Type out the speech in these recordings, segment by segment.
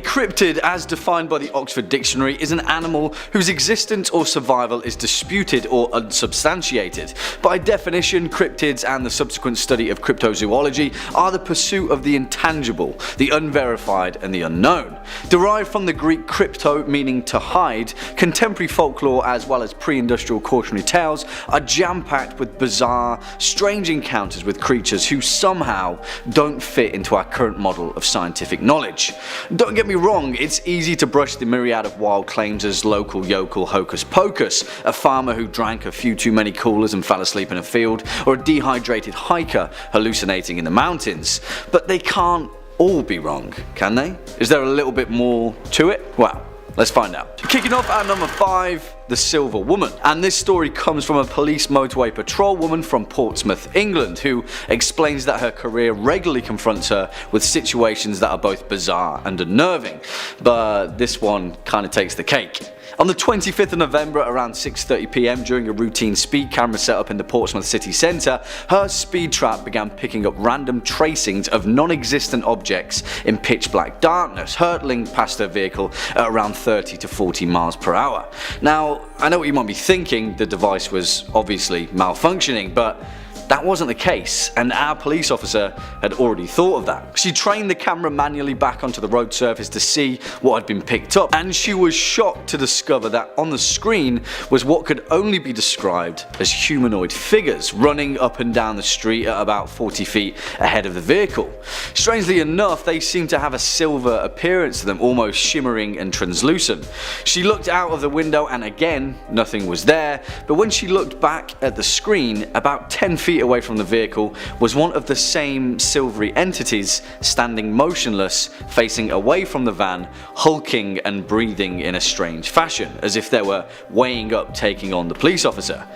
cryptid, as defined by the Oxford Dictionary, is an animal whose existence or survival is disputed or unsubstantiated. By definition, cryptids and the subsequent study of cryptozoology are the pursuit of the intangible, the unverified and the unknown. Derived from the Greek crypto, meaning to hide, contemporary folklore as well as pre-industrial cautionary tales are jam-packed with bizarre, strange encounters with creatures who somehow don't fit into our current model of scientific knowledge. Don't get me wrong, it's easy to brush the myriad of wild claims as local yokel hocus pocus, a farmer who drank a few too many coolers and fell asleep in a field, or a dehydrated hiker hallucinating in the mountains. But they can't all be wrong, can they? Is there a little bit more to it? Well, let's find out. Kicking off at number 5, the Silver Woman. And this story comes from a police motorway patrol woman from Portsmouth, England, who explains that her career regularly confronts her with situations that are both bizarre and unnerving. But this one kind of takes the cake. On the 25th of November around 6:30 PM during a routine speed camera set up in the Portsmouth city centre, her speed trap began picking up random tracings of non-existent objects in pitch black darkness, hurtling past her vehicle at around 30 to 40 miles per hour. Now, I know what you might be thinking, the device was obviously malfunctioning, but that wasn't the case, and our police officer had already thought of that. She trained the camera manually back onto the road surface to see what had been picked up, and she was shocked to discover that on the screen was what could only be described as humanoid figures running up and down the street at about 40 feet ahead of the vehicle. Strangely enough, they seemed to have a silver appearance to them, almost shimmering and translucent. She looked out of the window and again, nothing was there, but when she looked back at the screen, about 10 feet away from the vehicle was one of the same silvery entities standing motionless, facing away from the van, hulking and breathing in a strange fashion, as if they were weighing up taking on the police officer.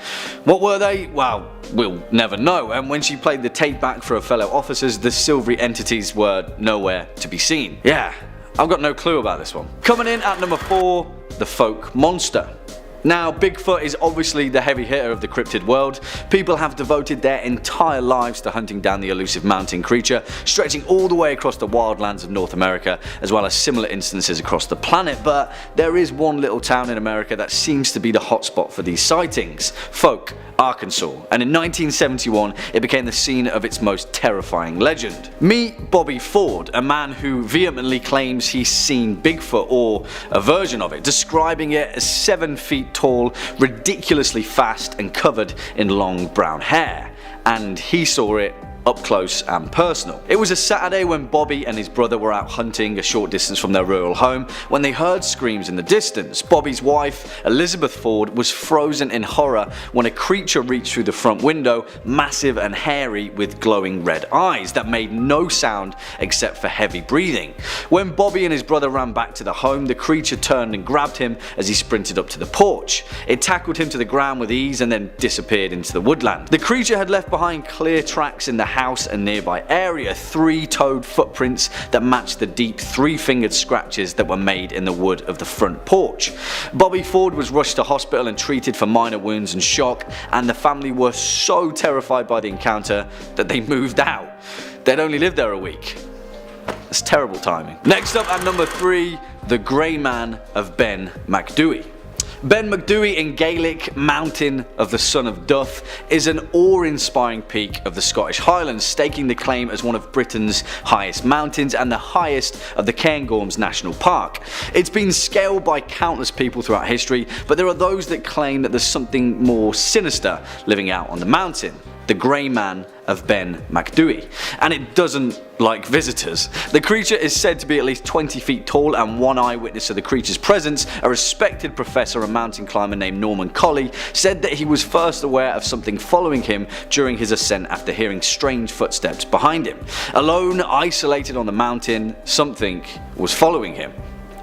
What were they? Well, we'll never know, and when she played the tape back for her fellow officers, the silvery entities were nowhere to be seen. Yeah, I've got no clue about this one. Coming in at number 4, the folk monster. Now, Bigfoot is obviously the heavy hitter of the cryptid world. People have devoted their entire lives to hunting down the elusive mountain creature, stretching all the way across the wildlands of North America, as well as similar instances across the planet. But there is one little town in America that seems to be the hotspot for these sightings: Folk, Arkansas, and in 1971 it became the scene of its most terrifying legend. Meet Bobby Ford, a man who vehemently claims he's seen Bigfoot, or a version of it, describing it as 7 feet tall, ridiculously fast and covered in long brown hair. And he saw it up close and personal. It was a Saturday when Bobby and his brother were out hunting a short distance from their rural home when they heard screams in the distance. Bobby's wife, Elizabeth Ford, was frozen in horror when a creature reached through the front window, massive and hairy with glowing red eyes that made no sound except for heavy breathing. When Bobby and his brother ran back to the home, the creature turned and grabbed him as he sprinted up to the porch. It tackled him to the ground with ease and then disappeared into the woodland. The creature had left behind clear tracks in the house and nearby area, 3-toed footprints that matched the deep 3-fingered scratches that were made in the wood of the front porch. Bobby Ford was rushed to hospital and treated for minor wounds and shock, and the family were so terrified by the encounter that they moved out. They'd only lived there a week. That's terrible timing. Next up at number 3, the Grey Man of Ben Macdui. Ben Macdui in Gaelic, Mountain of the Son of Duff, is an awe-inspiring peak of the Scottish Highlands, staking the claim as one of Britain's highest mountains and the highest of the Cairngorms National Park. It's been scaled by countless people throughout history, but there are those that claim that there's something more sinister living out on the mountain: the Grey Man of Ben Macdui, and it doesn't like visitors. The creature is said to be at least 20 feet tall, and one eyewitness of the creature's presence, a respected professor and mountain climber named Norman Colley, said that he was first aware of something following him during his ascent after hearing strange footsteps behind him. Alone, isolated on the mountain, something was following him.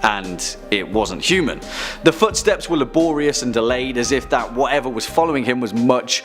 and it wasn't human. The footsteps were laborious and delayed, as if that whatever was following him was much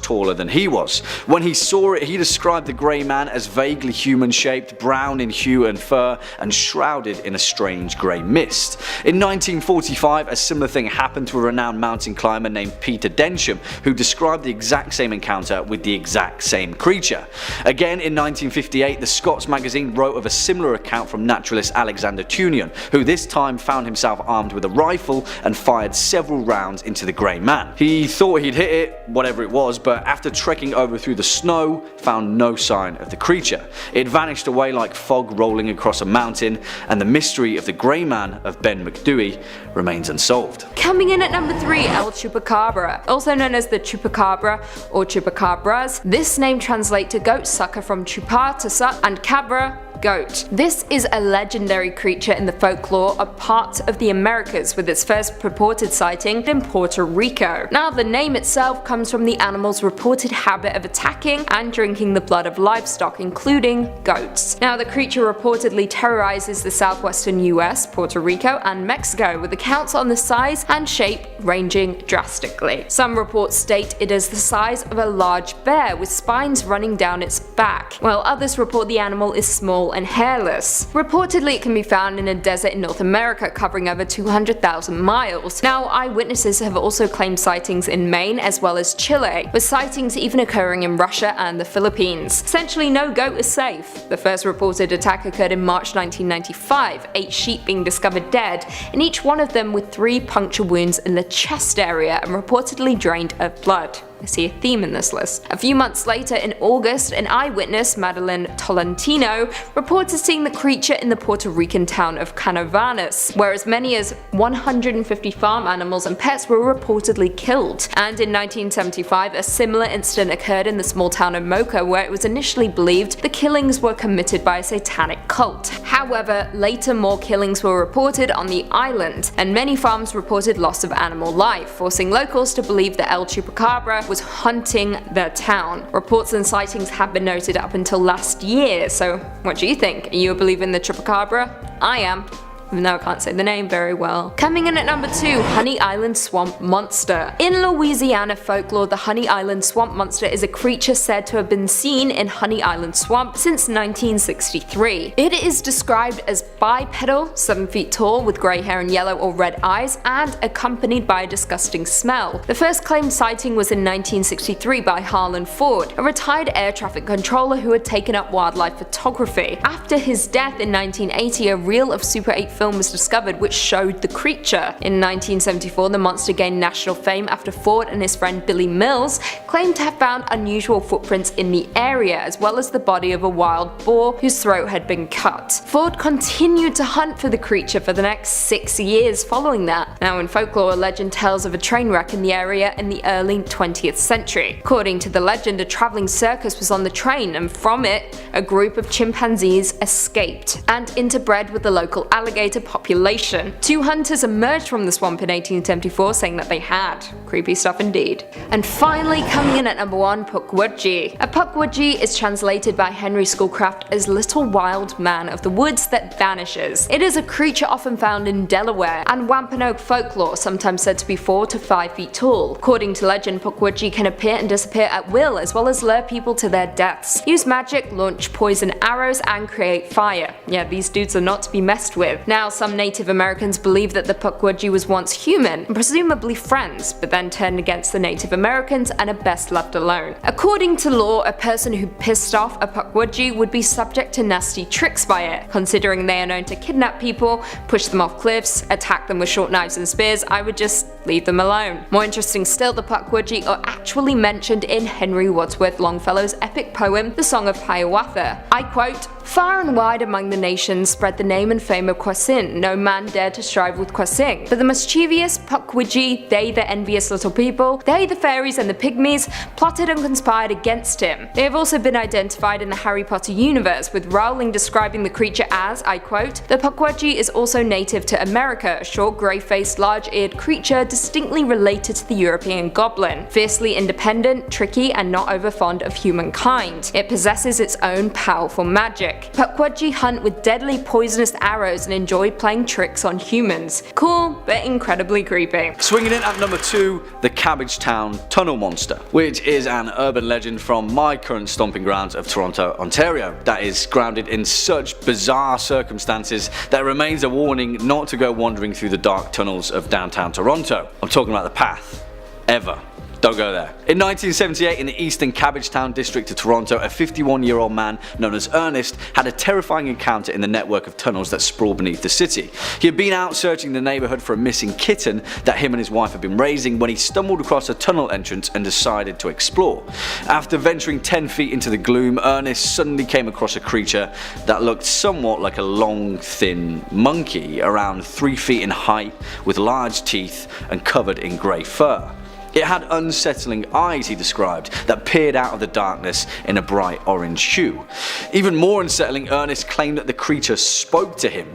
taller than he was. When he saw it, he described the grey man as vaguely human shaped, brown in hue and fur, and shrouded in a strange grey mist. In 1945, a similar thing happened to a renowned mountain climber named Peter Densham, who described the exact same encounter with the exact same creature. Again in 1958, the Scots magazine wrote of a similar account from naturalist Alexander Tunian, who this time found himself armed with a rifle and fired several rounds into the grey man. He thought he'd hit it, whatever it was, but after trekking over through the snow, found no sign of the creature. It vanished away like fog rolling across a mountain, and the mystery of the grey man of Ben Macdui remains unsolved. Coming in at number 3, El Chupacabra. Also known as the Chupacabra or Chupacabras, this name translates to goat sucker from chupa to suck and cabra, goat. This is a legendary creature in the folklore of parts of the Americas, with its first purported sighting in Puerto Rico. Now the name itself comes from the animal's reported habit of attacking and drinking the blood of livestock, including goats. Now the creature reportedly terrorizes the southwestern US, Puerto Rico and Mexico, with accounts on the size and shape ranging drastically. Some reports state it is the size of a large bear with spines running down its back, while others report the animal is small and hairless. Reportedly it can be found in a desert in North America covering over 200,000 miles. Now eyewitnesses have also claimed sightings in Maine as well as Chile, with sightings even occurring in Russia and the Philippines. Essentially no goat is safe. The first reported attack occurred in March 1995, 8 sheep being discovered dead, and each one of them with 3 puncture wounds in the chest area and reportedly drained of blood. I see a theme in this list. A few months later, in August, an eyewitness, Madeline Tolentino, reported seeing the creature in the Puerto Rican town of Canovanas, where as many as 150 farm animals and pets were reportedly killed. And in 1975, a similar incident occurred in the small town of Mocha, where it was initially believed the killings were committed by a satanic cult. However, later more killings were reported on the island, and many farms reported loss of animal life, forcing locals to believe that El Chupacabra was hunting their town. Reports and sightings have been noted up until last year, so what do you think? Are you a believer in the Chupacabra? I am. Even though I can't say the name very well. Coming in at number 2, Honey Island Swamp Monster. In Louisiana folklore, the Honey Island Swamp Monster is a creature said to have been seen in Honey Island Swamp since 1963. It is described as bipedal, 7 feet tall, with grey hair and yellow or red eyes, and accompanied by a disgusting smell. The first claimed sighting was in 1963 by Harlan Ford, a retired air traffic controller who had taken up wildlife photography. After his death in 1980, a reel of Super 8 film was discovered which showed the creature. In 1974, the monster gained national fame after Ford and his friend Billy Mills claimed to have found unusual footprints in the area, as well as the body of a wild boar whose throat had been cut. Ford continued to hunt for the creature for the next 6 years following that. Now in folklore, a legend tells of a train wreck in the area in the early 20th century. According to the legend, a travelling circus was on the train, and from it, a group of chimpanzees escaped and interbred with the local alligator population. 2 hunters emerged from the swamp in 1874 saying that they had. Creepy stuff indeed. And finally, coming in at number 1, Pukwudgie. A Pukwudgie is translated by Henry Schoolcraft as little wild man of the woods that vanishes. It is a creature often found in Delaware and Wampanoag folklore, sometimes said to be 4 to 5 feet tall. According to legend, Pukwudgie can appear and disappear at will, as well as lure people to their deaths, use magic, launch poison arrows, and create fire. Yeah, these dudes are not to be messed with. Now, some Native Americans believe that the Pukwudgie was once human, and presumably friends, but then turned against the Native Americans and are best left alone. According to lore, a person who pissed off a Pukwudgie would be subject to nasty tricks by it. Considering they are known to kidnap people, push them off cliffs, attack them with short knives and spears, I would just leave them alone. More interesting still, the Pukwudgie are actually mentioned in Henry Wadsworth Longfellow's epic poem, The Song of Hiawatha. I quote, "Far and wide among the nations spread the name and fame of Kwasin. No man dared to strive with Kwasing. But the mischievous Pukwudgie, they the envious little people, they the fairies and the pygmies, plotted and conspired against him. They have also been identified in the Harry Potter universe, with Rowling describing the creature as, I quote, the Pukwudgie is also native to America, a short grey-faced, large-eared creature distinctly related to the European goblin. Fiercely independent, tricky, and not over fond of humankind. It possesses its own powerful magic. quick. Pukwudgie hunt with deadly poisonous arrows and enjoy playing tricks on humans. Cool, but incredibly creepy. Swinging in at number 2, the Cabbagetown Tunnel Monster, which is an urban legend from my current stomping grounds of Toronto, Ontario, that is grounded in such bizarre circumstances that it remains a warning not to go wandering through the dark tunnels of downtown Toronto. I'm talking about the path. Ever. Don't go there. In 1978, in the eastern Cabbagetown district of Toronto, a 51-year-old man known as Ernest had a terrifying encounter in the network of tunnels that sprawl beneath the city. He had been out searching the neighborhood for a missing kitten that him and his wife had been raising when he stumbled across a tunnel entrance and decided to explore. After venturing 10 feet into the gloom, Ernest suddenly came across a creature that looked somewhat like a long, thin monkey, around 3 feet in height, with large teeth and covered in grey fur. It had unsettling eyes, he described, that peered out of the darkness in a bright orange hue. Even more unsettling, Ernest claimed that the creature spoke to him.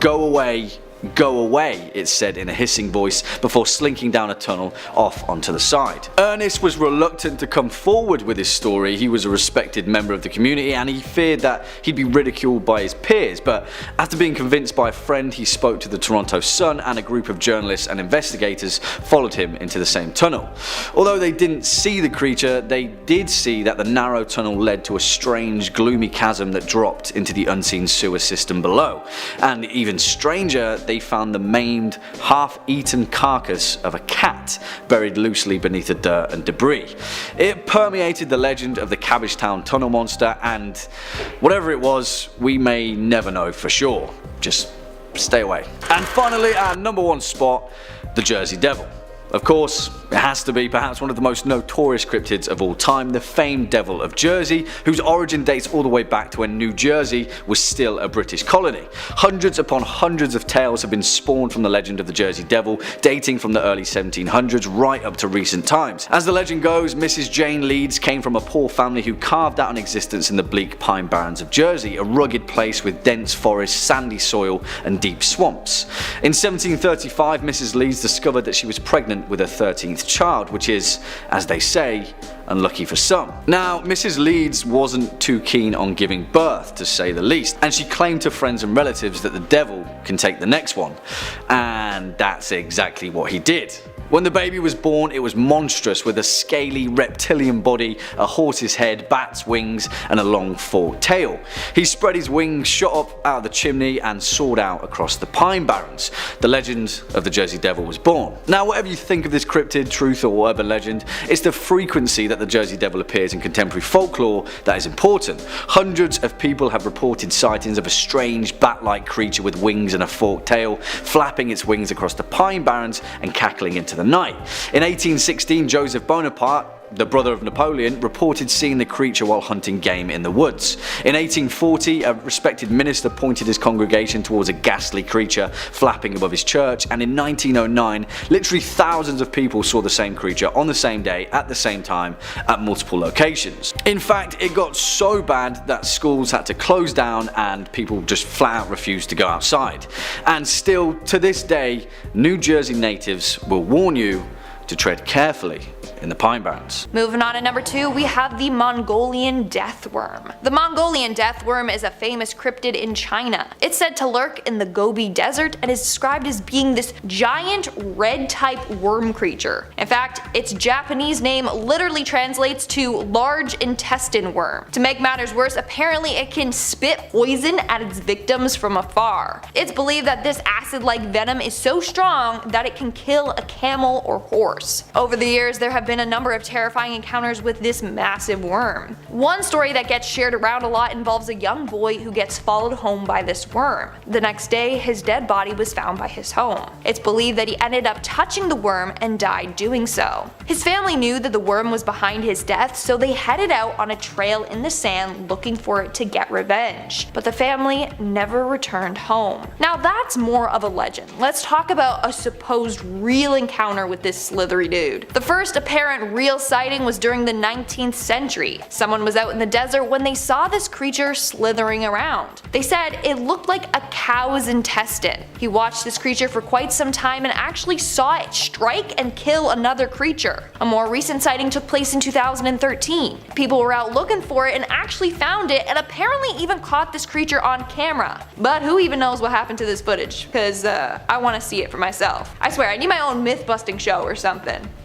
"Go away, go away," it said in a hissing voice before slinking down a tunnel off onto the side. Ernest was reluctant to come forward with his story. He was a respected member of the community and he feared that he'd be ridiculed by his peers, but after being convinced by a friend, he spoke to the Toronto Sun, and a group of journalists and investigators followed him into the same tunnel. Although they didn't see the creature, they did see that the narrow tunnel led to a strange, gloomy chasm that dropped into the unseen sewer system below. And even stranger, they found the maimed, half-eaten carcass of a cat buried loosely beneath the dirt and debris. It permeated the legend of the Cabbagetown Tunnel Monster, and whatever it was, we may never know for sure. Just stay away. And finally, our number 1 spot, the Jersey Devil. Of course, it has to be perhaps one of the most notorious cryptids of all time, the famed Devil of Jersey, whose origin dates all the way back to when New Jersey was still a British colony. Hundreds upon hundreds of tales have been spawned from the legend of the Jersey Devil, dating from the early 1700s right up to recent times. As the legend goes, Mrs. Jane Leeds came from a poor family who carved out an existence in the bleak pine barrens of Jersey, a rugged place with dense forests, sandy soil and deep swamps. In 1735, Mrs. Leeds discovered that she was pregnant with her 13th child, which is, as they say, unlucky for some. Now, Mrs. Leeds wasn't too keen on giving birth, to say the least, and she claimed to friends and relatives that the devil can take the next one. And that's exactly what he did. When the baby was born, it was monstrous, with a scaly reptilian body, a horse's head, bat's wings and a long forked tail. He spread his wings, shot up out of the chimney and soared out across the pine barrens. The legend of the Jersey Devil was born. Now, whatever you think of this cryptid, truth or urban legend, it's the frequency that the Jersey Devil appears in contemporary folklore that is important. Hundreds of people have reported sightings of a strange bat-like creature with wings and a forked tail, flapping its wings across the pine barrens and cackling into the night. In 1816, Joseph Bonaparte, the brother of Napoleon, reported seeing the creature while hunting game in the woods. In 1840, a respected minister pointed his congregation towards a ghastly creature flapping above his church, and in 1909, literally thousands of people saw the same creature on the same day at the same time at multiple locations. In fact, it got so bad that schools had to close down and people just flat out refused to go outside. And still, to this day, New Jersey natives will warn you to tread carefully in the pine barrens. Moving on to number 2, we have the Mongolian death worm. The Mongolian death worm is a famous cryptid in China. It's said to lurk in the Gobi Desert and is described as being this giant red-type worm creature. In fact, its Japanese name literally translates to large intestine worm. To make matters worse, apparently it can spit poison at its victims from afar. It's believed that this acid-like venom is so strong that it can kill a camel or horse. Over the years, there have been a number of terrifying encounters with this massive worm. One story that gets shared around a lot involves a young boy who gets followed home by this worm. The next day, his dead body was found by his home. It's believed that he ended up touching the worm and died doing so. His family knew that the worm was behind his death, so they headed out on a trail in the sand looking for it to get revenge. But the family never returned home. Now that's more of a legend. Let's talk about a supposed real encounter with this slither slithery dude. The first apparent real sighting was during the 19th century. Someone was out in the desert when they saw this creature slithering around. They said it looked like a cow's intestine. He watched this creature for quite some time and actually saw it strike and kill another creature. A more recent sighting took place in 2013. People were out looking for it and actually found it, and apparently even caught this creature on camera. But who even knows what happened to this footage? Because I want to see it for myself. I swear, I need my own myth busting show or something.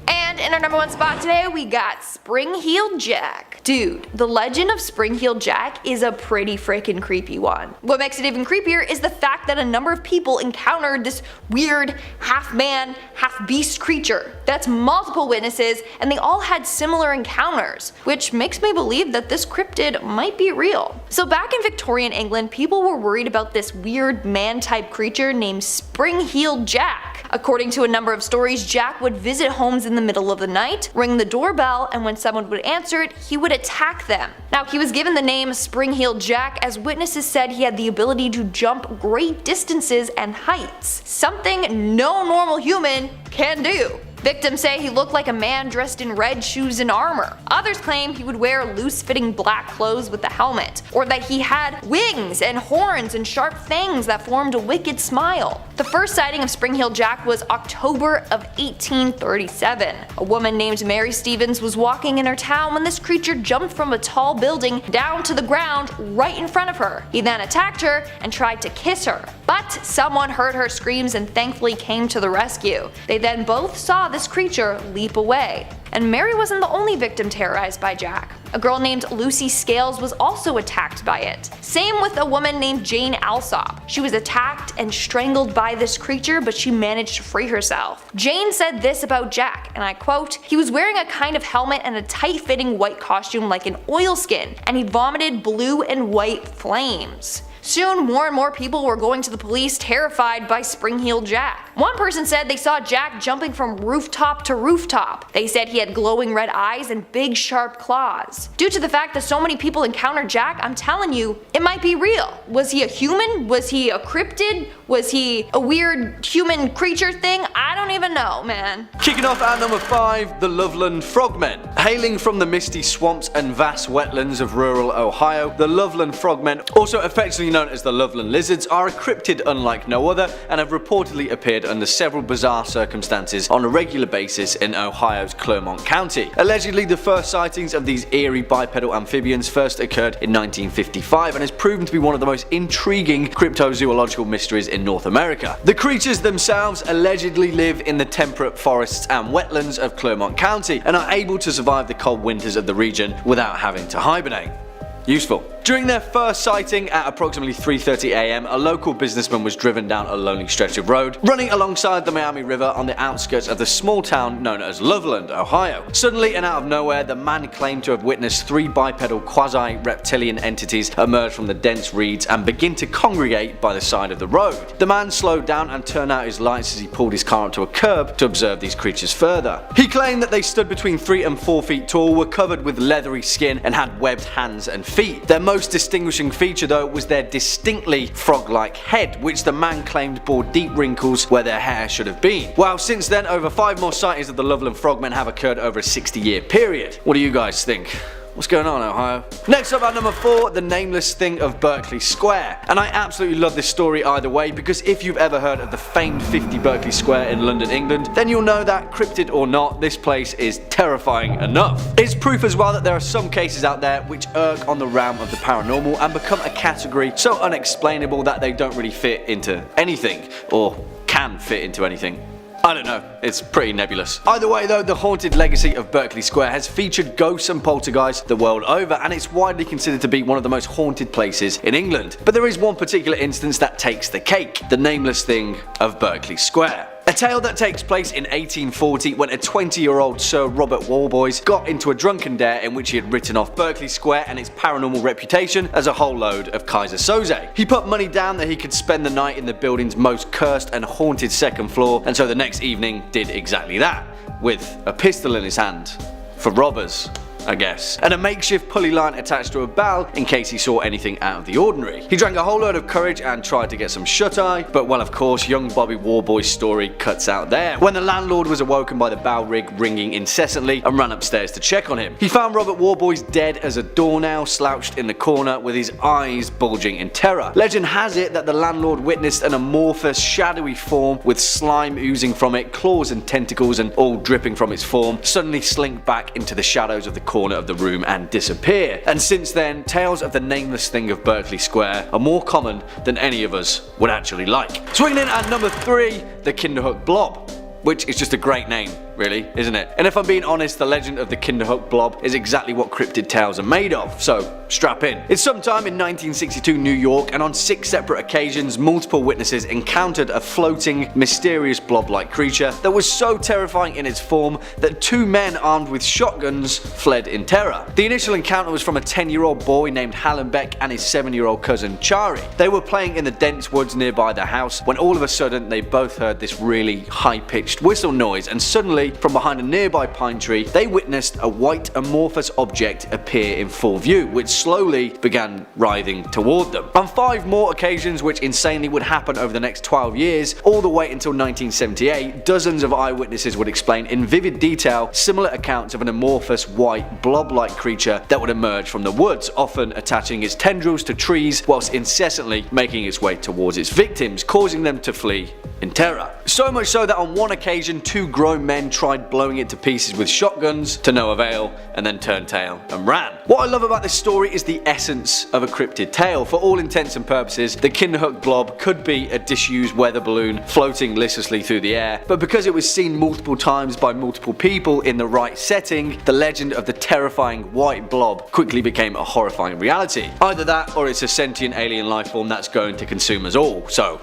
And in our number 1 spot today, we got Spring-Heeled Jack. Dude, the legend of Spring-Heeled Jack is a pretty freaking creepy one. What makes it even creepier is the fact that a number of people encountered this weird half-man, half-beast creature. That's multiple witnesses, and they all had similar encounters, which makes me believe that this cryptid might be real. So back in Victorian England, people were worried about this weird man-type creature named Spring-Heeled Jack. According to a number of stories, Jack would visit homes in the middle of the night, ring the doorbell, and when someone would answer it, he would attack them. Now, he was given the name Spring-Heeled Jack as witnesses said he had the ability to jump great distances and heights, something no normal human can do. Victims say he looked like a man dressed in red shoes and armor. Others claim he would wear loose-fitting black clothes with a helmet, or that he had wings and horns and sharp fangs that formed a wicked smile. The first sighting of Spring-Heeled Jack was October of 1837. A woman named Mary Stevens was walking in her town when this creature jumped from a tall building down to the ground right in front of her. He then attacked her and tried to kiss her, but someone heard her screams and thankfully came to the rescue. They then both saw this creature leap away. And Mary wasn't the only victim terrorized by Jack. A girl named Lucy Scales was also attacked by it. Same with a woman named Jane Alsop. She was attacked and strangled by this creature, but she managed to free herself. Jane said this about Jack, and I quote, "He was wearing a kind of helmet and a tight-fitting white costume like an oilskin, and he vomited blue and white flames." Soon, more and more people were going to the police terrified by Spring-Heeled Jack. One person said they saw Jack jumping from rooftop to rooftop. They said he had glowing red eyes and big sharp claws. Due to the fact that so many people encountered Jack, I'm telling you, it might be real. Was he a human? Was he a cryptid? Was he a weird human creature thing? I don't even know, man. Kicking off at number 5, the Loveland Frogmen. Hailing from the misty swamps and vast wetlands of rural Ohio, the Loveland Frogmen, also affectionately known as the Loveland Lizards, are a cryptid unlike no other and have reportedly appeared under several bizarre circumstances on a regular basis in Ohio's Clermont County. Allegedly, the first sightings of these eerie bipedal amphibians first occurred in 1955 and has proven to be one of the most intriguing cryptozoological mysteries in North America. The creatures themselves allegedly live in the temperate forests and wetlands of Clermont County and are able to survive the cold winters of the region without having to hibernate. Useful. During their first sighting at approximately 3:30 AM, a local businessman was driven down a lonely stretch of road, running alongside the Miami River on the outskirts of the small town known as Loveland, Ohio. Suddenly and out of nowhere, the man claimed to have witnessed 3 bipedal quasi-reptilian entities emerge from the dense reeds and begin to congregate by the side of the road. The man slowed down and turned out his lights as he pulled his car up to a curb to observe these creatures further. He claimed that they stood between 3 and 4 feet tall, were covered with leathery skin, and had webbed hands and feet. Their most distinguishing feature though was their distinctly frog-like head, which the man claimed bore deep wrinkles where their hair should have been. Well, since then, over 5 more sightings of the Loveland Frogmen have occurred over a 60-year period. What do you guys think? What's going on, Ohio? Next up at number 4, the nameless thing of Berkeley Square. And I absolutely love this story either way, because if you've ever heard of the famed 50 Berkeley Square in London, England, then you'll know that, cryptid or not, this place is terrifying enough. It's proof as well that there are some cases out there which irk on the realm of the paranormal and become a category so unexplainable that they don't really fit into anything, or can fit into anything. I don't know, it's pretty nebulous. Either way though, the haunted legacy of Berkeley Square has featured ghosts and poltergeists the world over, and it's widely considered to be one of the most haunted places in England. But there is one particular instance that takes the cake, the nameless thing of Berkeley Square. A tale that takes place in 1840 when a 20-year-old Sir Robert Walboys got into a drunken dare in which he had written off Berkeley Square and its paranormal reputation as a whole load of Kaiser Soze. He put money down that he could spend the night in the building's most cursed and haunted second floor, and so the next evening did exactly that, with a pistol in his hand for robbers. I guess, and a makeshift pulley line attached to a bell in case he saw anything out of the ordinary. He drank a whole load of courage and tried to get some shut-eye, but well, of course, young Bobby Warboy's story cuts out there when the landlord was awoken by the bell rig ringing incessantly and ran upstairs to check on him. He found Robert Warboys dead as a doornail, slouched in the corner with his eyes bulging in terror. Legend has it that the landlord witnessed an amorphous, shadowy form with slime oozing from it, claws and tentacles and all dripping from its form, suddenly slink back into the shadows of the corner of the room and disappear. And since then, tales of the nameless thing of Berkeley Square are more common than any of us would actually like. Swinging in at number 3, the Kinderhook Blob, which is just a great name, really, isn't it? And if I'm being honest, the legend of the Kinderhook Blob is exactly what cryptid tales are made of, so strap in. It's sometime in 1962 New York, and on 6 separate occasions, multiple witnesses encountered a floating, mysterious blob-like creature that was so terrifying in its form that 2 men armed with shotguns fled in terror. The initial encounter was from a 10-year-old boy named Hallenbeck and his 7-year-old cousin Chari. They were playing in the dense woods nearby their house when all of a sudden they both heard this really high-pitched whistle noise, and suddenly, from behind a nearby pine tree, they witnessed a white amorphous object appear in full view, which slowly began writhing toward them. On 5 more occasions, which insanely would happen over the next 12 years, all the way until 1978, dozens of eyewitnesses would explain in vivid detail similar accounts of an amorphous white blob-like creature that would emerge from the woods, often attaching its tendrils to trees whilst incessantly making its way towards its victims, causing them to flee in terror. So much so that on one occasion 2 grown men tried blowing it to pieces with shotguns to no avail and then turned tail and ran. What I love about this story is the essence of a cryptid tale. For all intents and purposes, the Kinderhook Blob could be a disused weather balloon floating listlessly through the air, but because it was seen multiple times by multiple people in the right setting, the legend of the terrifying white blob quickly became a horrifying reality. Either that or it's a sentient alien life form that's going to consume us all, so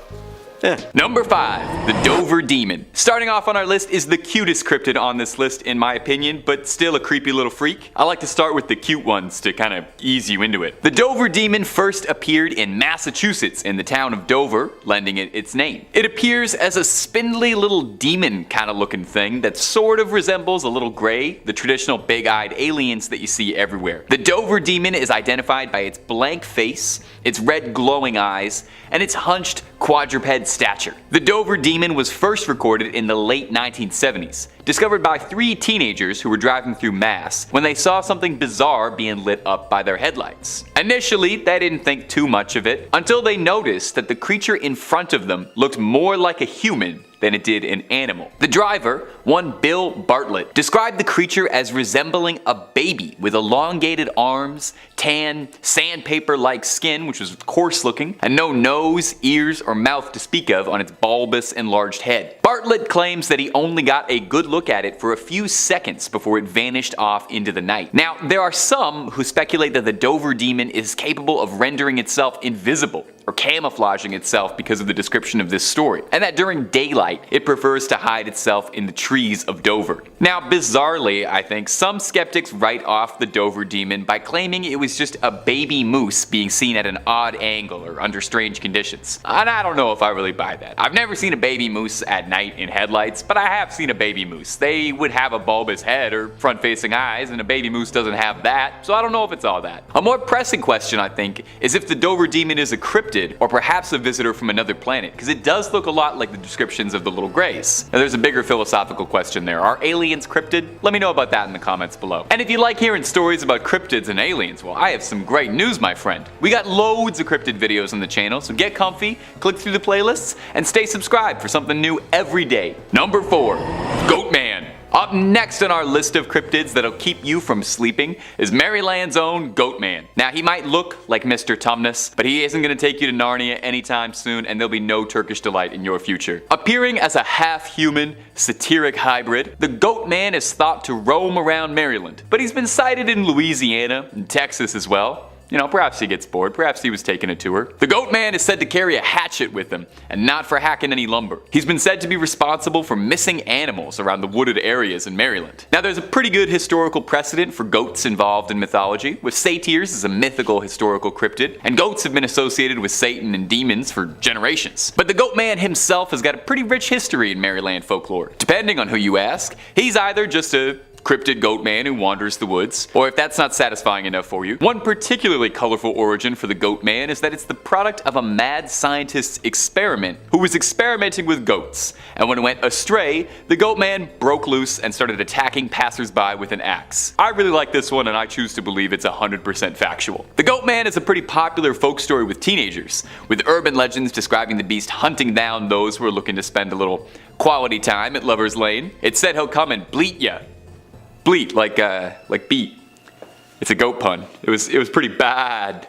yeah. Number 5, the Dover Demon. Starting off on our list is the cutest cryptid on this list in my opinion, but still a creepy little freak. I like to start with the cute ones to kind of ease you into it. The Dover Demon first appeared in Massachusetts in the town of Dover, lending it its name. It appears as a spindly little demon kind of looking thing that sort of resembles a little gray, the traditional big-eyed aliens that you see everywhere. The Dover Demon is identified by its blank face, its red glowing eyes, and its hunched quadruped stature. The Dover Demon was first recorded in the late 1970s, discovered by 3 teenagers who were driving through Mass when they saw something bizarre being lit up by their headlights. Initially, they didn't think too much of it until they noticed that the creature in front of them looked more like a human than it did an animal. The driver, one Bill Bartlett, described the creature as resembling a baby with elongated arms, tan, sandpaper-like skin, which was coarse looking, and no nose, ears, or mouth to speak of on its bulbous, enlarged head. Bartlett claims that he only got a good look at it for a few seconds before it vanished off into the night. Now, there are some who speculate that the Dover Demon is capable of rendering itself invisible, or camouflaging itself because of the description of this story, and that during daylight it prefers to hide itself in the trees of Dover. Now, bizarrely, I think some skeptics write off the Dover Demon by claiming it was just a baby moose being seen at an odd angle or under strange conditions. And I don't know if I really buy that. I've never seen a baby moose at night in headlights, but I have seen a baby moose. They would have a bulbous head or front-facing eyes, and a baby moose doesn't have that, so I don't know if it's all that. A more pressing question, I think, is if the Dover Demon is a cryptid, or perhaps a visitor from another planet, because it does look a lot like the descriptions of the little grays. Now there's a bigger philosophical question there. Are aliens cryptid? Let me know about that in the comments below. And if you like hearing stories about cryptids and aliens, well, I have some great news, my friend. We got loads of cryptid videos on the channel, so get comfy, click through the playlists, and stay subscribed for something new every day. Number 4, Goatman. Up next on our list of cryptids that'll keep you from sleeping is Maryland's own Goatman. Now, he might look like Mr. Tumnus, but he isn't going to take you to Narnia anytime soon, and there'll be no Turkish delight in your future. Appearing as a half-human, satiric hybrid, the Goatman is thought to roam around Maryland, but he's been sighted in Louisiana and Texas as well. You know, perhaps he gets bored, perhaps he was taking a tour. The Goatman is said to carry a hatchet with him, and not for hacking any lumber. He's been said to be responsible for missing animals around the wooded areas in Maryland. Now, there's a pretty good historical precedent for goats involved in mythology, with satyrs as a mythical historical cryptid, and goats have been associated with Satan and demons for generations. But the Goatman himself has got a pretty rich history in Maryland folklore. Depending on who you ask, he's either just a cryptid goat man who wanders the woods. Or if that's not satisfying enough for you, one particularly colorful origin for the goat man is that it's the product of a mad scientist's experiment who was experimenting with goats, and when it went astray, the goat man broke loose and started attacking passersby with an axe. I really like this one, and I choose to believe it's 100% factual. The goat man is a pretty popular folk story with teenagers, with urban legends describing the beast hunting down those who are looking to spend a little quality time at Lover's Lane. It said he'll come and bleat ya. Bleat, like beat. It's a goat pun. It was pretty bad.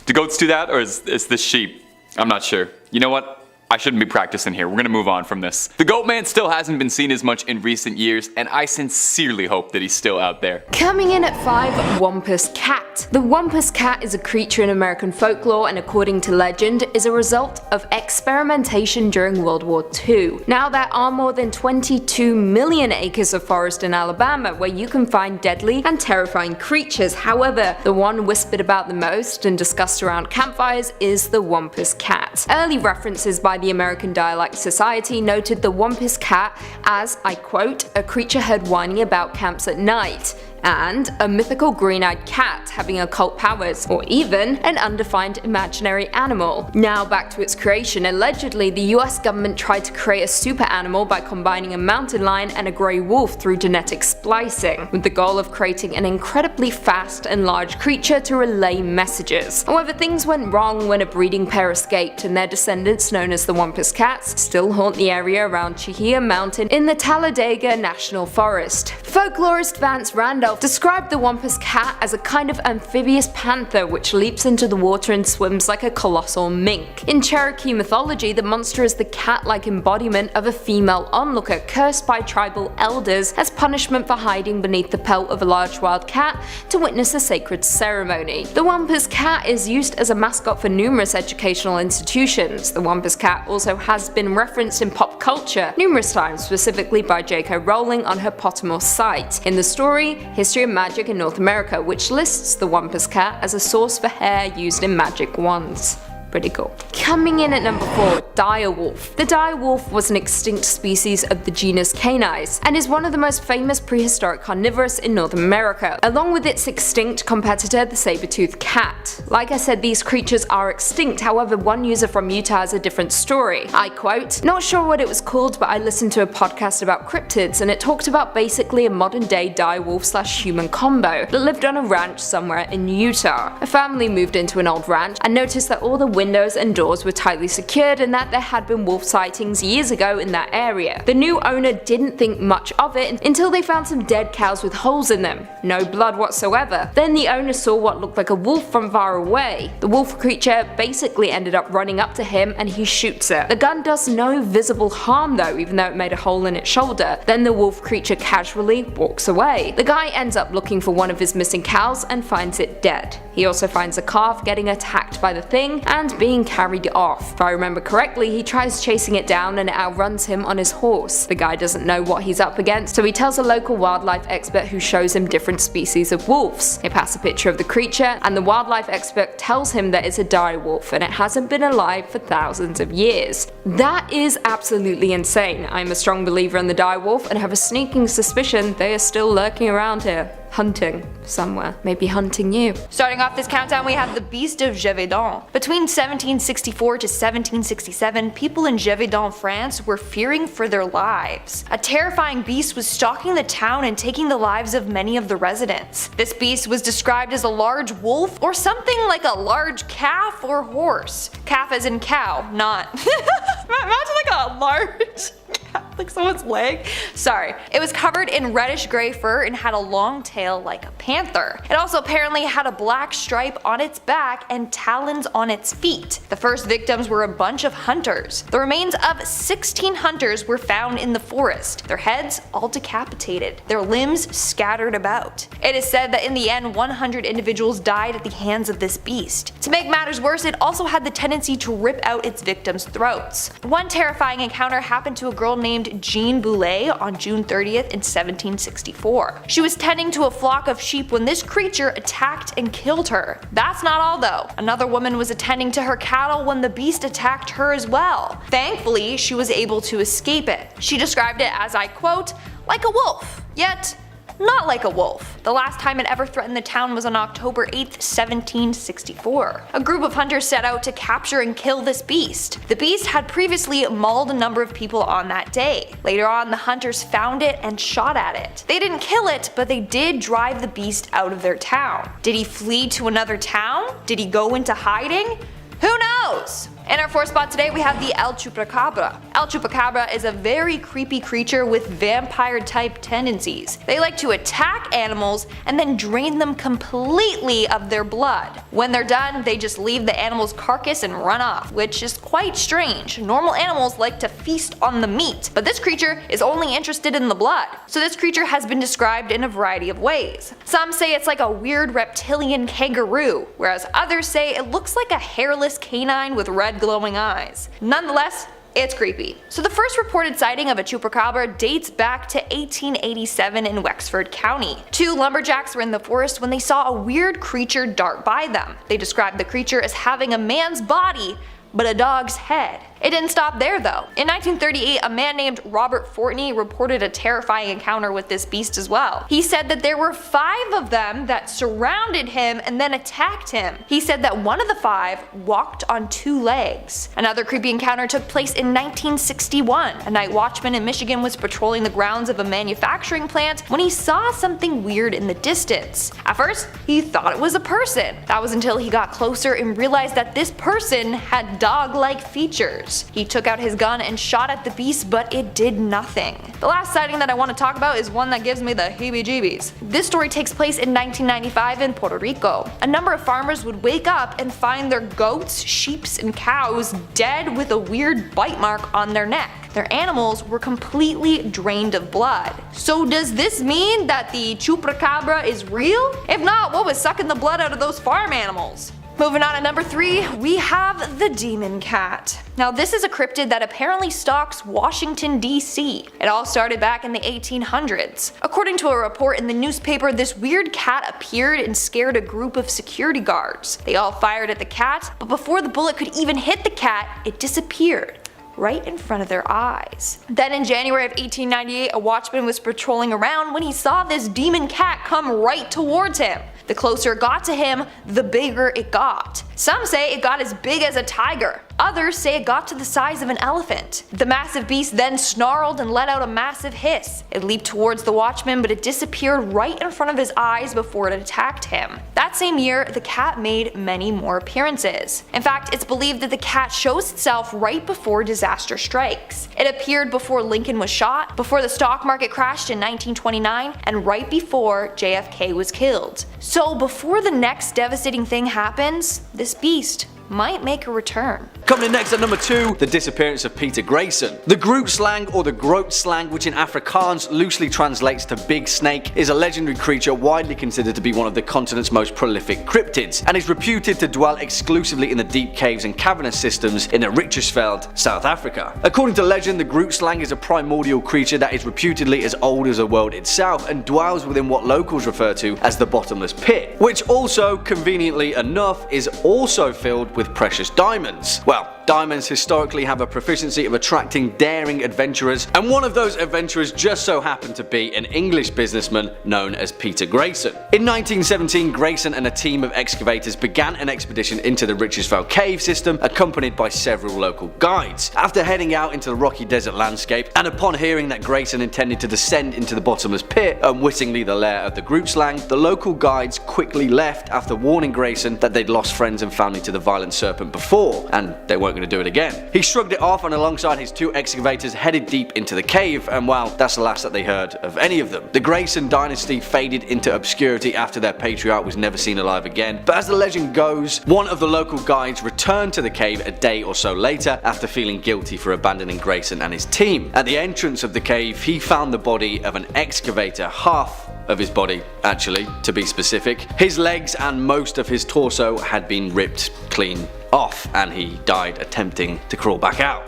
Do goats do that, or is this sheep? I'm not sure. You know what? I shouldn't be practicing here. We're gonna move on from this. The goat man still hasn't been seen as much in recent years, and I sincerely hope that he's still out there. Coming in at 5, Wampus Cat. The Wampus Cat is a creature in American folklore and, according to legend, is a result of experimentation during World War II. Now, there are more than 22 million acres of forest in Alabama where you can find deadly and terrifying creatures. However, the one whispered about the most and discussed around campfires is the Wampus Cat. Early references by the American Dialect Society noted the Wampus Cat as, I quote, a creature heard whining about camps at night, and a mythical green-eyed cat having occult powers, or even an undefined imaginary animal. Now back to its creation. Allegedly, the US government tried to create a super animal by combining a mountain lion and a grey wolf through genetic splicing, with the goal of creating an incredibly fast and large creature to relay messages. However, things went wrong when a breeding pair escaped, and their descendants, known as the Wampus Cats, still haunt the area around Chihia Mountain in the Talladega National Forest. Folklorist Vance Randolph described the Wampus Cat as a kind of amphibious panther which leaps into the water and swims like a colossal mink. In Cherokee mythology, the monster is the cat-like embodiment of a female onlooker cursed by tribal elders as punishment for hiding beneath the pelt of a large wild cat to witness a sacred ceremony. The Wampus Cat is used as a mascot for numerous educational institutions. The Wampus Cat also has been referenced in pop culture numerous times, specifically by J.K. Rowling on her Pottermore site. In the story, History of Magic in North America, which lists the Wampus Cat as a source for hair used in magic wands. Pretty cool. Coming in at number 4, direwolf. The direwolf was an extinct species of the genus Canis, and is one of the most famous prehistoric carnivorous in North America, along with its extinct competitor, the saber-toothed cat. Like I said, these creatures are extinct, however one user from Utah has a different story. I quote, "Not sure what it was called, but I listened to a podcast about cryptids, and it talked about basically a modern-day direwolf/human combo that lived on a ranch somewhere in Utah. A family moved into an old ranch and noticed that all the windows and doors were tightly secured and that there had been wolf sightings years ago in that area. The new owner didn't think much of it until they found some dead cows with holes in them. No blood whatsoever. Then the owner saw what looked like a wolf from far away. The wolf creature basically ended up running up to him and he shoots it. The gun does no visible harm though, even though it made a hole in its shoulder. Then the wolf creature casually walks away. The guy ends up looking for one of his missing cows and finds it dead. He also finds a calf getting attacked by the thing and being carried off. If I remember correctly, he tries chasing it down and it outruns him on his horse. The guy doesn't know what he's up against, so he tells a local wildlife expert who shows him different species of wolves. They pass a picture of the creature, and the wildlife expert tells him that it's a direwolf and it hasn't been alive for thousands of years. That is absolutely insane. I'm a strong believer in the direwolf and have a sneaking suspicion they are still lurking around here. Hunting somewhere, maybe hunting you. Starting off this countdown, we have the Beast of Gévaudan. Between 1764 to 1767, people in Gévaudan, France were fearing for their lives. A terrifying beast was stalking the town and taking the lives of many of the residents. This beast was described as a large wolf or something like a large calf or horse. Calf as in cow, not. Imagine like a large like someone's leg. Sorry. It was covered in reddish gray fur and had a long tail like a panther. It also apparently had a black stripe on its back and talons on its feet. The first victims were a bunch of hunters. The remains of 16 hunters were found in the forest, their heads all decapitated, their limbs scattered about. It is said that in the end 100 individuals died at the hands of this beast. To make matters worse, it also had the tendency to rip out its victims' throats. One terrifying encounter happened to a girl named Jean Boulet on June 30th in 1764. She was tending to a flock of sheep when this creature attacked and killed her. That's not all though. Another woman was attending to her cattle when the beast attacked her as well. Thankfully, she was able to escape it. She described it as, I quote, like a wolf, yet not like a wolf. The last time it ever threatened the town was on October 8th, 1764. A group of hunters set out to capture and kill this beast. The beast had previously mauled a number of people on that day. Later on, the hunters found it and shot at it. They didn't kill it, but they did drive the beast out of their town. Did he flee to another town? Did he go into hiding? Who knows? In our fourth spot today we have the El Chupacabra. El Chupacabra is a very creepy creature with vampire type tendencies. They like to attack animals and then drain them completely of their blood. When they're done, they just leave the animal's carcass and run off, which is quite strange. Normal animals like to feast on the meat, but this creature is only interested in the blood. So this creature has been described in a variety of ways. Some say it's like a weird reptilian kangaroo, whereas others say it looks like a hairless canine with red glowing eyes. Nonetheless, it's creepy. So the first reported sighting of a chupacabra dates back to 1887 in Wexford County. Two lumberjacks were in the forest when they saw a weird creature dart by them. They described the creature as having a man's body but a dog's head. It didn't stop there though. In 1938, a man named Robert Fortney reported a terrifying encounter with this beast as well. He said that there were 5 of them that surrounded him and then attacked him. He said that one of the 5 walked on 2 legs. Another creepy encounter took place in 1961. A night watchman in Michigan was patrolling the grounds of a manufacturing plant when he saw something weird in the distance. At first, he thought it was a person. That was until he got closer and realized that this person had dog-like features. He took out his gun and shot at the beast, but it did nothing. The last sighting that I want to talk about is one that gives me the heebie-jeebies. This story takes place in 1995 in Puerto Rico. A number of farmers would wake up and find their goats, sheep, and cows dead with a weird bite mark on their neck. Their animals were completely drained of blood. So does this mean that the chupacabra is real? If not, what was sucking the blood out of those farm animals? Moving on to number 3, we have the demon cat. Now this is a cryptid that apparently stalks Washington DC. It all started back in the 1800s. According to a report in the newspaper, this weird cat appeared and scared a group of security guards. They all fired at the cat, but before the bullet could even hit the cat, it disappeared right in front of their eyes. Then in January of 1898, a watchman was patrolling around when he saw this demon cat come right towards him. The closer it got to him, the bigger it got. Some say it got as big as a tiger. Others say it got to the size of an elephant. The massive beast then snarled and let out a massive hiss. It leaped towards the watchman, but it disappeared right in front of his eyes before it attacked him. That same year, the cat made many more appearances. In fact, it's believed that the cat shows itself right before disaster strikes. It appeared before Lincoln was shot, before the stock market crashed in 1929, and right before JFK was killed. So before the next devastating thing happens, this beast might make a return. Coming in next at number 2, the disappearance of Peter Grayson. The Groot slang, or the Groot slang, which in Afrikaans loosely translates to big snake, is a legendary creature widely considered to be one of the continent's most prolific cryptids, and is reputed to dwell exclusively in the deep caves and cavernous systems in the Richtersveld, South Africa. According to legend, the Groot slang is a primordial creature that is reputedly as old as the world itself and dwells within what locals refer to as the bottomless pit, which also, conveniently enough, is also filled with precious diamonds. Well, diamonds historically have a proficiency of attracting daring adventurers, and one of those adventurers just so happened to be an English businessman known as Peter Grayson. In 1917, Grayson and a team of excavators began an expedition into the Richtersveld cave system, accompanied by several local guides. After heading out into the rocky desert landscape, and upon hearing that Grayson intended to descend into the bottomless pit, unwittingly the lair of the Groot slang, the local guides quickly left after warning Grayson that they'd lost friends and family to the violent serpent before, and they weren't going to do it again. He shrugged it off and alongside his 2 excavators headed deep into the cave, and well, that's the last that they heard of any of them. The Grayson dynasty faded into obscurity after their patriarch was never seen alive again, but as the legend goes, one of the local guides returned to the cave a day or so later after feeling guilty for abandoning Grayson and his team. At the entrance of the cave, he found the body of an excavator, half of his body actually, to be specific. His legs and most of his torso had been ripped clean off, and he died attempting to crawl back out.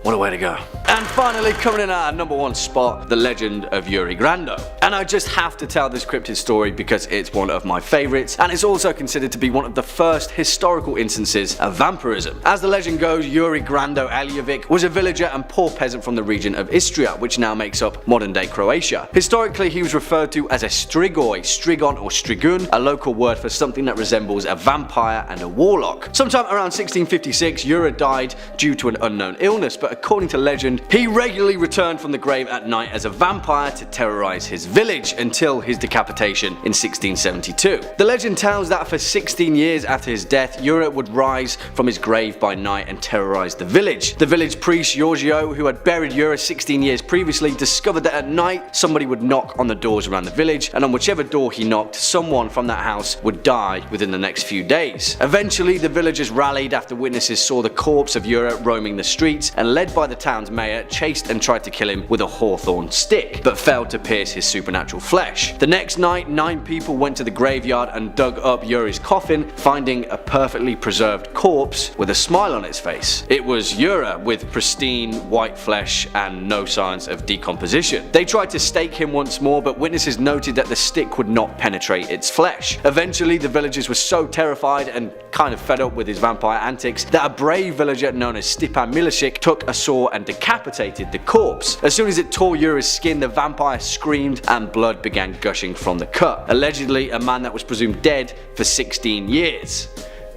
What a way to go. And finally, coming in at our number 1 spot, the legend of Yuri Grando. And I just have to tell this cryptid story because it's one of my favourites, and it's also considered to be one of the first historical instances of vampirism. As the legend goes, Yuri Grando Eljevic was a villager and poor peasant from the region of Istria, which now makes up modern-day Croatia. Historically, he was referred to as a strigoi, strigon or strigun, a local word for something that resembles a vampire and a warlock. Sometime around 1656, Yuri died due to an unknown illness, but according to legend, he regularly returned from the grave at night as a vampire to terrorize his village until his decapitation in 1672. The legend tells that for 16 years after his death, Yuri would rise from his grave by night and terrorize the village. The village priest Giorgio, who had buried Yuri 16 years previously, discovered that at night somebody would knock on the doors around the village, and on whichever door he knocked, someone from that house would die within the next few days. Eventually, the villagers rallied after witnesses saw the corpse of Yuri roaming the streets, and led by the town's mayor, chased and tried to kill him with a hawthorn stick, but failed to pierce his supernatural flesh. The next night, 9 people went to the graveyard and dug up Yuri's coffin, finding a perfectly preserved corpse with a smile on its face. It was Yuri with pristine white flesh and no signs of decomposition. They tried to stake him once more, but witnesses noted that the stick would not penetrate its flesh. Eventually, the villagers were so terrified and kind of fed up with his vampire antics that a brave villager known as Stipan Milicic took a saw and decapitated the corpse. As soon as it tore Yuri's skin, the vampire screamed and blood began gushing from the cut. Allegedly, a man that was presumed dead for 16 years.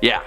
Yeah,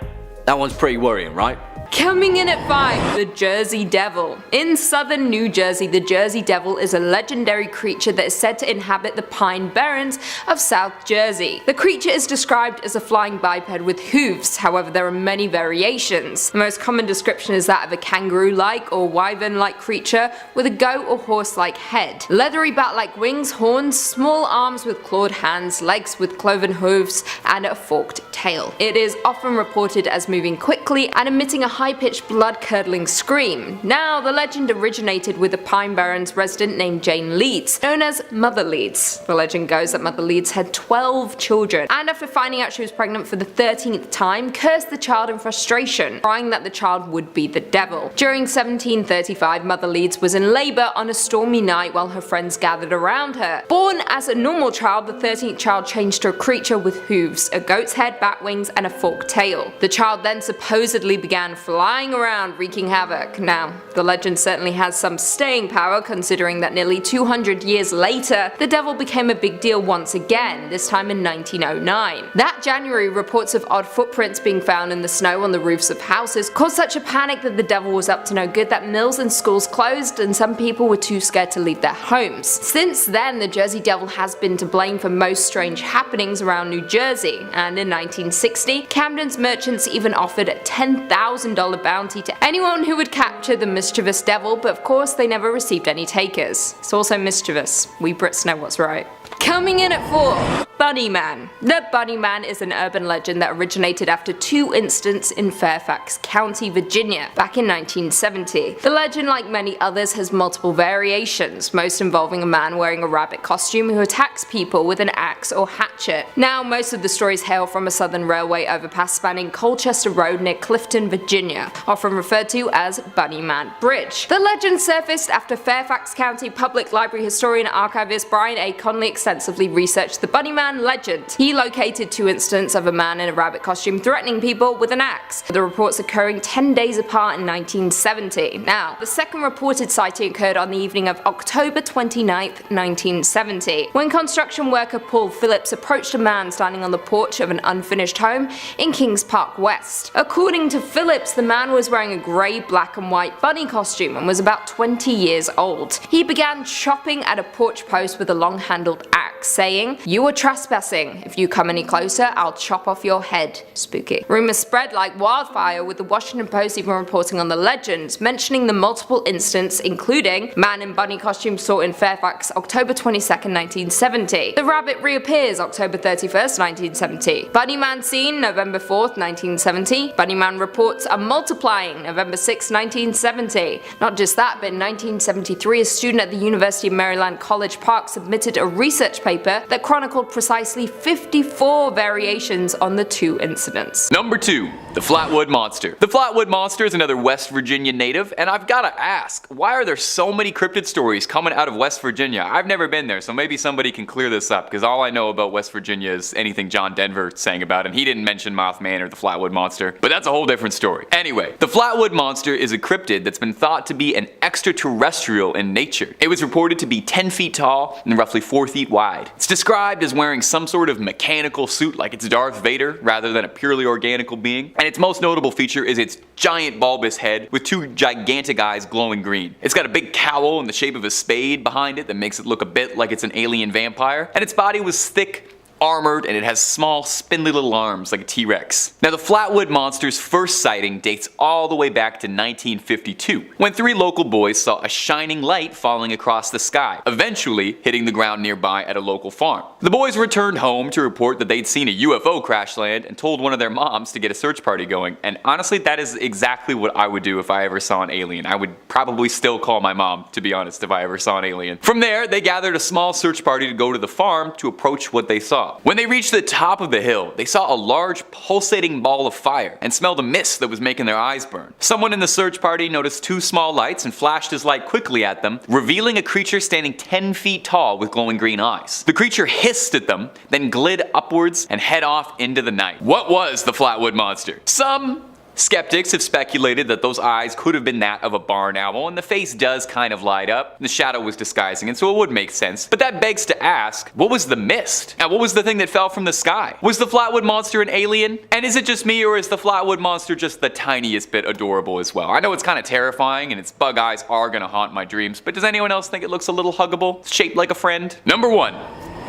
that one's pretty worrying, right? Coming in at 5, the Jersey Devil. In southern New Jersey, the Jersey Devil is a legendary creature that is said to inhabit the Pine Barrens of South Jersey. The creature is described as a flying biped with hooves, however there are many variations. The most common description is that of a kangaroo-like or wyvern-like creature with a goat or horse-like head. Leathery bat-like wings, horns, small arms with clawed hands, legs with cloven hooves, and a forked tail. It is often reported as moving quickly and emitting a high-pitched blood-curdling scream. Now, the legend originated with a Pine Barrens resident named Jane Leeds, known as Mother Leeds. The legend goes that Mother Leeds had 12 children, and after finding out she was pregnant for the 13th time, cursed the child in frustration, crying that the child would be the devil. During 1735, Mother Leeds was in labour on a stormy night while her friends gathered around her. Born as a normal child, the 13th child changed to a creature with hooves, a goat's head, bat wings, and a forked tail. The child then supposedly began flying around wreaking havoc. Now, the legend certainly has some staying power considering that nearly 200 years later, the devil became a big deal once again, this time in 1909. That January, reports of odd footprints being found in the snow on the roofs of houses caused such a panic that the devil was up to no good that mills and schools closed and some people were too scared to leave their homes. Since then, the Jersey Devil has been to blame for most strange happenings around New Jersey, and in 1960, Camden's merchants even offered a $10,000 bounty to anyone who would capture the mischievous devil, but of course they never received any takers. It's also mischievous. We Brits know what's right. Coming in at 4, Bunny Man. The Bunny Man is an urban legend that originated after 2 incidents in Fairfax County, Virginia, back in 1970. The legend, like many others, has multiple variations, most involving a man wearing a rabbit costume who attacks people with an axe or hatchet. Now, most of the stories hail from a southern railway overpass spanning Colchester Road near Clifton, Virginia, often referred to as Bunny Man Bridge. The legend surfaced after Fairfax County Public Library historian and archivist Brian A. Conley extensively researched the Bunny Man legend. He located 2 incidents of a man in a rabbit costume threatening people with an axe, the reports occurring 10 days apart in 1970. Now, the second reported sighting occurred on the evening of October 29th, 1970, when construction worker Paul Phillips approached a man standing on the porch of an unfinished home in Kings Park West. According to Phillips, the man was wearing a grey, black and white bunny costume and was about 20 years old. He began chopping at a porch post with a long-handled axe, saying, "You are trespassing. If you come any closer, I'll chop off your head." Spooky. Rumors spread like wildfire, with the Washington Post even reporting on the legend, mentioning the multiple incidents including man in bunny costume sought in Fairfax October 22nd, 1970. The rabbit reappears October 31st, 1970. Bunny Man seen November 4th, 1970. Bunny Man reports are multiplying November 6th, 1970. Not just that, but in 1973 a student at the University of Maryland College Park submitted a research paper that chronicled precisely precisely 54 variations on the two incidents. Number 2. The Flatwood Monster. The Flatwood Monster is another West Virginia native, and I've gotta ask, why are there so many cryptid stories coming out of West Virginia? I've never been there, so maybe somebody can clear this up, because all I know about West Virginia is anything John Denver sang about, and he didn't mention Mothman or the Flatwood Monster, but that's a whole different story. Anyway, the Flatwood Monster is a cryptid that's been thought to be an extraterrestrial in nature. It was reported to be 10 feet tall and roughly 4 feet wide. It's described as wearing some sort of mechanical suit like it's Darth Vader rather than a purely organical being, and its most notable feature is its giant bulbous head with 2 gigantic eyes glowing green. It's got a big cowl in the shape of a spade behind it that makes it look a bit like it's an alien vampire, and its body was thick, armored, and it has small, spindly little arms like a T-Rex. Now, the Flatwood Monster's first sighting dates all the way back to 1952, when 3 local boys saw a shining light falling across the sky, eventually hitting the ground nearby at a local farm. The boys returned home to report that they'd seen a UFO crash land and told one of their moms to get a search party going, and honestly, that is exactly what I would do if I ever saw an alien. I would probably still call my mom, to be honest, if I ever saw an alien. From there, they gathered a small search party to go to the farm to approach what they saw. When they reached the top of the hill, they saw a large pulsating ball of fire and smelled a mist that was making their eyes burn. Someone in the search party noticed 2 small lights and flashed his light quickly at them, revealing a creature standing 10 feet tall with glowing green eyes. The creature hissed at them, then glid upwards and head off into the night. What was the Flatwood Monster? Some skeptics have speculated that those eyes could have been that of a barn owl, and the face does kind of light up. The shadow was disguising it, so it would make sense. But that begs to ask, what was the mist? And what was the thing that fell from the sky? Was the Flatwood Monster an alien? And is it just me, or is the Flatwood Monster just the tiniest bit adorable as well? I know it's kind of terrifying, and its bug eyes are gonna haunt my dreams, but does anyone else think it looks a little huggable? It's shaped like a friend? Number 1.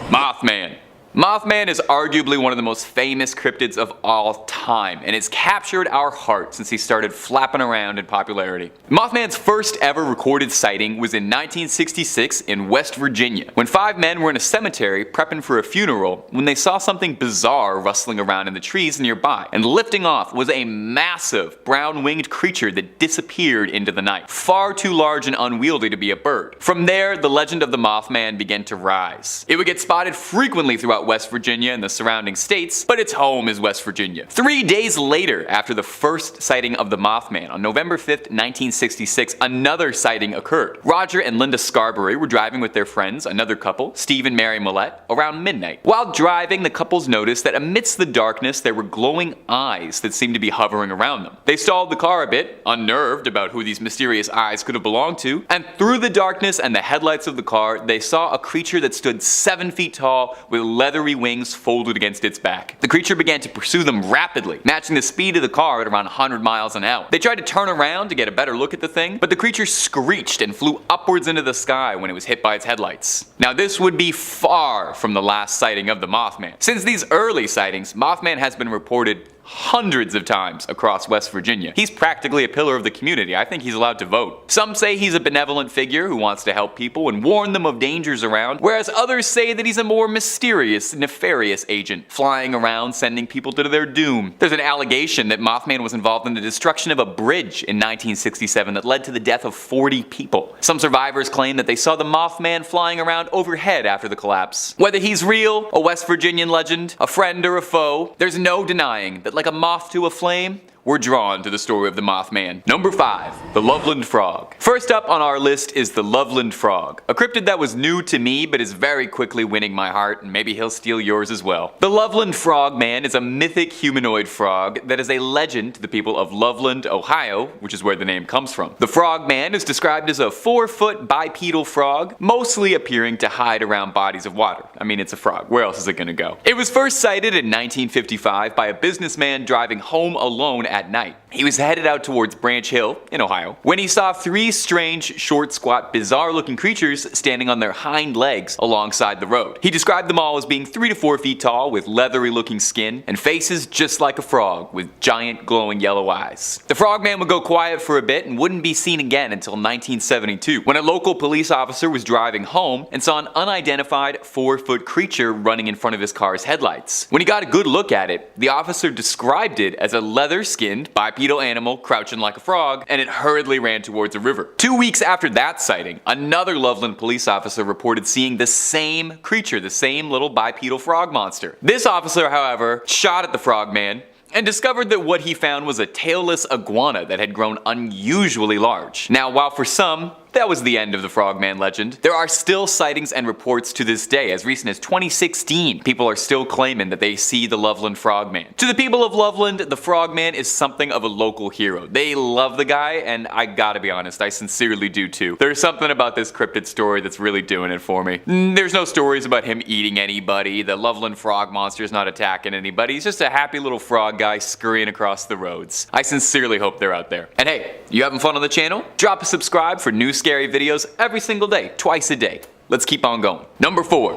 Mothman. Mothman is arguably one of the most famous cryptids of all time, and it's captured our heart since he started flapping around in popularity. Mothman's first ever recorded sighting was in 1966 in West Virginia, when 5 men were in a cemetery prepping for a funeral when they saw something bizarre rustling around in the trees nearby, and lifting off was a massive brown-winged creature that disappeared into the night, far too large and unwieldy to be a bird. From there, the legend of the Mothman began to rise. It would get spotted frequently throughout West Virginia and the surrounding states, but its home is West Virginia. 3 days later, after the first sighting of the Mothman, on November 5th, 1966, another sighting occurred. Roger and Linda Scarberry were driving with their friends, another couple, Steve and Mary Millette, around midnight. While driving, the couples noticed that amidst the darkness there were glowing eyes that seemed to be hovering around them. They stalled the car a bit, unnerved about who these mysterious eyes could have belonged to, and through the darkness and the headlights of the car, they saw a creature that stood 7 feet tall with leathery wings folded against its back. The creature began to pursue them rapidly, matching the speed of the car at around 100 miles an hour. They tried to turn around to get a better look at the thing, but the creature screeched and flew upwards into the sky when it was hit by its headlights. Now, this would be far from the last sighting of the Mothman. Since these early sightings, Mothman has been reported hundreds of times across West Virginia. He's practically a pillar of the community. I think he's allowed to vote. Some say he's a benevolent figure who wants to help people and warn them of dangers around, whereas others say that he's a more mysterious, nefarious agent, flying around sending people to their doom. There's an allegation that Mothman was involved in the destruction of a bridge in 1967 that led to the death of 40 people. Some survivors claim that they saw the Mothman flying around overhead after the collapse. Whether he's real, a West Virginian legend, a friend or a foe, there's no denying that like a moth to a flame, we're drawn to the story of the Mothman. Number 5. The Loveland Frog. First up on our list is the Loveland Frog, a cryptid that was new to me but is very quickly winning my heart, and maybe he'll steal yours as well. The Loveland Frogman is a mythic humanoid frog that is a legend to the people of Loveland, Ohio, which is where the name comes from. The Frogman is described as a 4-foot bipedal frog, mostly appearing to hide around bodies of water. I mean, it's a frog. Where else is it gonna go? It was first sighted in 1955 by a businessman driving home alone at night. He was headed out towards Branch Hill in Ohio when he saw 3 strange, short, squat, bizarre-looking creatures standing on their hind legs alongside the road. He described them all as being 3 to 4 feet tall with leathery-looking skin and faces just like a frog with giant glowing yellow eyes. The Frogman would go quiet for a bit and wouldn't be seen again until 1972 when a local police officer was driving home and saw an unidentified 4-foot creature running in front of his car's headlights. When he got a good look at it, the officer described it as a leather-skinned bipedal bipedal animal crouching like a frog, and it hurriedly ran towards a river. 2 weeks after that sighting, another Loveland police officer reported seeing the same creature, the same little bipedal frog monster. This officer, however, shot at the frogman and discovered that what he found was a tailless iguana that had grown unusually large. Now, while for some, that was the end of the frogman legend, there are still sightings and reports to this day. As recent as 2016, people are still claiming that they see the Loveland frogman. To the people of Loveland, the frogman is something of a local hero. They love the guy, and I gotta be honest, I sincerely do too. There's something about this cryptid story that's really doing it for me. There's no stories about him eating anybody, the Loveland frog monster's not attacking anybody, he's just a happy little frog guy scurrying across the roads. I sincerely hope they're out there. And hey, you having fun on the channel? Drop a subscribe for new scary videos every single day, twice a day. Let's keep on going. Number 4.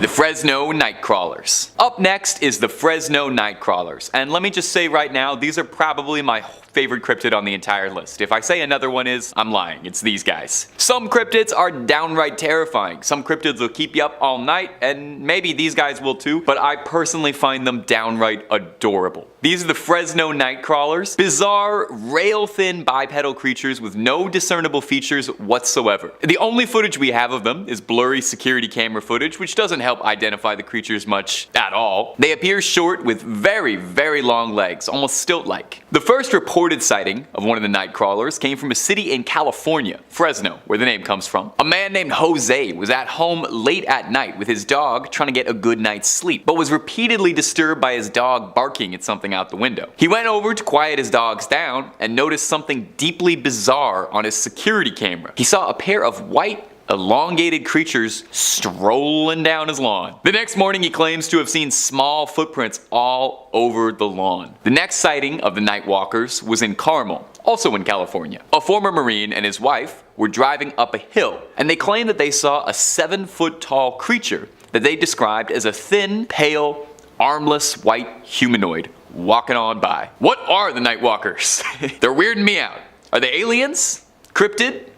The Fresno Nightcrawlers. Up next is the Fresno Nightcrawlers, and let me just say right now, these are probably my favorite cryptid on the entire list. If I say another one is, I'm lying, it's these guys. Some cryptids are downright terrifying. Some cryptids will keep you up all night, and maybe these guys will too, but I personally find them downright adorable. These are the Fresno Nightcrawlers, bizarre, rail-thin bipedal creatures with no discernible features whatsoever. The only footage we have of them is blurry security camera footage, which doesn't help identify the creatures much at all. They appear short with very, very long legs, almost stilt-like. The first reported sighting of one of the Nightcrawlers came from a city in California, Fresno, where the name comes from. A man named Jose was at home late at night with his dog trying to get a good night's sleep, but was repeatedly disturbed by his dog barking at something out the window. He went over to quiet his dogs down and noticed something deeply bizarre on his security camera. He saw a pair of white, elongated creatures strolling down his lawn. The next morning he claims to have seen small footprints all over the lawn. The next sighting of the Nightwalkers was in Carmel, also in California. A former Marine and his wife were driving up a hill, and they claimed that they saw a 7-foot-tall creature that they described as a thin, pale, armless white humanoid walking on by. What are the Nightwalkers? They're weirding me out. Are they aliens? Cryptid?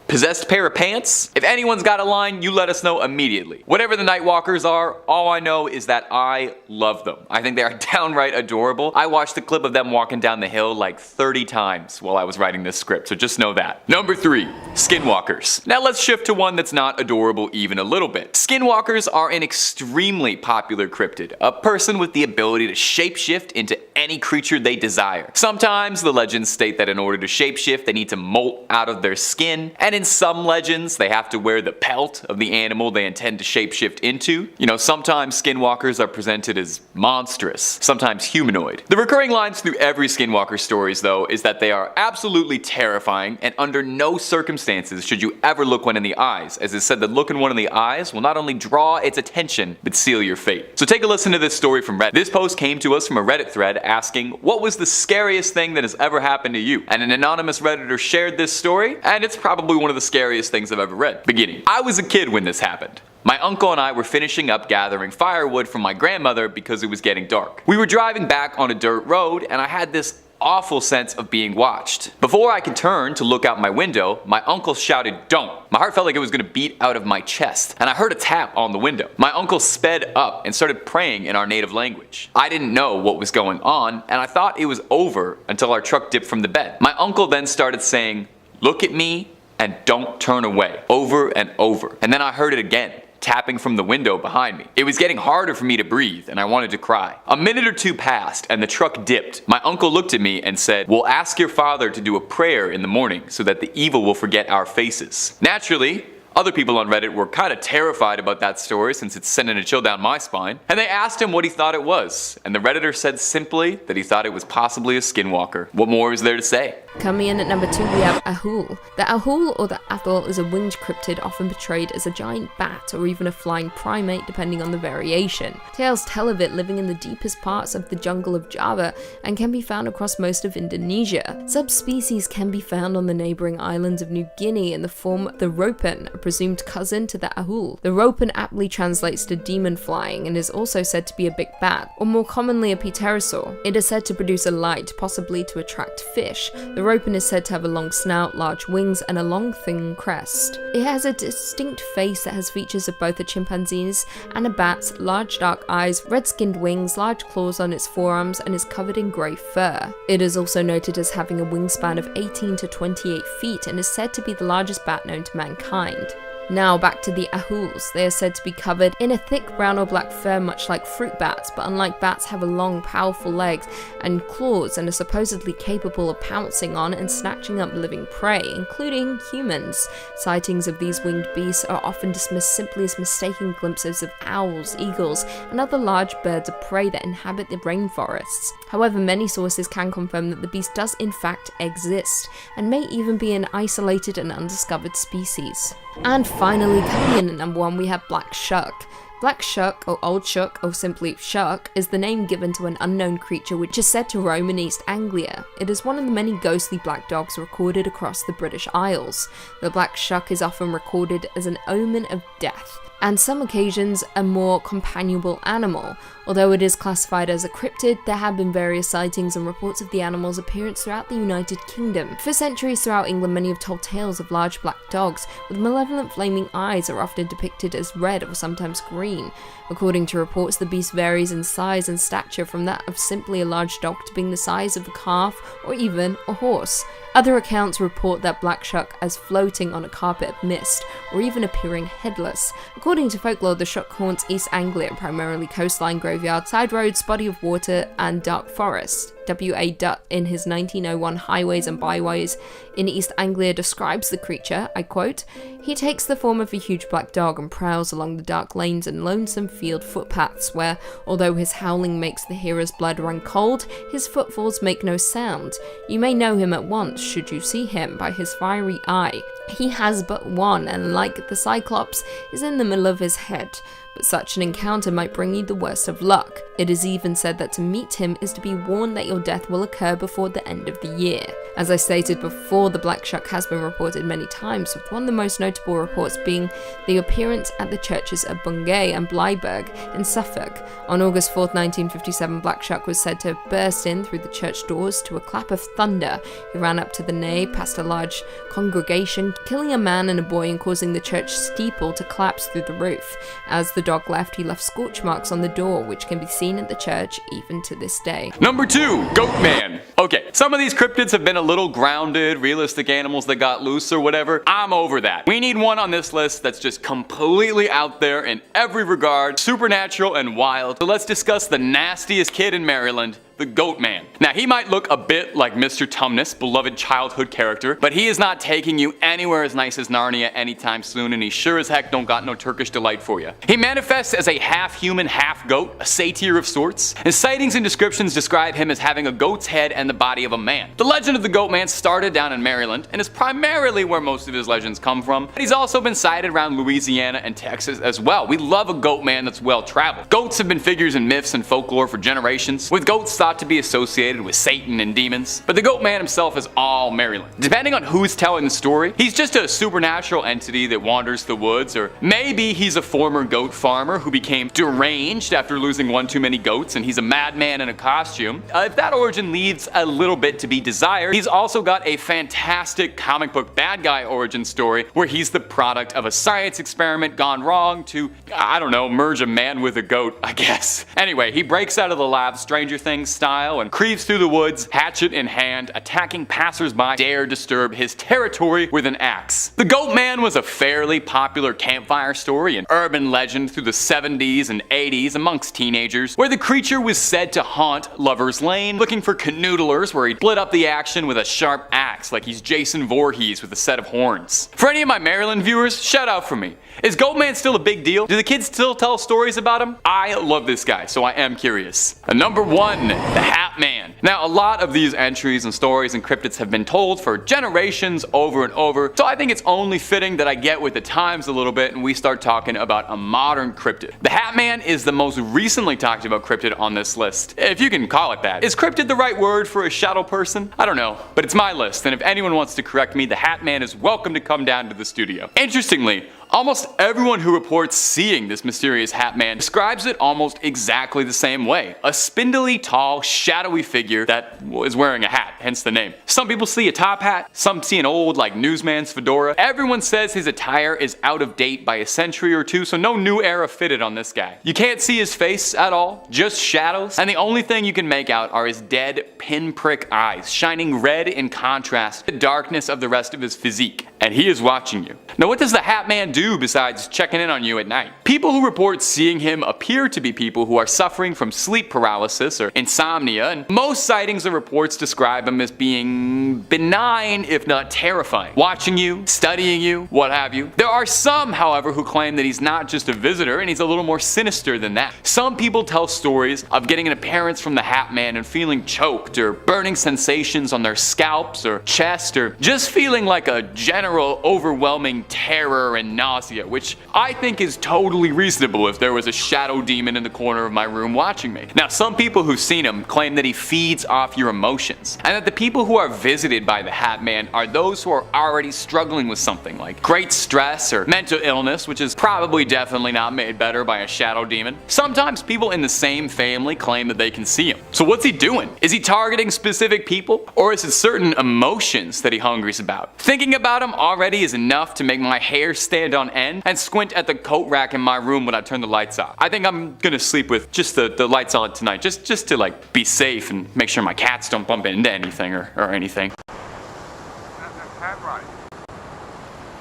Possessed pair of pants? If anyone's got a line, you let us know immediately. Whatever the Nightwalkers are, all I know is that I love them. I think they are downright adorable. I watched a clip of them walking down the hill like 30 times while I was writing this script, so just know that. Number 3, Skinwalkers. Now let's shift to one that's not adorable even a little bit. Skinwalkers are an extremely popular cryptid, a person with the ability to shapeshift into any creature they desire. Sometimes the legends state that in order to shapeshift, they need to molt out of their skin, and in some legends, they have to wear the pelt of the animal they intend to shapeshift into. You know, sometimes skinwalkers are presented as monstrous, sometimes humanoid. The recurring lines through every skinwalker stories, though, is that they are absolutely terrifying, and under no circumstances should you ever look one in the eyes, as it's said that looking one in the eyes will not only draw its attention, but seal your fate. So take a listen to this story from Reddit. This post came to us from a Reddit thread asking, what was the scariest thing that has ever happened to you? And an anonymous Redditor shared this story, and it's probably one of the scariest things I've ever read. Beginning. I was a kid when this happened. My uncle and I were finishing up gathering firewood from my grandmother because it was getting dark. We were driving back on a dirt road, and I had this awful sense of being watched. Before I could turn to look out my window, my uncle shouted, "Don't." My heart felt like it was gonna beat out of my chest, and I heard a tap on the window. My uncle sped up and started praying in our native language. I didn't know what was going on, and I thought it was over until our truck dipped from the bed. My uncle then started saying, "Look at me and don't turn away," over and over. And then I heard it again, tapping from the window behind me. It was getting harder for me to breathe, and I wanted to cry. A minute or two passed, and the truck dipped. My uncle looked at me and said, "We'll ask your father to do a prayer in the morning so that the evil will forget our faces." Naturally, other people on Reddit were kind of terrified about that story since it's sending a chill down my spine, and they asked him what he thought it was, and the Redditor said simply that he thought it was possibly a skinwalker. What more is there to say? Coming in at number 2, we have Ahul. The Ahul or the Athol is a winged cryptid often portrayed as a giant bat or even a flying primate depending on the variation. Tales tell of it living in the deepest parts of the jungle of Java and can be found across most of Indonesia. Subspecies can be found on the neighbouring islands of New Guinea in the form the ropen, a presumed cousin to the Ahul. The ropen aptly translates to demon flying and is also said to be a big bat, or more commonly a pterosaur. It is said to produce a light, possibly to attract fish. The Leuropin is said to have a long snout, large wings, and a long thin crest. It has a distinct face that has features of both a chimpanzee's and a bat's, large dark eyes, red-skinned wings, large claws on its forearms, and is covered in grey fur. It is also noted as having a wingspan of 18 to 28 feet and is said to be the largest bat known to mankind. Now back to the ahuls. They are said to be covered in a thick brown or black fur much like fruit bats, but unlike bats have a long powerful legs and claws and are supposedly capable of pouncing on and snatching up living prey, including humans. Sightings of these winged beasts are often dismissed simply as mistaken glimpses of owls, eagles, and other large birds of prey that inhabit the rainforests. However, many sources can confirm that the beast does in fact exist, and may even be an isolated and undiscovered species. And finally, coming in at number 1, we have Black Shuck. Black Shuck, or Old Shuck, or simply Shuck, is the name given to an unknown creature which is said to roam in East Anglia. It is one of the many ghostly black dogs recorded across the British Isles. The Black Shuck is often recorded as an omen of death, and some occasions a more companionable animal. Although it is classified as a cryptid, there have been various sightings and reports of the animal's appearance throughout the United Kingdom. For centuries throughout England, many have told tales of large black dogs with malevolent flaming eyes that are often depicted as red or sometimes green. According to reports, the beast varies in size and stature from that of simply a large dog to being the size of a calf or even a horse. Other accounts report that Black Shuck as floating on a carpet of mist, or even appearing headless. According to folklore, the Shuck haunts East Anglia, primarily coastline, graveyard, side roads, body of water, and dark forest. W.A. Dutt, in his 1901 Highways and Byways in East Anglia, describes the creature, I quote, "He takes the form of a huge black dog and prowls along the dark lanes and lonesome field footpaths where, although his howling makes the hearer's blood run cold, his footfalls make no sound. You may know him at once, should you see him, by his fiery eye. He has but one, and like the Cyclops, is in the middle of his head. But such an encounter might bring you the worst of luck. It is even said that to meet him is to be warned that your death will occur before the end of the year." As I stated before, the Black Shuck has been reported many times, with one of the most notable reports being the appearance at the churches of Bungay and Blyberg in Suffolk. On August 4th, 1957, Black Shuck was said to have burst in through the church doors to a clap of thunder. He ran up to the nave, past a large congregation, killing a man and a boy and causing the church steeple to collapse through the roof. As the dog left, he left scorch marks on the door, which can be seen at the church even to this day. Number 2, Goat Man. Okay, some of these cryptids have been a little grounded, realistic animals that got loose or whatever. I'm over that. We need one on this list that's just completely out there in every regard, supernatural and wild. So let's discuss the nastiest kid in Maryland, the Goat Man. Now, he might look a bit like Mr. Tumnus, beloved childhood character, but he is not taking you anywhere as nice as Narnia anytime soon, and he sure as heck don't got no Turkish delight for you. He manifests as a half-human, half-goat, a satyr of sorts, and sightings and descriptions describe him as having a goat's head and the body of a man. The legend of the Goat Man started down in Maryland, and is primarily where most of his legends come from, but he's also been sighted around Louisiana and Texas as well. We love a Goat Man that's well-traveled. Goats have been figures in myths and folklore for generations, with goats thought to be associated with Satan and demons, but the Goat Man himself is all Maryland. Depending on who's telling the story, he's just a supernatural entity that wanders the woods, or maybe he's a former goat farmer who became deranged after losing one too many goats and he's a madman in a costume. If that origin leaves a little bit to be desired, he's also got a fantastic comic book bad guy origin story where he's the product of a science experiment gone wrong to, I don't know, merge a man with a goat, I guess. Anyway, he breaks out of the lab Stranger Things style and creeps through the woods, hatchet in hand, attacking passersby dare disturb his territory with an axe. The Goat Man was a fairly popular campfire story and urban legend through the 70s and 80s amongst teenagers, where the creature was said to haunt Lover's Lane, looking for canoodlers where he'd split up the action with a sharp axe like he's Jason Voorhees with a set of horns. For any of my Maryland viewers, shout out for me. Is Goat Man still a big deal? Do the kids still tell stories about him? I love this guy, so I am curious. Number 1, the Hat Man. Now, a lot of these entries and stories and cryptids have been told for generations over and over, so I think it's only fitting that I get with the times a little bit and we start talking about a modern cryptid. The Hat Man is the most recently talked about cryptid on this list, if you can call it that. Is cryptid the right word for a shadow person? I don't know, but it's my list, and if anyone wants to correct me, the Hat Man is welcome to come down to the studio. Interestingly, almost everyone who reports seeing this mysterious Hat Man describes it almost exactly the same way. A spindly, tall, shadowy shadowy figure that is wearing a hat, hence the name. Some people see a top hat, some see an old like newsman's fedora. Everyone says his attire is out of date by a century or two, so no new era fitted on this guy. You can't see his face at all, just shadows, and the only thing you can make out are his dead pinprick eyes, shining red in contrast to the darkness of the rest of his physique. And he is watching you. Now what does the Hat Man do besides checking in on you at night? People who report seeing him appear to be people who are suffering from sleep paralysis or insomnia, and most sightings or reports describe him as being benign if not terrifying. Watching you, studying you, what have you. There are some, however, who claim that he's not just a visitor and he's a little more sinister than that. Some people tell stories of getting an appearance from the Hat Man and feeling choked or burning sensations on their scalps or chest, or just feeling like a general overwhelming terror and nausea, which I think is totally reasonable if there was a shadow demon in the corner of my room watching me. Now, some people who've seen him claim that he feeds off your emotions, and that the people who are visited by the Hat Man are those who are already struggling with something like great stress or mental illness, which is probably definitely not made better by a shadow demon. Sometimes people in the same family claim that they can see him. So what's he doing? Is he targeting specific people, or is it certain emotions that he hungers about? Thinking about him already is enough to make my hair stand on end and squint at the coat rack in my room when I turn the lights off. I think I'm gonna sleep with just the lights on tonight, just to like be safe and make sure my cats don't bump into anything or anything. That's a cat ride.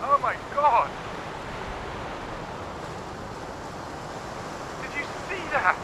Oh my god! Did you see that?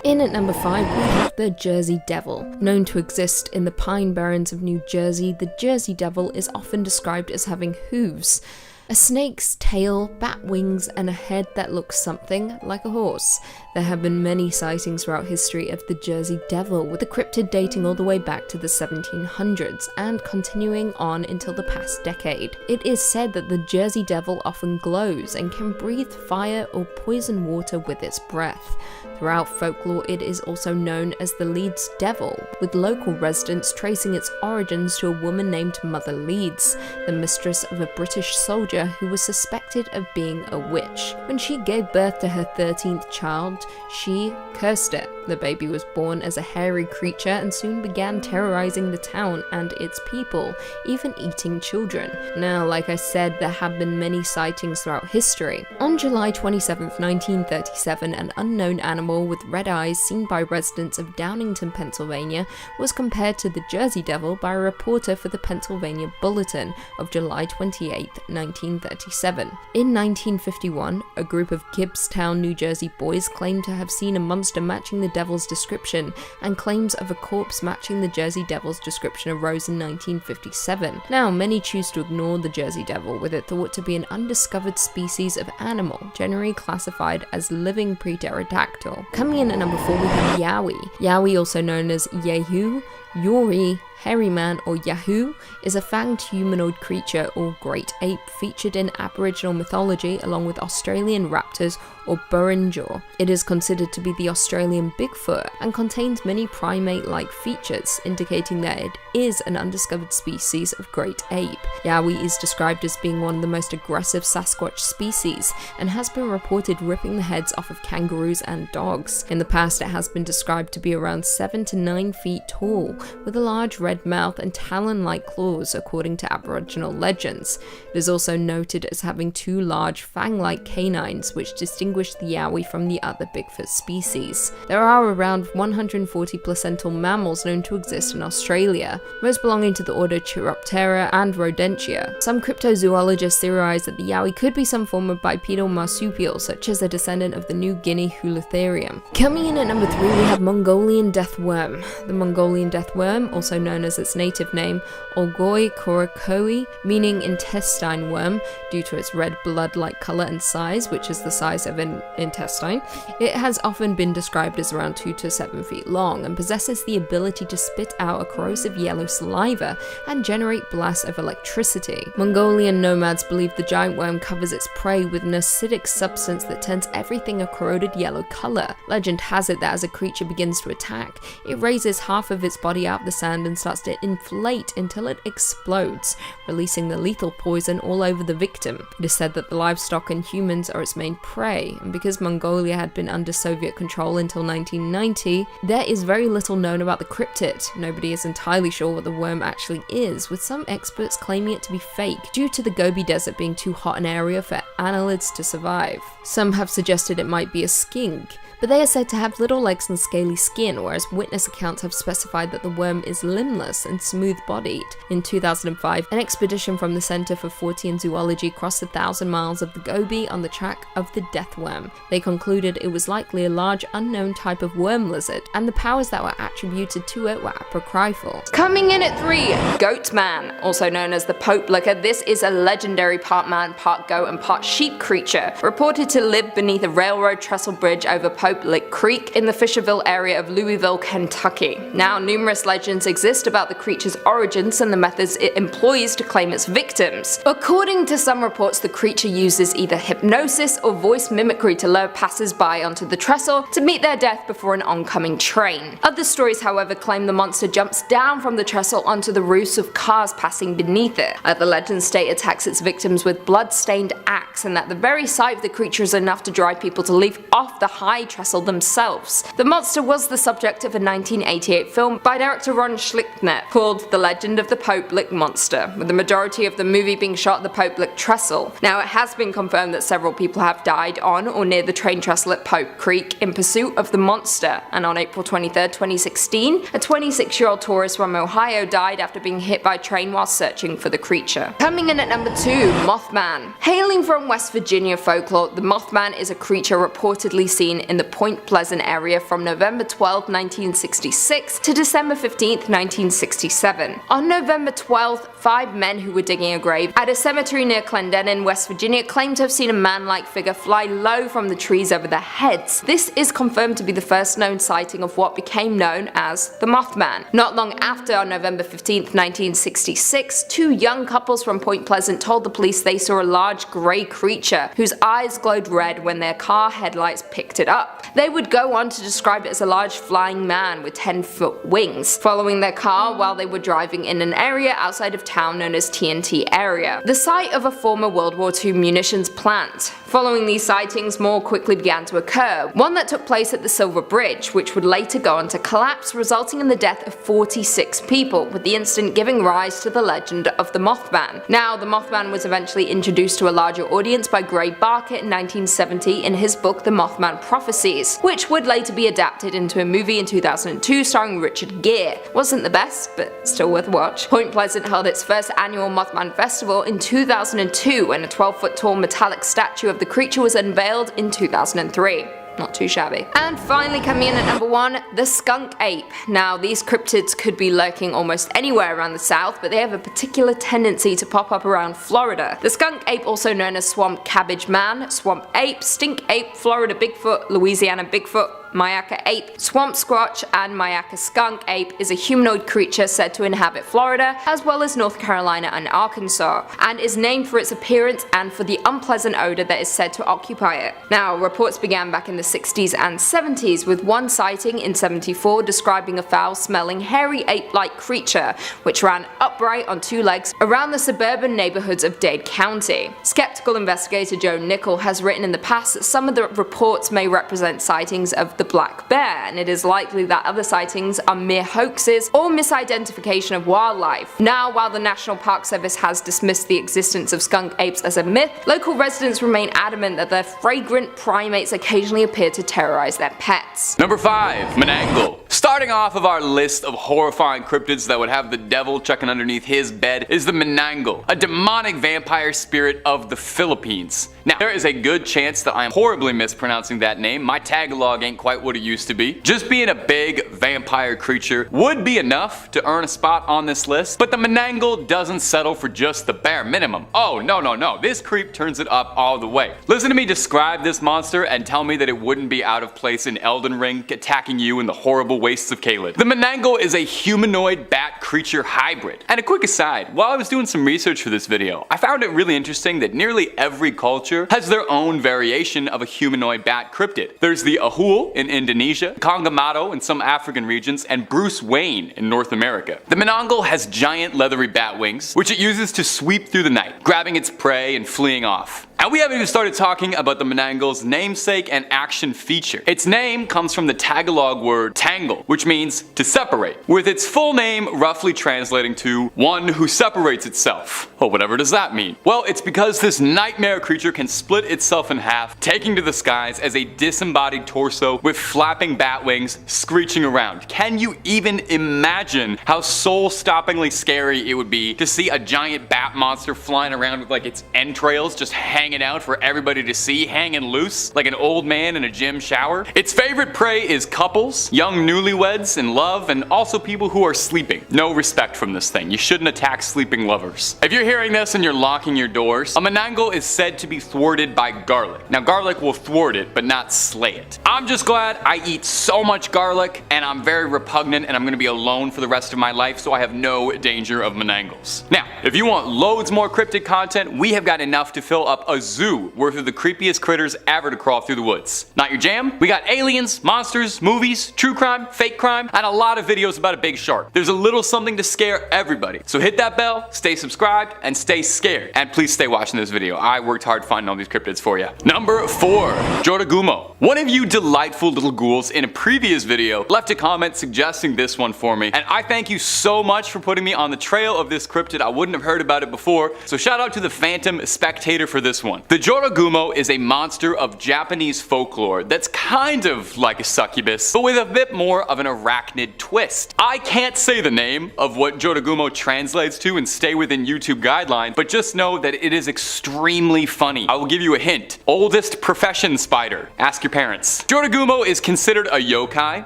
In at number 5, we have the Jersey Devil. Known to exist in the Pine Barrens of New Jersey, the Jersey Devil is often described as having hooves, a snake's tail, bat wings, and a head that looks something like a horse. There have been many sightings throughout history of the Jersey Devil, with the cryptid dating all the way back to the 1700s and continuing on until the past decade. It is said that the Jersey Devil often glows and can breathe fire or poison water with its breath. Throughout folklore, it is also known as the Leeds Devil, with local residents tracing its origins to a woman named Mother Leeds, the mistress of a British soldier who was suspected of being a witch. When she gave birth to her 13th child, she cursed it. The baby was born as a hairy creature and soon began terrorizing the town and its people, even eating children. Now, like I said, there have been many sightings throughout history. On July 27, 1937, an unknown animal with red eyes seen by residents of Downingtown, Pennsylvania, was compared to the Jersey Devil by a reporter for the Pennsylvania Bulletin of July 28, 1937. In 1951, a group of Gibbstown, New Jersey boys claimed to have seen a monster matching the devil's description, and claims of a corpse matching the Jersey Devil's description arose in 1957. Now, many choose to ignore the Jersey Devil, with it thought to be an undiscovered species of animal, generally classified as living pre-pterodactyl. Coming in at number 4, we have Yowie. Yowie, also known as Yehu, Yori, Hairy Man, or Yahoo, is a fanged humanoid creature or great ape featured in Aboriginal mythology along with Australian raptors or Burrinjaw. It is considered to be the Australian Bigfoot and contains many primate-like features, indicating that it is an undiscovered species of great ape. Yowie is described as being one of the most aggressive Sasquatch species and has been reported ripping the heads off of kangaroos and dogs. In the past, it has been described to be around 7 to 9 feet tall, with a large red mouth and talon-like claws, according to Aboriginal legends. It is also noted as having 2 large fang-like canines, which distinguish the Yowie from the other Bigfoot species. There are around 140 placental mammals known to exist in Australia, most belonging to the order Chiroptera and Rodentia. Some cryptozoologists theorize that the Yowie could be some form of bipedal marsupial, such as a descendant of the New Guinea Hulutherium. Coming in at number 3, we have Mongolian death worm. The Mongolian death worm, also known as its native name, Olgoi korakoi, meaning intestine worm, due to its red blood-like color and size, which is the size of an intestine. It has often been described as around 2 to 7 feet long and possesses the ability to spit out a corrosive yellow saliva and generate blasts of electricity. Mongolian nomads believe the giant worm covers its prey with an acidic substance that turns everything a corroded yellow color. Legend has it that as a creature begins to attack, it raises half of its body body out of the sand and starts to inflate until it explodes, releasing the lethal poison all over the victim. It is said that the livestock and humans are its main prey, and because Mongolia had been under Soviet control until 1990, there is very little known about the cryptid. Nobody is entirely sure what the worm actually is, with some experts claiming it to be fake due to the Gobi Desert being too hot an area for annelids to survive. Some have suggested it might be a skink, but they are said to have little legs and scaly skin, whereas witness accounts have specified that the worm is limbless and smooth-bodied. In 2005, an expedition from the Center for Fortean Zoology crossed 1,000 miles of the Gobi on the track of the death worm. They concluded it was likely a large unknown type of worm lizard, and the powers that were attributed to it were apocryphal. Coming in at 3, Goat Man, also known as the Pope Licker. This is a legendary part man, part goat, and part sheep creature, reported to live beneath a railroad trestle bridge over Pope Lick Creek in the Fisherville area of Louisville, Kentucky. Now, numerous legends exist about the creature's origins and the methods it employs to claim its victims. According to some reports, the creature uses either hypnosis or voice mimicry to lure passers-by onto the trestle to meet their death before an oncoming train. Other stories, however, claim the monster jumps down from the trestle onto the roofs of cars passing beneath it. Other legends state it attacks its victims with blood-stained axe, and that the very sight of the creature is enough to drive people to leap off the high trestle themselves. The monster was the subject of a 1988 film by director Ron Schlichtner called The Legend of the Pope Lick Monster, with the majority of the movie being shot at the Pope Lick Trestle. Now, it has been confirmed that several people have died on or near the train trestle at Pope Creek in pursuit of the monster, and on April 23, 2016, a 26-year-old tourist from Ohio died after being hit by a train while searching for the creature. Coming in at number 2, Mothman. Hailing from West Virginia folklore, the Mothman is a creature reportedly seen in the Point Pleasant area from November 12, 1966 to December 15, 1967. On November 12th, 5 men who were digging a grave at a cemetery near Clendenin, West Virginia, claimed to have seen a man-like figure fly low from the trees over their heads. This is confirmed to be the first known sighting of what became known as the Mothman. Not long after, on November 15, 1966, 2 young couples from Point Pleasant told the police they saw a large grey creature whose eyes glowed red when their car headlights picked it up. They would go on to describe it as a large flying man with 10-foot wings, following their car while they were driving in an area outside of town known as TNT area, the site of a former World War II munitions plant. Following these sightings, more quickly began to occur, one that took place at the Silver Bridge, which would later go on to collapse, resulting in the death of 46 people, with the incident giving rise to the legend of the Mothman. Now, the Mothman was eventually introduced to a larger audience by Gray Barker in 1970 in his book The Mothman Prophecies, which would later be adapted into a movie in 2002 starring Richard Gere. Wasn't the best, but still worth a watch. Point Pleasant held its first annual Mothman Festival in 2002 when a 12-foot tall metallic statue of the creature was unveiled in 2003. Not too shabby. And finally, coming in at number 1, the skunk ape. Now, these cryptids could be lurking almost anywhere around the south, but they have a particular tendency to pop up around Florida. The skunk ape, also known as swamp cabbage man, swamp ape, stink ape, Florida Bigfoot, Louisiana Bigfoot, Myakka ape, swamp squatch, and Myakka skunk ape, is a humanoid creature said to inhabit Florida, as well as North Carolina and Arkansas, and is named for its appearance and for the unpleasant odor that is said to occupy it. Now, reports began back in the 60s and 70s, with one sighting in 74 describing a foul-smelling, hairy ape-like creature which ran upright on 2 legs around the suburban neighborhoods of Dade County. Skeptical investigator Joe Nickel has written in the past that some of the reports may represent sightings of the black bear, and it is likely that other sightings are mere hoaxes or misidentification of wildlife. Now, while the National Park Service has dismissed the existence of skunk apes as a myth, local residents remain adamant that their fragrant primates occasionally appear to terrorize their pets. Number 5, Menangle. Starting off of our list of horrifying cryptids that would have the devil checking underneath his bed is the Menangle, a demonic vampire spirit of the Philippines. Now, there is a good chance that I am horribly mispronouncing that name. My Tagalog ain't quite what it used to be. Just being a big vampire creature would be enough to earn a spot on this list, but the Menangle doesn't settle for just the bare minimum. Oh, no, this creep turns it up all the way. Listen to me describe this monster and tell me that it wouldn't be out of place in Elden Ring attacking you in the horrible wastes of Caelid. The Menangle is a humanoid bat creature hybrid. And a quick aside, while I was doing some research for this video, I found it really interesting that nearly every culture culture has their own variation of a humanoid bat cryptid. There's the Ahul in Indonesia, Kangamato in some African regions, and Bruce Wayne in North America. The Monangle has giant leathery bat wings, which it uses to sweep through the night, grabbing its prey and fleeing off. And we haven't even started talking about the Monangle's namesake and action feature. Its name comes from the Tagalog word tangle, which means to separate, with its full name roughly translating to one who separates itself. Well, whatever does that mean? Well, it's because this nightmare creature can split itself in half, taking to the skies as a disembodied torso with flapping bat wings screeching around. Can you even imagine how soul-stoppingly scary it would be to see a giant bat monster flying around with like its entrails just hanging out for everybody to see, hanging loose like an old man in a gym shower? Its favorite prey is couples, young newlyweds in love, and also people who are sleeping. No respect from this thing. You shouldn't attack sleeping lovers. If you're hearing this and you're locking your doors, a Monangle is said to be thwarted by garlic. Now garlic will thwart it, but not slay it. I'm just glad I eat so much garlic and I'm very repugnant and I'm gonna be alone for the rest of my life, so I have no danger of Monangles. Now, if you want loads more cryptid content, we have got enough to fill up a zoo worth of the creepiest critters ever to crawl through the woods. Not your jam? We got aliens, monsters, movies, true crime, fake crime, and a lot of videos about a big shark. There's a little something to scare everybody. So hit that bell, stay subscribed, and stay scared. And please stay watching this video. I worked hard finding all these cryptids for you. Number 4. Joragumo. One of you delightful little ghouls in a previous video left a comment suggesting this one for me, and I thank you so much for putting me on the trail of this cryptid. I wouldn't have heard about it before, so shout out to the Phantom Spectator for this one. The Joragumo is a monster of Japanese folklore that's kind of like a succubus, but with a bit more of an arachnid twist. I can't say the name of what Joragumo translates to and stay within YouTube guidelines, but just know that it is extremely funny. I will give you a hint. Oldest profession spider. Ask your parents. Joragumo is considered a yokai,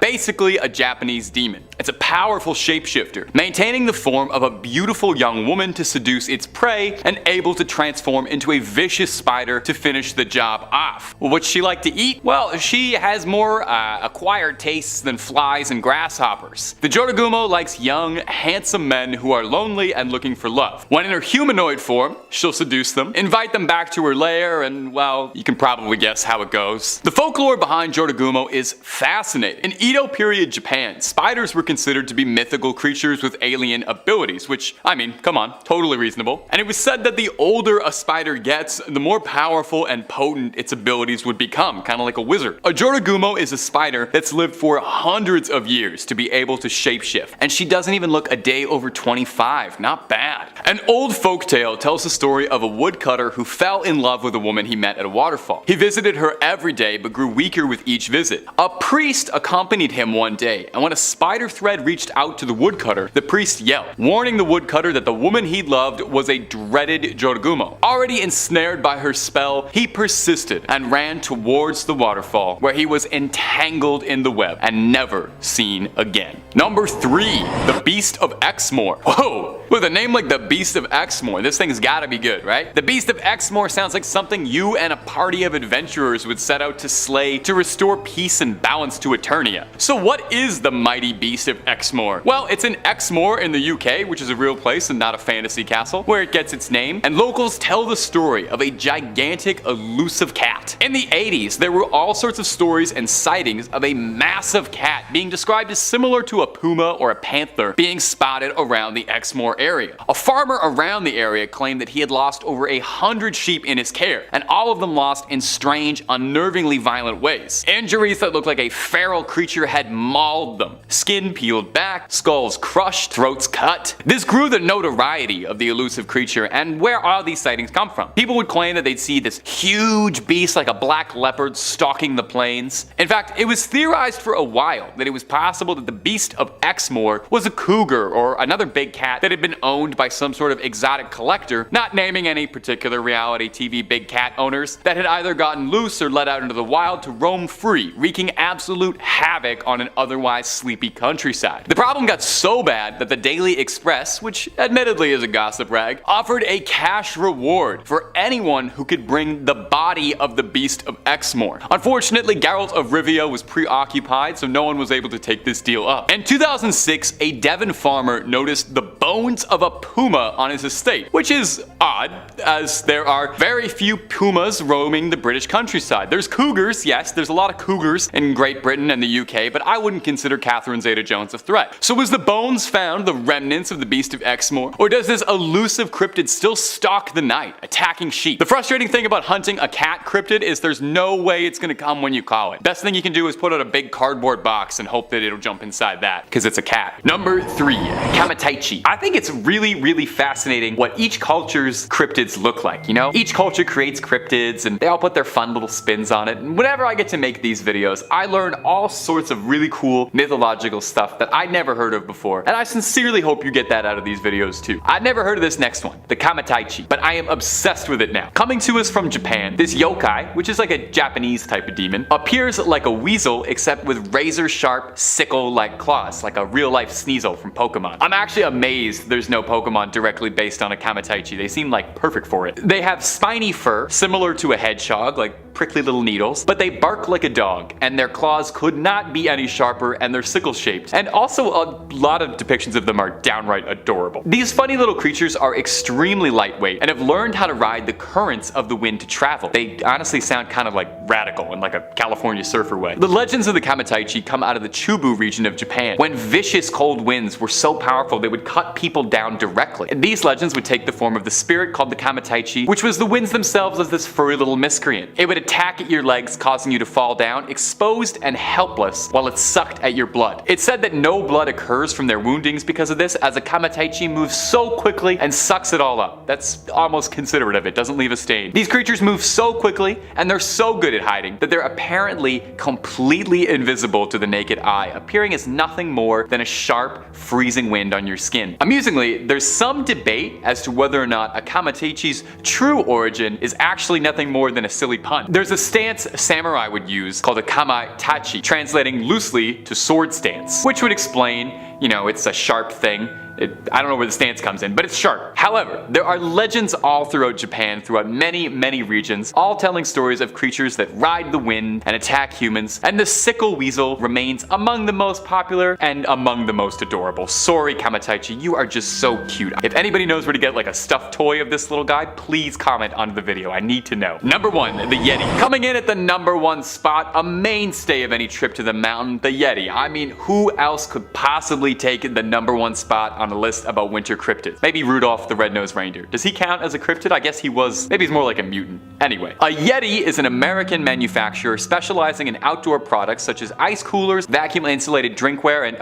basically a Japanese demon. It's a powerful shapeshifter, maintaining the form of a beautiful young woman to seduce its prey and able to transform into a vicious spider to finish the job off. What's she like to eat? Well, she has more acquired tastes than flies and grasshoppers. The Joragumo likes young, handsome men who are lonely and looking for love. When in her humanoid form, she'll seduce them, invite them back to her lair, and well, you can probably guess how it goes. The folklore behind Joragumo is fascinating. In Edo period Japan, spiders were considered to be mythical creatures with alien abilities, which, I mean, come on, totally reasonable. And it was said that the older a spider gets, the more powerful and potent its abilities would become, kind of like a wizard. A Joragumo is a spider that's lived for hundreds of years to be able to shapeshift, and she doesn't even look a day over 25. Not bad. An old folktale tells the story of a woodcutter who fell in love with a woman he met at a waterfall. He visited her every day but grew weaker with each visit. A priest accompanied him one day, and when a spider thread reached out to the woodcutter, the priest yelled, warning the woodcutter that the woman he loved was a dreaded Joragumo. Already ensnared by her spell, he persisted and ran towards the waterfall, where he was entangled in the web and never seen again. Number 3. The Beast of Exmoor. Whoa! With a name like the Beast of Exmoor, this thing's gotta be good, right? The Beast of Exmoor sounds like something you and a party of adventurers would set out to slay to restore peace and balance to Eternia. So what is the mighty Beast of Exmoor? Well, it's in Exmoor in the UK, which is a real place and not a fantasy castle, where it gets its name, and locals tell the story of a gigantic elusive cat. In the 80s, there were all sorts of stories and sightings of a massive cat being described as similar to a puma or a panther being spotted around the Exmoor area. A farmer around the area claimed that he had lost over 100 sheep in his care, and all of them lost in strange, unnervingly violent ways. Injuries that looked like a feral creature had mauled them. Skin peeled back, skulls crushed, throats cut. This grew the notoriety of the elusive creature, and where all these sightings come from. People would claim that they'd see this huge beast like a black leopard stalking the plains. In fact, it was theorized for a while that it was possible that the Beast of Exmoor was a cougar or another big cat that had been owned by some sort of exotic collector, not naming any particular reality TV big cat owners, that had either gotten loose or let out into the wild to roam free, wreaking absolute havoc on an otherwise sleepy countryside. The problem got so bad that the Daily Express, which admittedly is a gossip rag, offered a cash reward for anyone who could bring the body of the Beast of Exmoor. Unfortunately, Geralt of Rivia was preoccupied, so no one was able to take this deal up. In 2006, a Devon farmer noticed the bones of a puma on his estate, which is odd, as there are very few pumas roaming the British countryside. There's cougars, yes, there's a lot of cougars in Great Britain and the UK, but I wouldn't consider Catherine Zeta-Jones a threat. So was the bones found the remnants of the Beast of Exmoor? Or does this elusive cryptid still stalk the night, attacking sheep? The frustrating thing about hunting a cat cryptid is there's no way it's gonna come when you call it. Best thing you can do is put out a big cardboard box and hope that it'll jump inside that, because it's a cat. Number 3, Kamataichi. I think it's really fascinating what each culture's cryptids look like, you know? Each culture creates cryptids and they all put their fun little spins on it, and whenever I get to make these videos, I learn all sorts of really cool mythological stuff that I'd never heard of before, and I sincerely hope you get that out of these videos too. I'd never heard of this next one, the Kamataichi, but I am obsessed with it now. Coming to us from Japan, this yokai, which is like a Japanese type of demon, appears like a weasel except with razor sharp sickle-like claws, like a real life Sneasel from Pokemon. I'm actually amazed there's no Pokemon directly based on a Kamataichi. They seem like perfect for it. They have spiny fur, similar to a hedgehog, like prickly little needles, but they bark like a dog, and their claws could not be any sharper, and they're sickle-shaped. And also, a lot of depictions of them are downright adorable. These funny little creatures are extremely lightweight and have learned how to ride the currents of the wind to travel. They honestly sound kind of like radical in like a California surfer way. The legends of the Kamataichi come out of the Chubu region of Japan, when vicious cold winds were so powerful they would cut people down directly. And these legends would take the form of the spirit called the Kamataichi, which was the winds themselves as this furry little miscreant. It would attack at your legs, causing you to fall down, exposed and helpless, while it sucked at your blood. It's said that no blood occurs from their woundings because of this, as a Kamataichi moves so quickly and sucks it all up. That's almost considerate of it, doesn't leave a stain. These creatures move so quickly, and they're so good at hiding, that they're apparently completely invisible to the naked eye, appearing as nothing more than a sharp, freezing wind on your skin. Amusingly, there's some debate as to whether or not a Kamataichi's true origin is actually nothing more than a silly pun. There's a stance samurai would use called a kamaitachi, translating loosely to sword stance, which would explain, you know, it's a sharp thing. I don't know where the stance comes in, but it's sharp. However, there are legends all throughout Japan, throughout many regions, all telling stories of creatures that ride the wind and attack humans, and the sickle weasel remains among the most popular and among the most adorable. Sorry, Kamataichi, you are just so cute. If anybody knows where to get like a stuffed toy of this little guy, please comment under the video. I need to know. Number 1, the Yeti. Coming in at the number 1 spot, a mainstay of any trip to the mountain, the Yeti. I mean, who else could possibly take the number 1 spot on a list about winter cryptids? Maybe Rudolph the Red-Nosed Reindeer. Does he count as a cryptid? I guess he was. Maybe he's more like a mutant. Anyway, a Yeti is an American manufacturer specializing in outdoor products such as ice coolers, vacuum insulated drinkware, and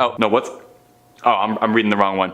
I'm reading the wrong one.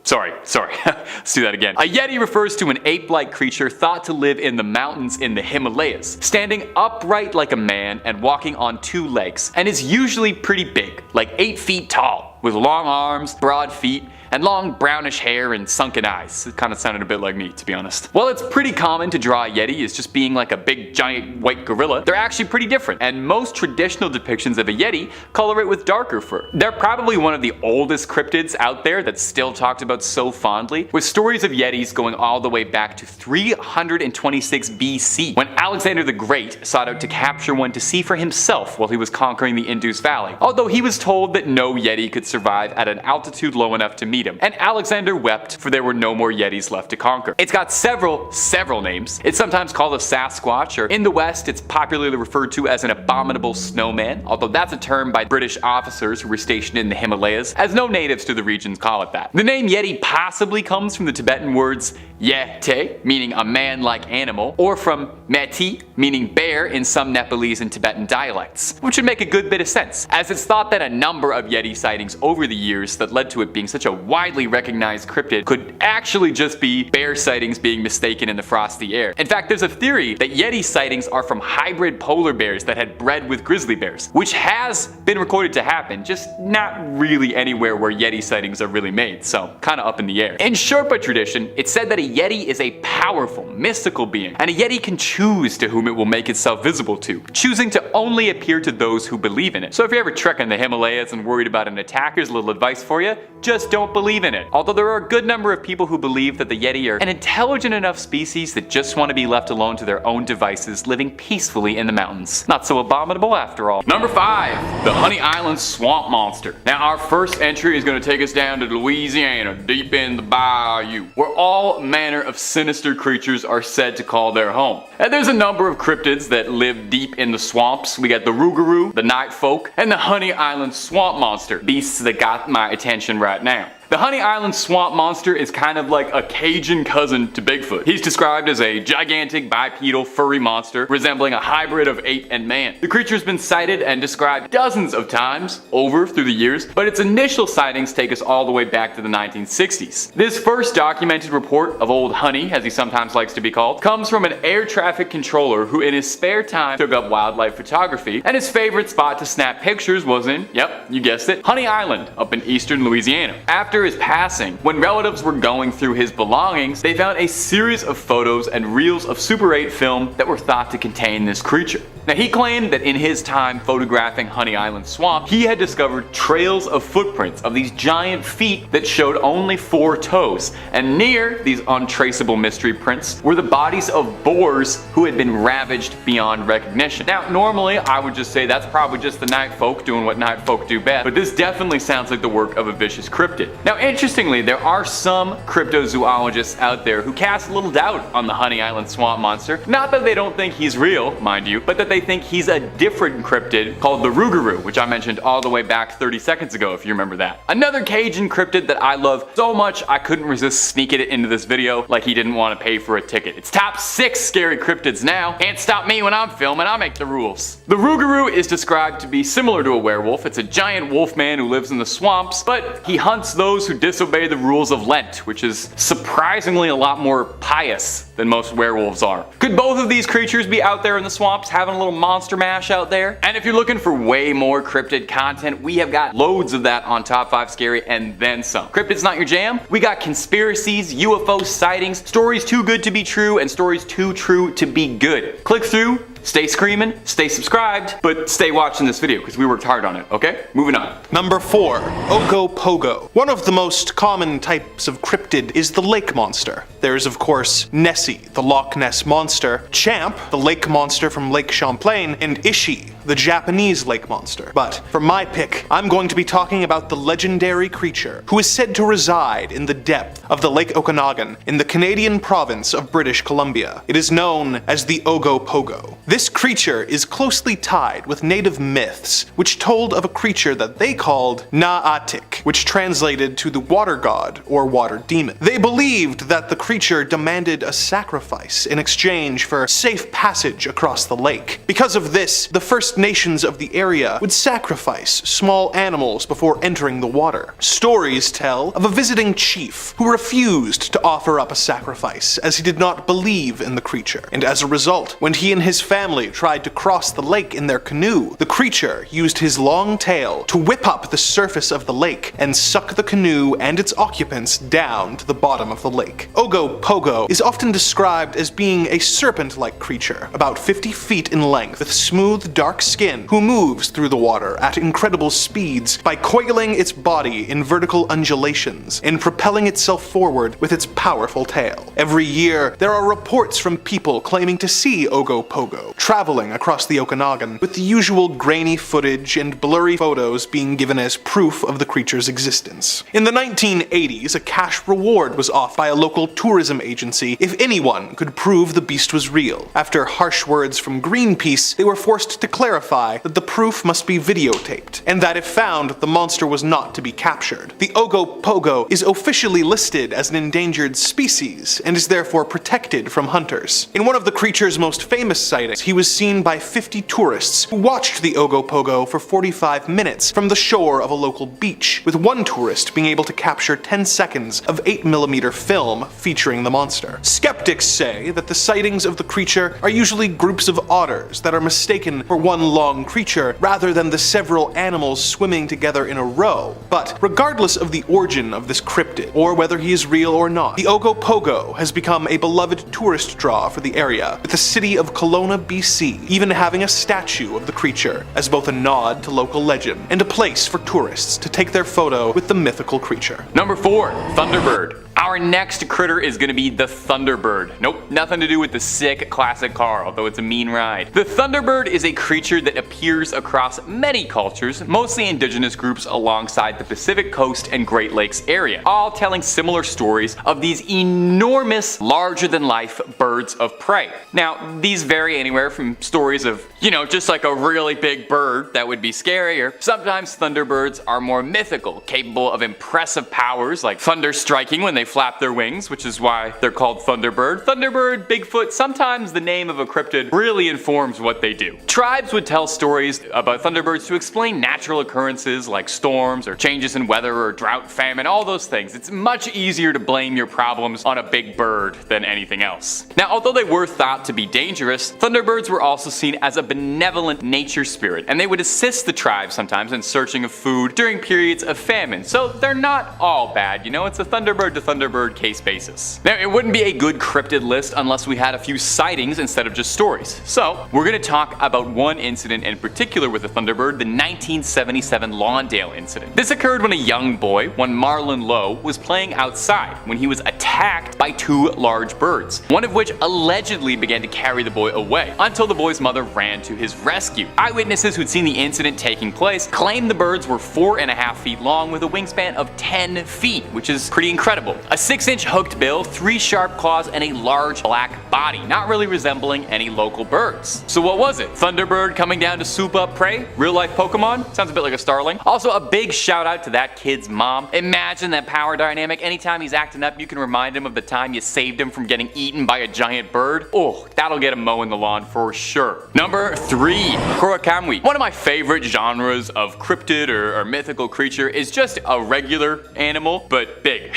Sorry. Let's do that again. A Yeti refers to an ape-like creature thought to live in the mountains in the Himalayas, standing upright like a man and walking on 2 legs, and is usually pretty big, like 8 feet tall, with long arms, broad feet, and long brownish hair and sunken eyes. It kind of sounded a bit like me, to be honest. While it's pretty common to draw a Yeti as just being like a big giant white gorilla, they're actually pretty different, and most traditional depictions of a Yeti color it with darker fur. They're probably one of the oldest cryptids out there that's still talked about so fondly, with stories of Yetis going all the way back to 326 BC, when Alexander the Great sought out to capture one to see for himself while he was conquering the Indus Valley, although he was told that no Yeti could survive at an altitude low enough to meet him, and Alexander wept, for there were no more Yetis left to conquer. It's got several names. It's sometimes called a Sasquatch, or in the West it's popularly referred to as an abominable snowman, although that's a term by British officers who were stationed in the Himalayas, as no natives to the regions call it that. The name Yeti possibly comes from the Tibetan words Yete, meaning a man-like animal, or from Meti, meaning bear in some Nepalese and Tibetan dialects, which would make a good bit of sense, as it's thought that a number of Yeti sightings over the years that led to it being such a widely recognized cryptid could actually just be bear sightings being mistaken in the frosty air. In fact, there's a theory that Yeti sightings are from hybrid polar bears that had bred with grizzly bears, which has been recorded to happen, just not really anywhere where Yeti sightings are really made, so kinda up in the air. In Sherpa tradition, it's said that a Yeti is a powerful, mystical being, and a Yeti can choose to whom it will make itself visible to, choosing to only appear to those who believe in it. So if you're ever trekking the Himalayas and worried about an attack, here's a little advice for you: just don't believe in it. Although there are a good number of people who believe that the Yeti are an intelligent enough species that just want to be left alone to their own devices, living peacefully in the mountains. Not so abominable after all. Number 5, the Honey Island Swamp Monster. Now our first entry is going to take us down to Louisiana, deep in the bayou, where all manner of sinister creatures are said to call their home. And there's a number of cryptids that live deep in the swamps. We got the Rougarou, the Night Folk, and the Honey Island Swamp Monster, beasts that got my attention right now. The Honey Island Swamp Monster is kind of like a Cajun cousin to Bigfoot. He's described as a gigantic bipedal furry monster resembling a hybrid of ape and man. The creature's been sighted and described dozens of times over through the years, but its initial sightings take us all the way back to the 1960s. This first documented report of Old Honey, as he sometimes likes to be called, comes from an air traffic controller who in his spare time took up wildlife photography, and his favorite spot to snap pictures was in, yep, you guessed it, Honey Island up in eastern Louisiana. After his passing, when relatives were going through his belongings, they found a series of photos and reels of Super 8 film that were thought to contain this creature. Now he claimed that in his time photographing Honey Island Swamp, he had discovered trails of footprints of these giant feet that showed only 4 toes, and near these untraceable mystery prints were the bodies of boars who had been ravaged beyond recognition. Now normally I would just say that's probably just the Night Folk doing what Night Folk do best, but this definitely sounds like the work of a vicious cryptid. Now interestingly, there are some cryptozoologists out there who cast a little doubt on the Honey Island Swamp Monster. Not that they don't think he's real, mind you, but that they think he's a different cryptid called the Rougarou, which I mentioned all the way back 30 seconds ago if you remember that. Another Cajun cryptid that I love so much I couldn't resist sneaking it into this video like he didn't want to pay for a ticket. It's top 6 scary cryptids now. Can't stop me when I'm filming, I make the rules. The Rougarou is described to be similar to a werewolf. It's a giant wolf man who lives in the swamps, but he hunts those who disobey the rules of Lent, which is surprisingly a lot more pious than most werewolves are. Could both of these creatures be out there in the swamps having a little monster mash out there? And if you're looking for way more cryptid content, we have got loads of that on Top 5 Scary and then some. Cryptid's not your jam? We got conspiracies, UFO sightings, stories too good to be true, and stories too true to be good. Click through, stay screaming, stay subscribed, but stay watching this video because we worked hard on it, okay? Moving on. Number 4. Ogopogo. One of the most common types of cryptid is the lake monster. There's of course Nessie, the Loch Ness monster, Champ, the lake monster from Lake Champlain, and Ishi, the Japanese lake monster. But for my pick, I'm going to be talking about the legendary creature who is said to reside in the depth of the Lake Okanagan in the Canadian province of British Columbia. It is known as the Ogopogo. This creature is closely tied with native myths, which told of a creature that they called Na'atik, which translated to the water god or water demon. They believed that the creature demanded a sacrifice in exchange for safe passage across the lake. Because of this, the First Nations of the area would sacrifice small animals before entering the water. Stories tell of a visiting chief who refused to offer up a sacrifice as he did not believe in the creature, and as a result, when he and his family tried to cross the lake in their canoe, the creature used his long tail to whip up the surface of the lake and suck the canoe and its occupants down to the bottom of the lake. Ogopogo is often described as being a serpent-like creature, about 50 feet in length, with smooth, dark skin, who moves through the water at incredible speeds by coiling its body in vertical undulations and propelling itself forward with its powerful tail. Every year, there are reports from people claiming to see Ogopogo traveling across the Okanagan, with the usual grainy footage and blurry photos being given as proof of the creature's existence. In the 1980s, a cash reward was offered by a local tourism agency if anyone could prove the beast was real. After harsh words from Greenpeace, they were forced to clarify that the proof must be videotaped, and that if found, the monster was not to be captured. The Ogopogo is officially listed as an endangered species, and is therefore protected from hunters. In one of the creature's most famous sightings, he was seen by 50 tourists who watched the Ogopogo for 45 minutes from the shore of a local beach, with one tourist being able to capture 10 seconds of 8mm film featuring the monster. Skeptics say that the sightings of the creature are usually groups of otters that are mistaken for one one long creature rather than the several animals swimming together in a row. But regardless of the origin of this cryptid, or whether he is real or not, the Ogopogo has become a beloved tourist draw for the area, with the city of Kelowna, BC even having a statue of the creature as both a nod to local legend and a place for tourists to take their photo with the mythical creature. Number 4. Thunderbird. Our next critter is going to be the Thunderbird. Nope, nothing to do with the sick classic car, although it's a mean ride. The Thunderbird is a creature that appears across many cultures, mostly indigenous groups alongside the Pacific Coast and Great Lakes area, all telling similar stories of these enormous, larger-than-life birds of prey. Now, these vary anywhere from stories of, just like a really big bird that would be scary, or sometimes Thunderbirds are more mythical, capable of impressive powers like thunder striking when they flap their wings, which is why they're called Thunderbird. Thunderbird, Bigfoot, sometimes the name of a cryptid really informs what they do. Tribes would tell stories about Thunderbirds to explain natural occurrences like storms or changes in weather or drought, famine, all those things. It's much easier to blame your problems on a big bird than anything else. Now, although they were thought to be dangerous, Thunderbirds were also seen as a benevolent nature spirit, and they would assist the tribe sometimes in searching of food during periods of famine. So they're not all bad, it's a Thunderbird to Thunderbird case basis. Now, it wouldn't be a good cryptid list unless we had a few sightings instead of just stories. So, we're going to talk about one incident in particular with the Thunderbird, the 1977 Lawndale incident. This occurred when a young boy, one Marlon Lowe, was playing outside when he was attacked by two large birds, one of which allegedly began to carry the boy away, until the boy's mother ran to his rescue. Eyewitnesses who'd seen the incident taking place claimed the birds were 4.5 feet long with a wingspan of 10 feet, which is pretty incredible. A 6-inch hooked bill, 3 sharp claws, and a large black body, not really resembling any local birds. So what was it? Thunderbird coming down to soup up prey? Real life Pokemon? Sounds a bit like a starling. Also, a big shout out to that kid's mom. Imagine that power dynamic. Anytime he's acting up, you can remind him of the time you saved him from getting eaten by a giant bird. Oh, that'll get him mowing the lawn for sure. Number 3. Korakamwi. One of my favorite genres of cryptid or mythical creature is just a regular animal, but big.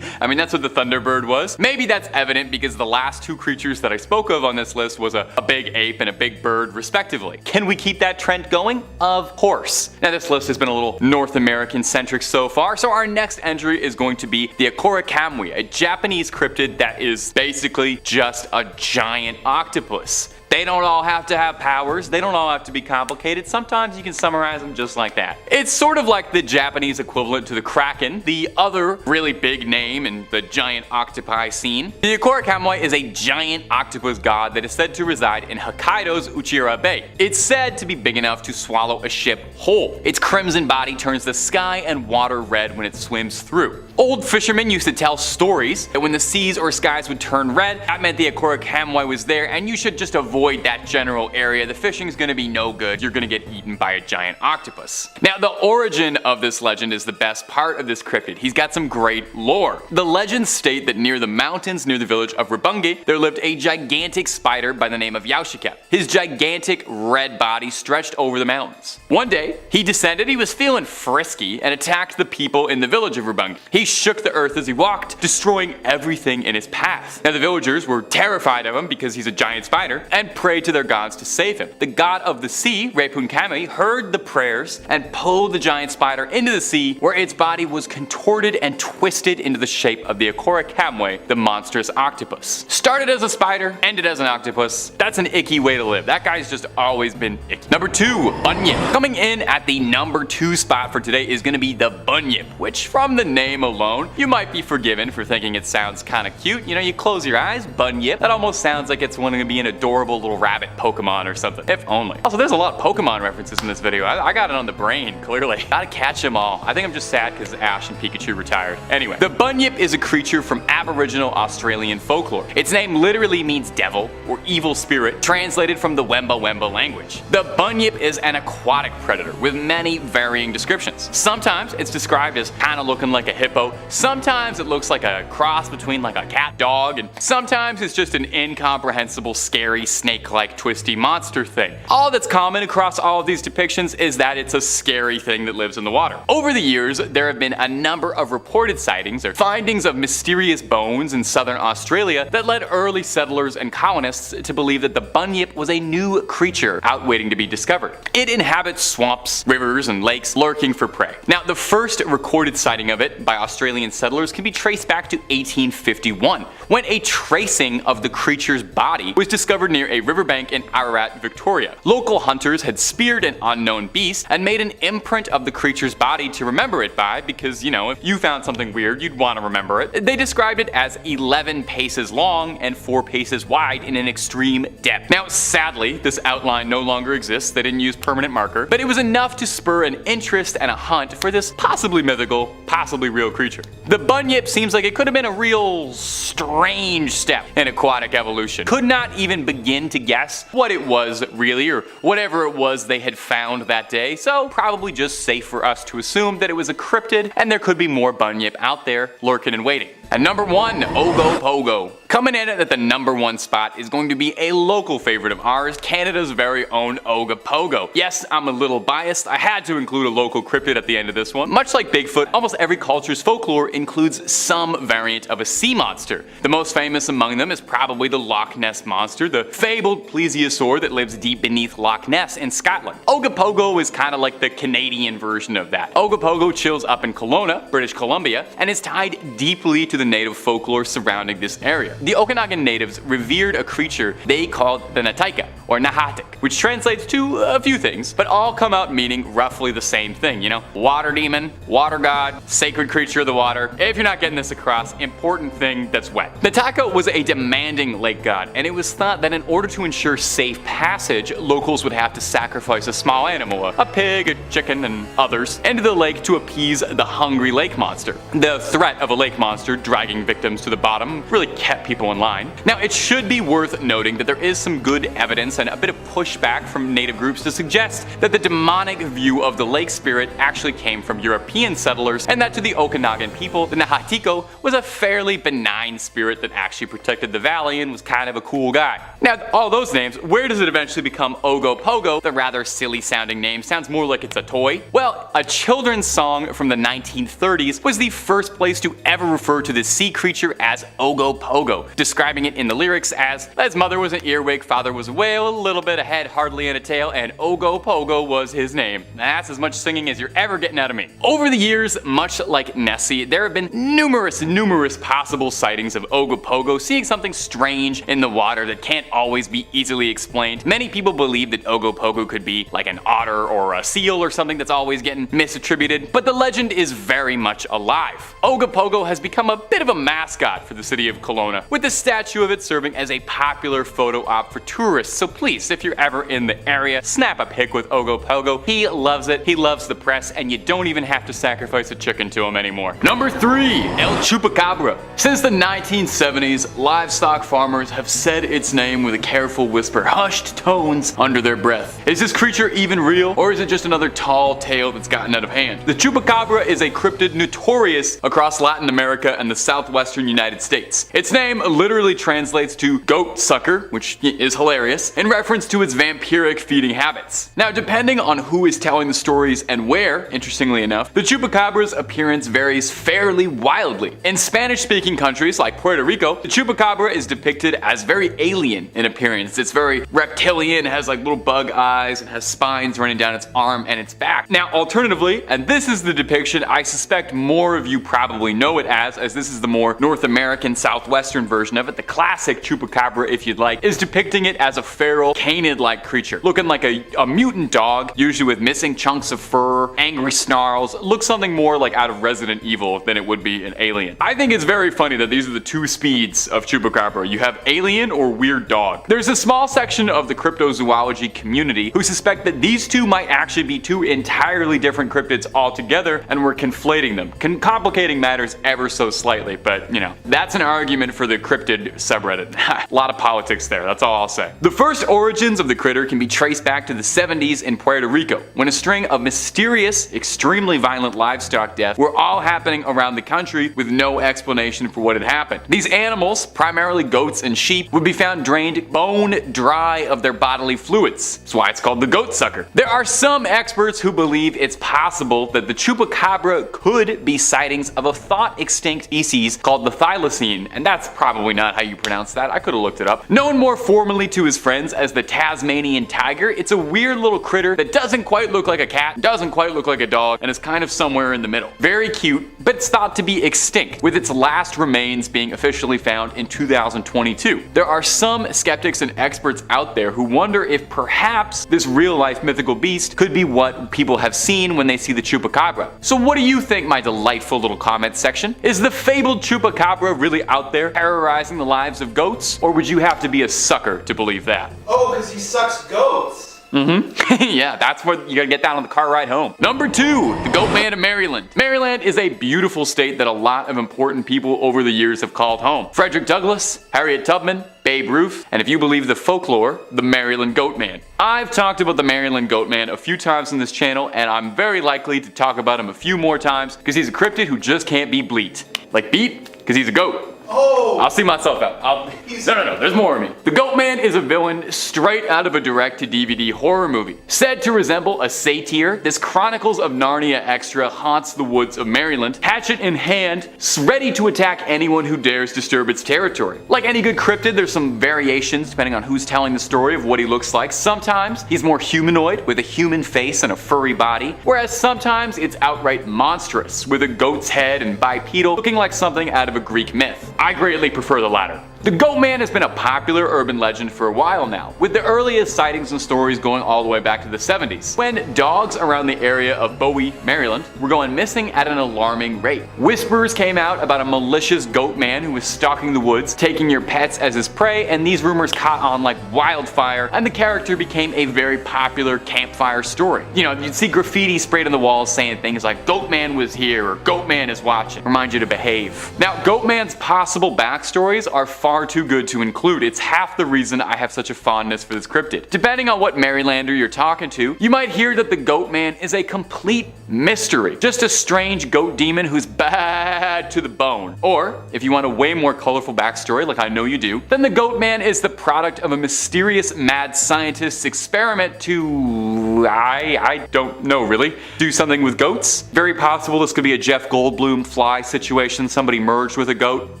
I mean, that's what the Thunderbird was. Maybe that's evident because the last two creatures that I spoke of on this list was a big ape and a big bird, respectively. Can we keep that trend going? Of course. Now, this list has been a little North American centric so far, so our next entry is going to be the Korakamwi, a Japanese cryptid that is basically just a giant octopus. They don't all have to have powers, they don't all have to be complicated, sometimes you can summarize them just like that. It's sort of like the Japanese equivalent to the Kraken, the other really big name in the giant octopi scene. The Korakamwi is a giant octopus god that is said to reside in Hokkaido's Uchira Bay. It's said to be big enough to swallow a ship whole. Its crimson body turns the sky and water red when it swims through. Old fishermen used to tell stories that when the seas or skies would turn red, that meant the Korakamwi was there and you should just avoid that general area. The fishing's gonna be no good. You're gonna get eaten by a giant octopus. Now, the origin of this legend is the best part of this cryptid. He's got some great lore. The legends state that near the mountains near the village of Rebungi, there lived a gigantic spider by the name of Yaushika. His gigantic red body stretched over the mountains. One day, he descended, he was feeling frisky, and attacked the people in the village of Rebungi. He shook the earth as he walked, destroying everything in his path. Now, the villagers were terrified of him because he's a giant spider, and prayed to their gods to save him. The god of the sea, Repunkami, heard the prayers and pulled the giant spider into the sea, where its body was contorted and twisted into the shape of the Korakamwi, the monstrous octopus. Started as a spider, ended as an octopus. That's an icky way to live. That guy's just always been icky. Number 2, Bunyip. Coming in at the number 2 spot for today is going to be the Bunyip, which from the name alone, you might be forgiven for thinking it sounds kind of cute. You close your eyes, Bunyip. That almost sounds like it's wanting to be an adorable little rabbit Pokemon or something, if only. Also, there's a lot of Pokemon references in this video. I got it on the brain, clearly. Gotta catch them all. I think I'm just sad because Ash and Pikachu retired. Anyway, the Bunyip is a creature from Aboriginal Australian folklore. Its name literally means devil or evil spirit, translated from the Wemba Wemba language. The Bunyip is an aquatic predator with many varying descriptions. Sometimes it's described as kind of looking like a hippo, sometimes it looks like a cross between like a cat dog, and sometimes it's just an incomprehensible scary snake snake-like twisty monster thing. All that's common across all of these depictions is that it's a scary thing that lives in the water. Over the years, there have been a number of reported sightings or findings of mysterious bones in southern Australia that led early settlers and colonists to believe that the bunyip was a new creature out waiting to be discovered. It inhabits swamps, rivers, and lakes, lurking for prey. Now, the first recorded sighting of it by Australian settlers can be traced back to 1851, when a tracing of the creature's body was discovered near a riverbank in Ararat, Victoria. Local hunters had speared an unknown beast and made an imprint of the creature's body to remember it by, because, you know, if you found something weird, you'd want to remember it. They described it as 11 paces long and 4 paces wide in an extreme depth. Now, sadly, this outline no longer exists. They didn't use permanent marker, but it was enough to spur an interest and a hunt for this possibly mythical, possibly real creature. The bunyip seems like it could have been a real strange step in aquatic evolution. Could not even begin to guess what it was really, or whatever it was they had found that day, so probably just safe for us to assume that it was a cryptid and there could be more bunyip out there lurking and waiting. At number 1, Ogopogo. Coming in at the number 1 spot is going to be a local favorite of ours, Canada's very own Ogopogo. Yes, I'm a little biased. I had to include a local cryptid at the end of this one. Much like Bigfoot, almost every culture's folklore includes some variant of a sea monster. The most famous among them is probably the Loch Ness Monster, the fabled plesiosaur that lives deep beneath Loch Ness in Scotland. Ogopogo is kind of like the Canadian version of that. Ogopogo chills up in Kelowna, British Columbia, and is tied deeply to the native folklore surrounding this area. The Okanagan natives revered a creature they called the Nataika, or Nahatik, which translates to a few things, but all come out meaning roughly the same thing, you know? Water demon, water god, sacred creature of the water. If you're not getting this across, important thing that's wet. Nataika was a demanding lake god, and it was thought that in order to ensure safe passage, locals would have to sacrifice a small animal, a pig, a chicken, and others, into the lake to appease the hungry lake monster. The threat of a lake monster dragging victims to the bottom really kept people in line. Now, it should be worth noting that there is some good evidence and a bit of pushback from native groups to suggest that the demonic view of the lake spirit actually came from European settlers, and that to the Okanagan people, the Nahatiko was a fairly benign spirit that actually protected the valley and was kind of a cool guy. Now, all those names, where does it eventually become Ogopogo? The rather silly sounding name sounds more like it's a toy. Well, a children's song from the 1930s was the first place to ever refer to this sea creature as Ogopogo, describing it in the lyrics as, his mother was an earwig, father was a whale, a little bit of head, hardly in a tail, and Ogopogo was his name. That's as much singing as you're ever getting out of me. Over the years, much like Nessie, there have been numerous possible sightings of Ogopogo seeing something strange in the water that can't always be easily explained. Many people believe that Ogopogo could be like an otter or a seal or something that's always getting misattributed, but the legend is very much alive. Ogopogo has become a bit of a mascot for the city of Kelowna, with the statue of it serving as a popular photo op for tourists. So please, if you're ever in the area, snap a pic with Ogopogo. He loves it, he loves the press, and you don't even have to sacrifice a chicken to him anymore. Number 3, El Chupacabra. Since the 1970s, livestock farmers have said its name with a careful whisper, hushed tones under their breath. Is this creature even real, or is it just another tall tale that's gotten out of hand? The Chupacabra is a cryptid notorious across Latin America and the southwestern United States. Its name literally translates to goat sucker, which is hilarious, in reference to its vampiric feeding habits. Now, depending on who is telling the stories and where, interestingly enough, the Chupacabra's appearance varies fairly wildly. In Spanish-speaking countries like Puerto Rico, the Chupacabra is depicted as very alien in appearance. It's very reptilian, has like little bug eyes, and has spines running down its arm and its back. Now, alternatively, and this is the depiction I suspect more of you probably know it as this is the more North American southwestern version of it, the classic Chupacabra, if you'd like, is depicting it as a feral, canid-like creature, looking like a mutant dog, usually with missing chunks of fur, angry snarls, looks something more like out of Resident Evil than it would be an alien. I think it's very funny that these are the two speeds of Chupacabra. You have alien or weird dog. There's a small section of the cryptozoology community who suspect that these two might actually be two entirely different cryptids altogether, and we're conflating them, complicating matters ever so slightly, but you know, that's an argument for the cryptid subreddit. A lot of politics there, that's all I'll say. The first first origins of the critter can be traced back to the 70s in Puerto Rico, when a string of mysterious, extremely violent livestock deaths were all happening around the country with no explanation for what had happened. These animals, primarily goats and sheep, would be found drained bone dry of their bodily fluids. That's why it's called the goat sucker. There are some experts who believe it's possible that the chupacabra could be sightings of a thought extinct species called the thylacine, and that's probably not how you pronounce that. I could have looked it up. Known more formally to his friends as the Tasmanian tiger, it's a weird little critter that doesn't quite look like a cat, doesn't quite look like a dog, and is kind of somewhere in the middle. Very cute, but it's thought to be extinct, with its last remains being officially found in 2022. There are some skeptics and experts out there who wonder if perhaps this real-life mythical beast could be what people have seen when they see the chupacabra. So what do you think, my delightful little comment section? Is the fabled chupacabra really out there terrorizing the lives of goats, or would you have to be a sucker to believe that? Oh, because he sucks goats. Yeah, that's what you gotta get down on the car ride home. Number 2, the Goat Man of Maryland. Maryland is a beautiful state that a lot of important people over the years have called home. Frederick Douglass, Harriet Tubman, Babe Ruth, and if you believe the folklore, the Maryland Goat Man. I've talked about the Maryland Goat Man a few times on this channel, and I'm very likely to talk about him a few more times because he's a cryptid who just can't be bleat. Like beat, because he's a goat. Oh! I'll see myself out. No, there's more of me. The Goat Man is a villain straight out of a direct-to-DVD horror movie. Said to resemble a satyr, this Chronicles of Narnia extra haunts the woods of Maryland, hatchet in hand, ready to attack anyone who dares disturb its territory. Like any good cryptid, there's some variations depending on who's telling the story of what he looks like. Sometimes he's more humanoid with a human face and a furry body, whereas sometimes it's outright monstrous with a goat's head and bipedal, looking like something out of a Greek myth. I greatly prefer the latter. The Goat Man has been a popular urban legend for a while now, with the earliest sightings and stories going all the way back to the 70s, when dogs around the area of Bowie, Maryland, were going missing at an alarming rate. Whispers came out about a malicious goat man who was stalking the woods, taking your pets as his prey, and these rumors caught on like wildfire, and the character became a very popular campfire story. You know, you'd see graffiti sprayed on the walls saying things like Goat Man was here or Goat Man is watching, remind you to behave. Now, Goat Man's possible backstories are far too good to include. It's half the reason I have such a fondness for this cryptid. Depending on what Marylander you're talking to, you might hear that the Goat Man is a complete mystery. Just a strange goat demon who's bad to the bone. Or, if you want a way more colorful backstory, like I know you do, then the Goat Man is the product of a mysterious mad scientist's experiment to, I don't know really, do something with goats. Very possible this could be a Jeff Goldblum fly situation, somebody merged with a goat.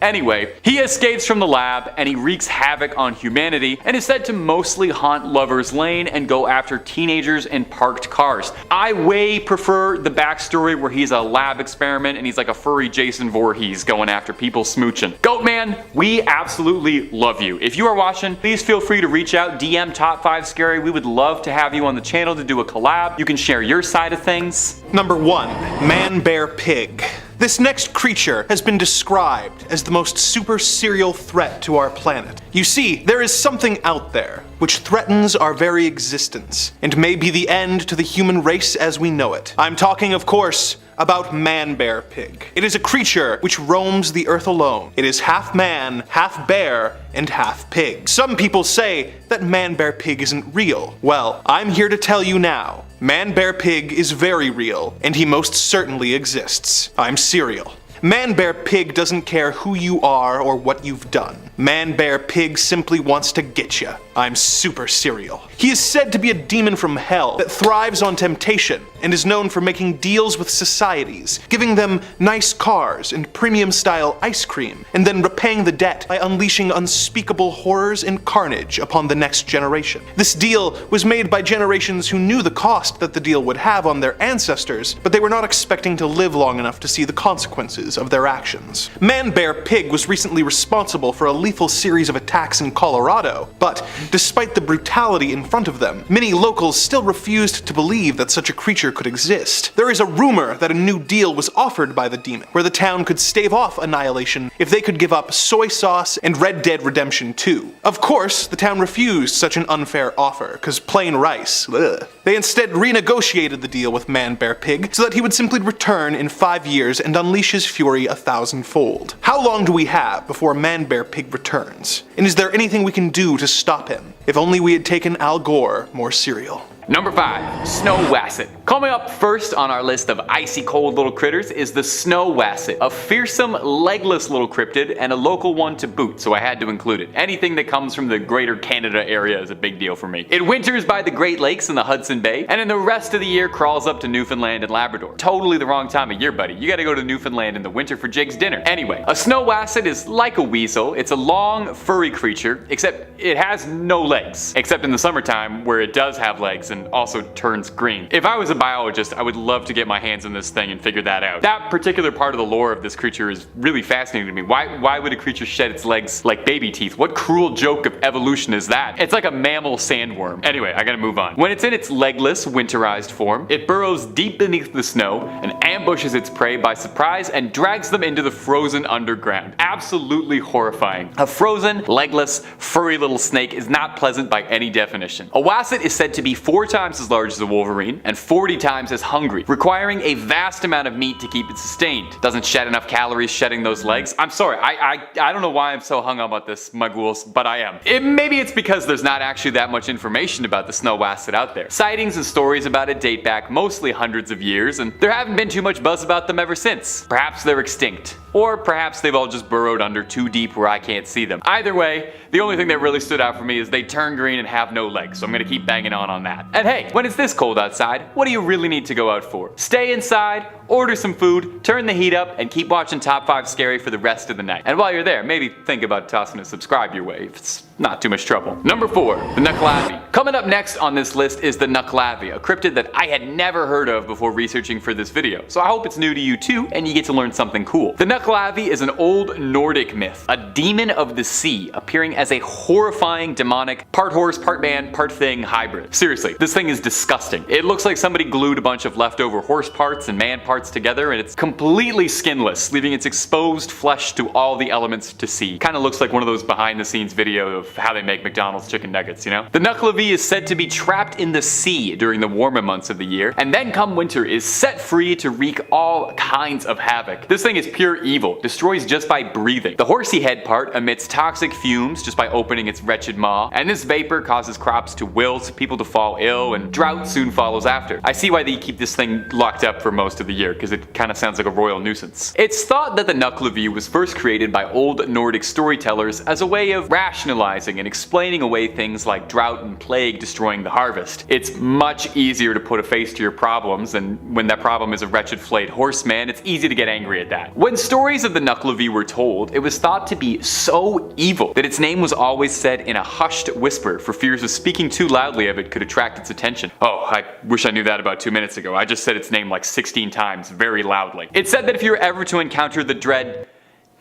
Anyway, he escapes from the lab and he wreaks havoc on humanity and is said to mostly haunt Lover's Lane and go after teenagers in parked cars. I way prefer the backstory where he's a lab experiment and he's like a furry Jason Voorhees going after people smooching. Goat Man, we absolutely love you. If you are watching, please feel free to reach out, DM Top 5 Scary. We would love to have you on the channel to do a collab. You can share your side of things. Number 1. Man Bear Pig. This next creature has been described as the most super serial threat to our planet. You see, there is something out there which threatens our very existence and may be the end to the human race as we know it. I'm talking, of course, about Man Bear Pig. It is a creature which roams the earth alone. It is half man, half bear, and half pig. Some people say that Man Bear Pig isn't real. Well, I'm here to tell you now. Man Bear Pig is very real, and he most certainly exists. I'm serial. Man Bear Pig doesn't care who you are or what you've done. Man Bear Pig simply wants to get you. I'm super serial. He is said to be a demon from hell that thrives on temptation and is known for making deals with societies, giving them nice cars and premium style ice cream, and then repaying the debt by unleashing unspeakable horrors and carnage upon the next generation. This deal was made by generations who knew the cost that the deal would have on their ancestors, but they were not expecting to live long enough to see the consequences of their actions. Man Bear Pig was recently responsible for a lethal series of attacks in Colorado, but despite the brutality in front of them, many locals still refused to believe that such a creature creature could exist. There is a rumor that a new deal was offered by the demon, where the town could stave off annihilation if they could give up soy sauce and Red Dead Redemption 2. Of course, the town refused such an unfair offer, cause plain rice. Ugh. They instead renegotiated the deal with Man Bear Pig so that he would simply return in 5 years and unleash his fury 1,000-fold. How long do we have before Man Bear Pig returns? And is there anything we can do to stop him? If only we had taken Al Gore more cereal. Number 5. Snow Wasset. Coming up first on our list of icy cold little critters is the Snow Wasset, a fearsome, legless little cryptid and a local one to boot, so I had to include it. Anything that comes from the greater Canada area is a big deal for me. It winters by the Great Lakes and the Hudson Bay, and in the rest of the year crawls up to Newfoundland and Labrador. Totally the wrong time of year, buddy. You gotta go to Newfoundland in the winter for Jake's dinner. Anyway, a Snow Wasset is like a weasel. It's a long, furry creature, except it has no legs. Except in the summertime, where it does have legs and also turns green. If I was a biologist, I would love to get my hands on this thing and figure that out. That particular part of the lore of this creature is really fascinating to me. Why would a creature shed its legs like baby teeth? What cruel joke of evolution is that? It's like a mammal sandworm. Anyway, I gotta move on. When it's in its legless, winterized form, it burrows deep beneath the snow and ambushes its prey by surprise and drags them into the frozen underground. Absolutely horrifying. A frozen, legless, furry little snake is not pleasant by any definition. A wasset is said to be 4 times as large as a wolverine and 40 times as hungry, requiring a vast amount of meat to keep it sustained. Doesn't shed enough calories shedding those legs. I'm sorry, I don't know why I'm so hung up about this, my ghouls, but I am. Maybe it's because there's not actually that much information about the Snow Wasset out there. Sightings and stories about it date back mostly hundreds of years, and there haven't been too much buzz about them ever since. Perhaps they're extinct. Or perhaps they've all just burrowed under too deep where I can't see them. Either way, the only thing that really stood out for me is they turn green and have no legs, so I'm gonna keep banging on that. And hey, when it's this cold outside, what do you really need to go out for? Stay inside, order some food, turn the heat up, and keep watching Top 5 Scary for the rest of the night. And while you're there, maybe think about tossing a subscribe your way if it's not too much trouble. Number 4, the Nucklavi. Coming up next on this list is the Nucklavi, a cryptid that I had never heard of before researching for this video, so I hope it's new to you too and you get to learn something cool. The Nucklavi is an old Nordic myth, a demon of the sea appearing as a horrifying demonic, part horse, part man, part thing hybrid. Seriously, this thing is disgusting. It looks like somebody glued a bunch of leftover horse parts and man parts together, and it's completely skinless, leaving its exposed flesh to all the elements to see. Kinda looks like one of those behind the scenes videos of how they make McDonald's chicken nuggets, you know? The Nucklavi is said to be trapped in the sea during the warmer months of the year, and then come winter is set free to wreak all kinds of havoc. This thing is pure evil, destroys just by breathing. The horsey head part emits toxic fumes just by opening its wretched maw, and this vapor causes crops to wilt, people to fall ill, and drought soon follows after. I see why they keep this thing locked up for most of the year, because it kinda sounds like a royal nuisance. It's thought that the Nucklavi was first created by old Nordic storytellers as a way of rationalizing and explaining away things like drought and plague destroying the harvest. It's much easier to put a face to your problems, and when that problem is a wretched flayed horseman, it's easy to get angry at that. When stories of the Nucklavi were told, it was thought to be so evil that its name was always said in a hushed whisper for fears of speaking too loudly of it could attract its attention. Oh, I wish I knew that about 2 minutes ago. I just said its name like 16 times very loudly. It's said that if you were ever to encounter the dread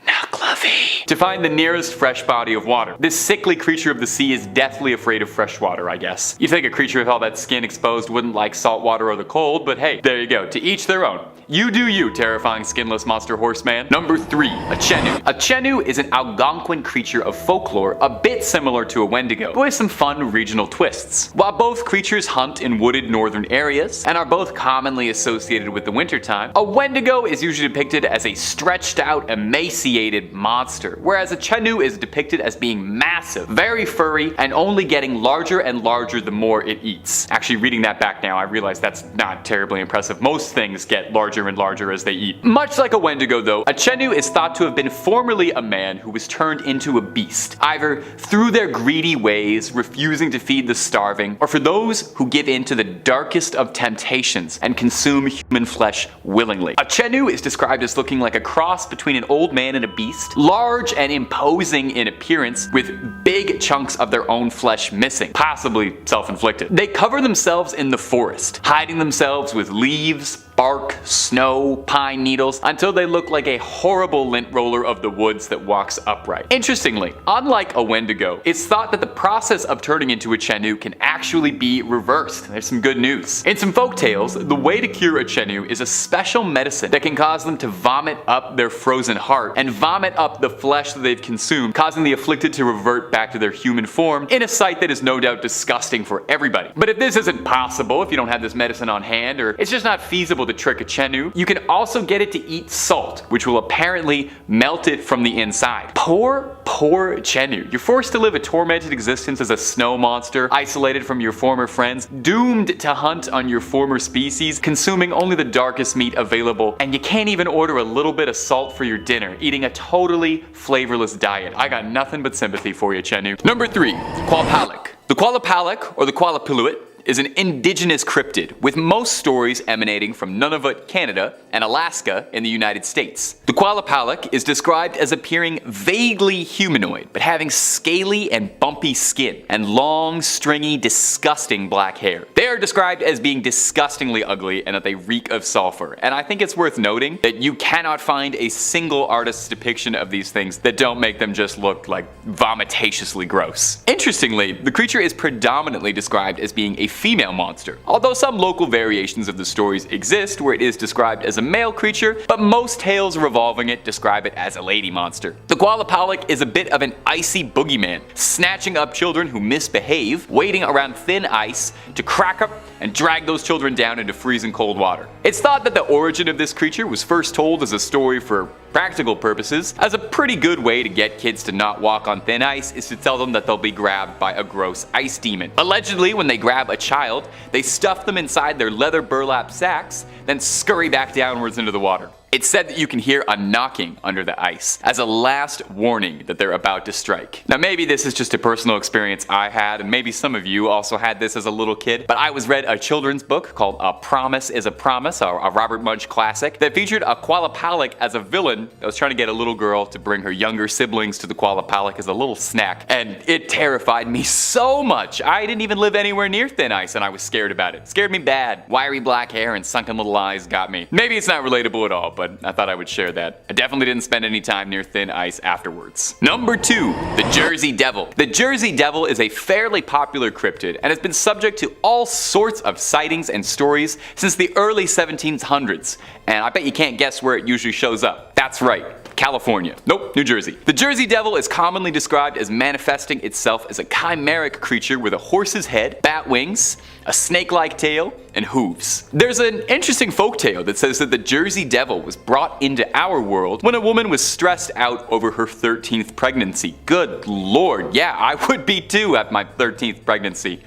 Nucklavi, to find the nearest fresh body of water. This sickly creature of the sea is deathly afraid of fresh water, I guess. You'd think a creature with all that skin exposed wouldn't like salt water or the cold, but hey, there you go. To each their own. You do you, terrifying skinless monster horseman. Number 3, a Chenu. A Chenu is an Algonquin creature of folklore a bit similar to a Wendigo, but with some fun regional twists. While both creatures hunt in wooded northern areas, and are both commonly associated with the wintertime, a Wendigo is usually depicted as a stretched out, emaciated monster, whereas a Chenu is depicted as being massive, very furry, and only getting larger and larger the more it eats. Actually, reading that back now, I realize that's not terribly impressive. Most things get larger and larger as they eat. Much like a Wendigo though, a Chenu is thought to have been formerly a man who was turned into a beast, either through their greedy ways, refusing to feed the starving, or for those who give in to the darkest of temptations and consume human flesh willingly. A Chenu is described as looking like a cross between an old man and a beast, large and imposing in appearance, with big chunks of their own flesh missing, possibly self-inflicted. They cover themselves in the forest, hiding themselves with leaves, bark, snow, pine needles, until they look like a horrible lint roller of the woods that walks upright. Interestingly, unlike a Wendigo, it's thought that the process of turning into a Chenu can actually be reversed. There's some good news. In some folk tales, the way to cure a Chenu is a special medicine that can cause them to vomit up their frozen heart and vomit up the flesh that they've consumed, causing the afflicted to revert back to their human form in a sight that is no doubt disgusting for everybody. But if this isn't possible, if you don't have this medicine on hand, or it's just not feasible to trick a Chenu, you can also get it to eat salt, which will apparently melt it from the inside. Poor Chenu. You're forced to live a tormented existence as a snow monster, isolated from your former friends, doomed to hunt on your former species, consuming only the darkest meat available, and you can't even order a little bit of salt for your dinner, eating a totally flavorless diet. I got nothing but sympathy for you, Chenu. Number 3, Qualpalic. The Qualpalic, or the Qualipiluit, is an indigenous cryptid, with most stories emanating from Nunavut, Canada, and Alaska in the United States. The Qualpalic is described as appearing vaguely humanoid, but having scaly and bumpy skin, and long, stringy, disgusting black hair. They are described as being disgustingly ugly and that they reek of sulfur, and I think it's worth noting that you cannot find a single artist's depiction of these things that don't make them just look like vomitatiously gross. Interestingly, the creature is predominantly described as being a female monster, although some local variations of the stories exist where it is described as a male creature, but most tales revolving it describe it as a lady monster. The Qualpalic is a bit of an icy boogeyman, snatching up children who misbehave, waiting around thin ice to crack up and drag those children down into freezing cold water. It's thought that the origin of this creature was first told as a story for practical purposes, as a pretty good way to get kids to not walk on thin ice is to tell them that they'll be grabbed by a gross ice demon. Allegedly, when they grab a child, they stuff them inside their leather burlap sacks, then scurry back downwards into the water. It's said that you can hear a knocking under the ice as a last warning that they're about to strike. Now maybe this is just a personal experience I had, and maybe some of you also had this as a little kid, but I was read a children's book called A Promise is a Promise, a Robert Munsch classic, that featured a Qualpalic as a villain that was trying to get a little girl to bring her younger siblings to the Qualpalic as a little snack, and it terrified me so much. I didn't even live anywhere near thin ice and I was scared about it. It scared me bad. Wiry black hair and sunken little eyes got me. Maybe it's not relatable at all, but I thought I would share that. I definitely didn't spend any time near thin ice afterwards. Number 2, the Jersey Devil. The Jersey Devil is a fairly popular cryptid and has been subject to all sorts of sightings and stories since the early 1700s, and I bet you can't guess where it usually shows up. That's right, California. Nope, New Jersey. The Jersey Devil is commonly described as manifesting itself as a chimeric creature with a horse's head, bat wings, a snake-like tail, and hooves. There's an interesting folktale that says that the Jersey Devil was brought into our world when a woman was stressed out over her 13th pregnancy. Good lord, yeah, I would be too at my 13th pregnancy.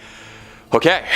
Okay.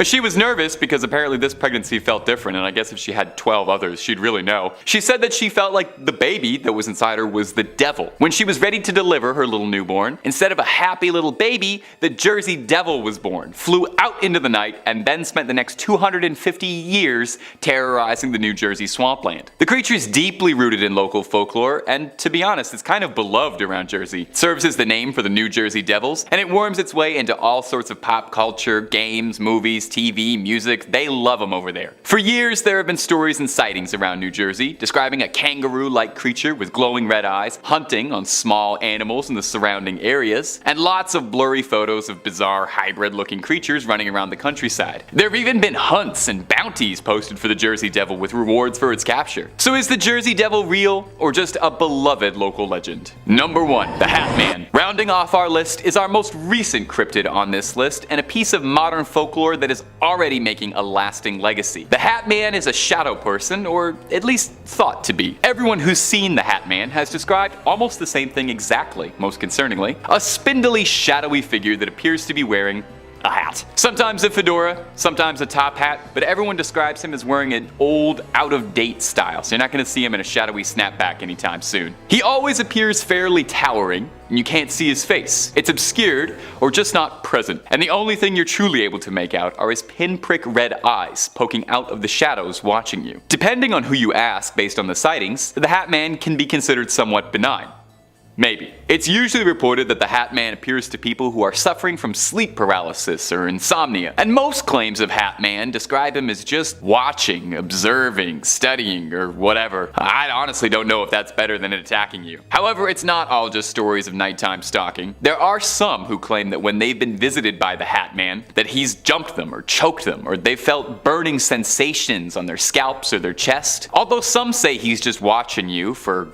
She was nervous because apparently this pregnancy felt different, and I guess if she had 12 others, she'd really know. She said that she felt like the baby that was inside her was the devil. When she was ready to deliver her little newborn, instead of a happy little baby, the Jersey Devil was born, flew out into the night, and then spent the next 250 years terrorizing the New Jersey swampland. The creature is deeply rooted in local folklore, and to be honest, it's kind of beloved around Jersey. It serves as the name for the New Jersey Devils, and it worms its way into all sorts of pop culture, games, movies, TV, music. They love them over there. For years, there have been stories and sightings around New Jersey describing a kangaroo-like creature with glowing red eyes hunting on small animals in the surrounding areas, and lots of blurry photos of bizarre hybrid-looking creatures running around the countryside. There have even been hunts and bounties posted for the Jersey Devil with rewards for its capture. So is the Jersey Devil real, or just a beloved local legend? Number 1, the Hat Man. Rounding off our list is our most recent cryptid on this list, and a piece of modern folklore that is already making a lasting legacy. The Hat Man is a shadow person, or at least thought to be. Everyone who's seen the Hat Man has described almost the same thing exactly, most concerningly. A spindly, shadowy figure that appears to be wearing a hat. Sometimes a fedora, sometimes a top hat, but everyone describes him as wearing an old, out-of-date style, so you're not going to see him in a shadowy snapback anytime soon. He always appears fairly towering, and you can't see his face. It's obscured, or just not present, and the only thing you're truly able to make out are his pinprick red eyes poking out of the shadows watching you. Depending on who you ask based on the sightings, the Hat Man can be considered somewhat benign. Maybe. It's usually reported that the Hat Man appears to people who are suffering from sleep paralysis or insomnia, and most claims of Hat Man describe him as just watching, observing, studying, or whatever. I honestly don't know if that's better than it attacking you. However, it's not all just stories of nighttime stalking. There are some who claim that when they've been visited by the Hat Man, that he's jumped them or choked them, or they felt burning sensations on their scalps or their chest. Although some say he's just watching you for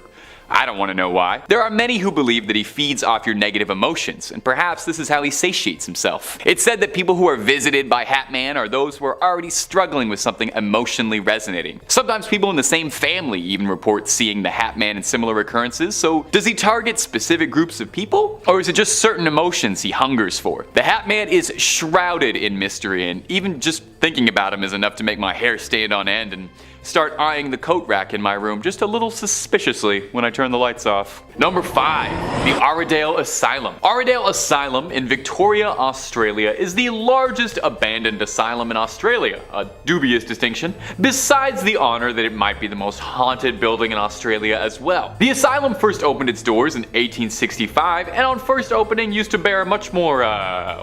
I don't want to know why. There are many who believe that he feeds off your negative emotions, and perhaps this is how he satiates himself. It's said that people who are visited by Hat Man are those who are already struggling with something emotionally resonating. Sometimes people in the same family even report seeing the Hat Man in similar occurrences, so does he target specific groups of people? Or is it just certain emotions he hungers for? The Hat Man is shrouded in mystery, and even just thinking about him is enough to make my hair stand on end and start eyeing the coat rack in my room just a little suspiciously when I turn the lights off. Number 5. The Armadale Asylum. Armadale Asylum in Victoria, Australia is the largest abandoned asylum in Australia, a dubious distinction, besides the honor that it might be the most haunted building in Australia as well. The asylum first opened its doors in 1865, and on first opening used to bear a much more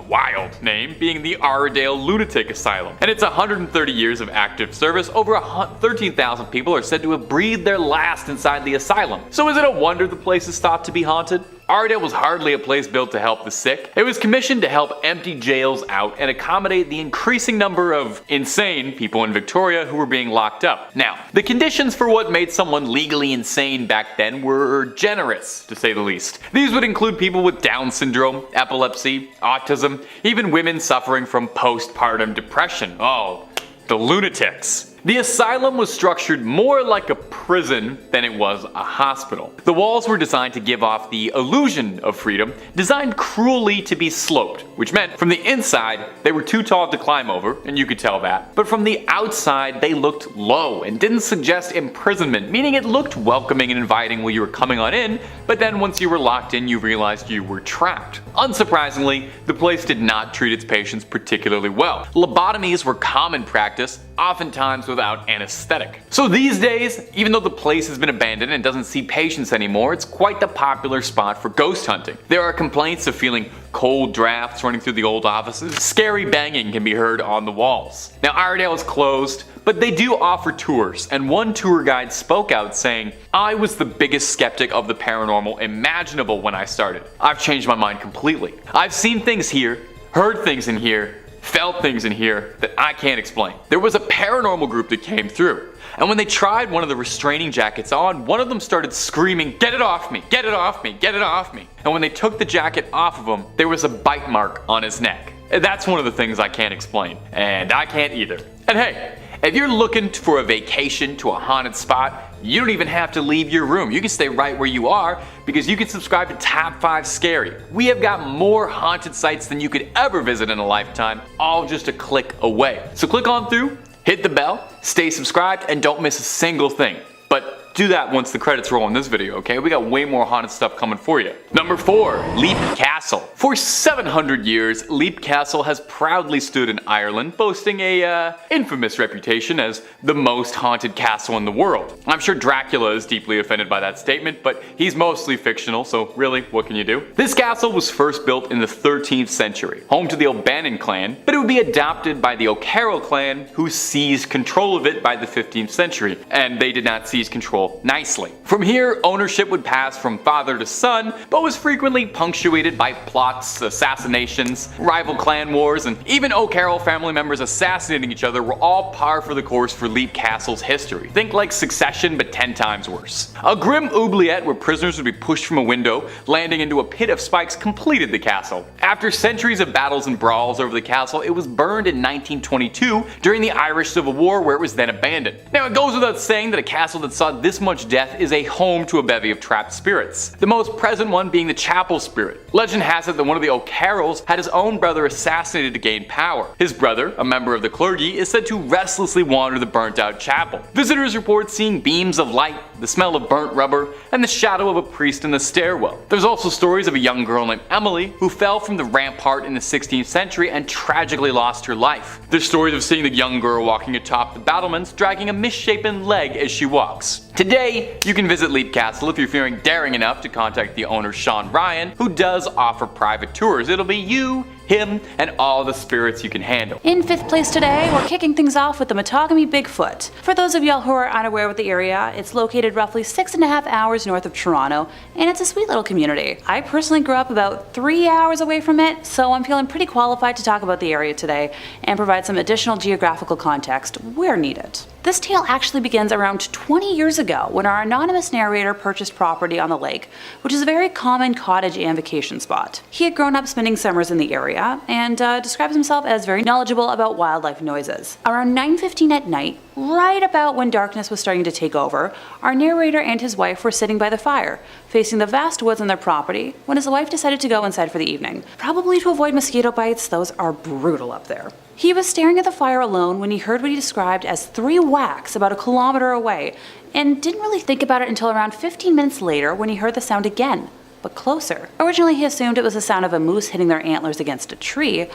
wild name, being the Armadale Lunatic Asylum. And it's 130 years of active service. Over 13,000 people are said to have breathed their last inside the asylum. So is it a wonder the place is thought to be haunted? Armadale was hardly a place built to help the sick. It was commissioned to help empty jails out and accommodate the increasing number of insane people in Victoria who were being locked up. Now, the conditions for what made someone legally insane back then were generous, to say the least. These would include people with Down syndrome, epilepsy, autism, even women suffering from postpartum depression. Oh, the lunatics. The asylum was structured more like a prison than it was a hospital. The walls were designed to give off the illusion of freedom, designed cruelly to be sloped, which meant from the inside they were too tall to climb over, and you could tell that. But from the outside they looked low and didn't suggest imprisonment, meaning it looked welcoming and inviting while you were coming on in, but then once you were locked in you realized you were trapped. Unsurprisingly, the place did not treat its patients particularly well. Lobotomies were common practice, oftentimes without anesthetic. So these days, even though the place has been abandoned and doesn't see patients anymore, it's quite the popular spot for ghost hunting. There are complaints of feeling cold drafts running through the old offices. Scary banging can be heard on the walls. Now Armadale is closed, but they do offer tours, and one tour guide spoke out saying, "I was the biggest skeptic of the paranormal imaginable when I started. I've changed my mind completely. I've seen things here, heard things in here, felt things in here that I can't explain." There was a paranormal group that came through, and when they tried one of the restraining jackets on, one of them started screaming, "Get it off me! Get it off me! Get it off me!" And when they took the jacket off of him, there was a bite mark on his neck. That's one of the things I can't explain, and I can't either. And hey, if you're looking for a vacation to a haunted spot, you don't even have to leave your room. You can stay right where you are because you can subscribe to Top 5 Scary. We have got more haunted sites than you could ever visit in a lifetime, all just a click away. So click on through, hit the bell, stay subscribed, and don't miss a single thing. But do that once the credits roll in this video, okay? We got way more haunted stuff coming for you. Number 4, Leap Castle. For 700 years, Leap Castle has proudly stood in Ireland, boasting a infamous reputation as the most haunted castle in the world. I'm sure Dracula is deeply offended by that statement, but he's mostly fictional, so really, what can you do? This castle was first built in the 13th century, home to the O'Bannon clan, but it would be adopted by the O'Carroll clan, who seized control of it by the 15th century, and they did not seize control nicely. From here, ownership would pass from father to son, but was frequently punctuated by plots, assassinations, rival clan wars, and even O'Carroll family members assassinating each other were all par for the course for Leap Castle's history. Think like Succession, but 10 times worse. A grim oubliette where prisoners would be pushed from a window, landing into a pit of spikes, completed the castle. After centuries of battles and brawls over the castle, it was burned in 1922 during the Irish Civil War, where it was then abandoned. Now it goes without saying that a castle that saw this much death is a home to a bevy of trapped spirits, the most present one being the chapel spirit. Legend has it that one of the O'Carrolls had his own brother assassinated to gain power. His brother, a member of the clergy, is said to restlessly wander the burnt out chapel. Visitors report seeing beams of light, the smell of burnt rubber, and the shadow of a priest in the stairwell. There's also stories of a young girl named Emily who fell from the rampart in the 16th century and tragically lost her life. There's stories of seeing the young girl walking atop the battlements, dragging a misshapen leg as she walks. Today, you can visit Leap Castle if you're feeling daring enough to contact the owner Sean Ryan, who does offer private tours. It'll be you, him, and all the spirits you can handle. In 5th place today, we're kicking things off with the Matagami Bigfoot. For those of y'all who are unaware with the area, it's located roughly 6.5 hours north of Toronto, and it's a sweet little community. I personally grew up about 3 hours away from it, so I'm feeling pretty qualified to talk about the area today and provide some additional geographical context where needed. This tale actually begins around 20 years ago when our anonymous narrator purchased property on the lake, which is a very common cottage and vacation spot. He had grown up spending summers in the area and describes himself as very knowledgeable about wildlife noises. Around 9:15 at night, right about when darkness was starting to take over, our narrator and his wife were sitting by the fire, facing the vast woods on their property, when his wife decided to go inside for the evening. Probably to avoid mosquito bites, those are brutal up there. He was staring at the fire alone when he heard what he described as 3 whacks about a kilometer away, and didn't really think about it until around 15 minutes later when he heard the sound again, but closer. Originally he assumed it was the sound of a moose hitting their antlers against a tree,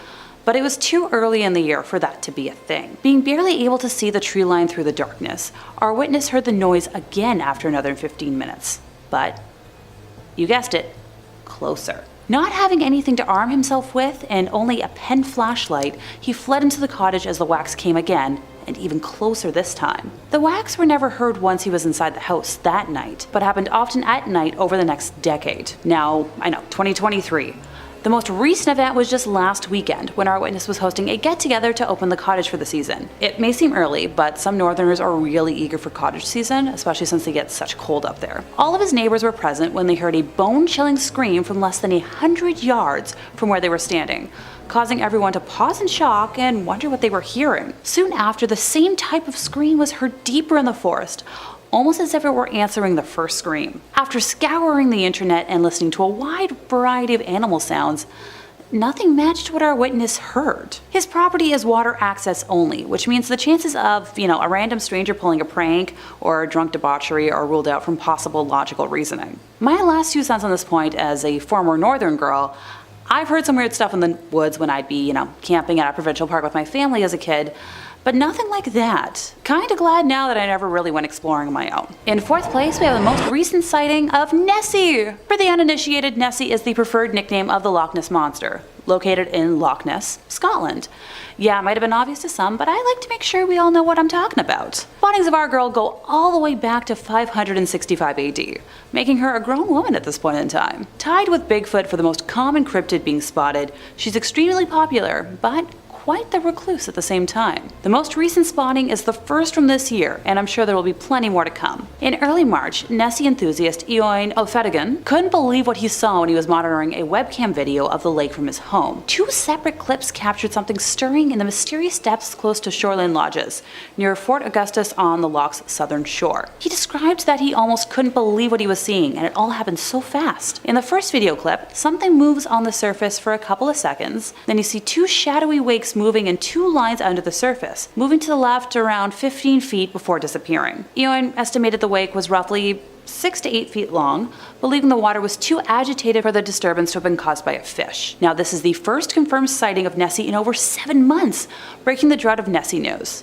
but it was too early in the year for that to be a thing. Being barely able to see the tree line through the darkness, our witness heard the noise again after another 15 minutes. But, you guessed it, closer. Not having anything to arm himself with and only a pen flashlight, he fled into the cottage as the whacks came again, and even closer this time. The whacks were never heard once he was inside the house that night, but happened often at night over the next decade. Now, I know, 2023. The most recent event was just last weekend when our witness was hosting a get-together to open the cottage for the season. It may seem early, but some northerners are really eager for cottage season, especially since they get such cold up there. All of his neighbors were present when they heard a bone-chilling scream from less than 100 yards from where they were standing, causing everyone to pause in shock and wonder what they were hearing. Soon after, the same type of scream was heard deeper in the forest, almost as if it were answering the first scream. After scouring the internet and listening to a wide variety of animal sounds, nothing matched what our witness heard. His property is water access only, which means the chances of, a random stranger pulling a prank or drunk debauchery are ruled out from possible logical reasoning. My last 2 cents on this point as a former northern girl, I've heard some weird stuff in the woods when I'd be, camping at a provincial park with my family as a kid, but nothing like that. Kinda glad now that I never really went exploring on my own. In 4th place, we have the most recent sighting of Nessie. For the uninitiated, Nessie is the preferred nickname of the Loch Ness Monster, located in Loch Ness, Scotland. Yeah, it might have been obvious to some, but I like to make sure we all know what I'm talking about. Sightings of our girl go all the way back to 565 AD, making her a grown woman at this point in time. Tied with Bigfoot for the most common cryptid being spotted, she's extremely popular, but quite the recluse at the same time. The most recent spotting is the first from this year, and I'm sure there will be plenty more to come. In early March, Nessie enthusiast Eoin O'Fedigan couldn't believe what he saw when he was monitoring a webcam video of the lake from his home. 2 separate clips captured something stirring in the mysterious depths close to shoreline lodges, near Fort Augustus on the loch's southern shore. He described that he almost couldn't believe what he was seeing, and it all happened so fast. In the first video clip, something moves on the surface for a couple of seconds, then you see 2 shadowy wakes moving in 2 lines under the surface, moving to the left around 15 feet before disappearing. Eoin estimated the wake was roughly 6 to 8 feet long, believing the water was too agitated for the disturbance to have been caused by a fish. Now, this is the first confirmed sighting of Nessie in over 7 months, breaking the drought of Nessie news.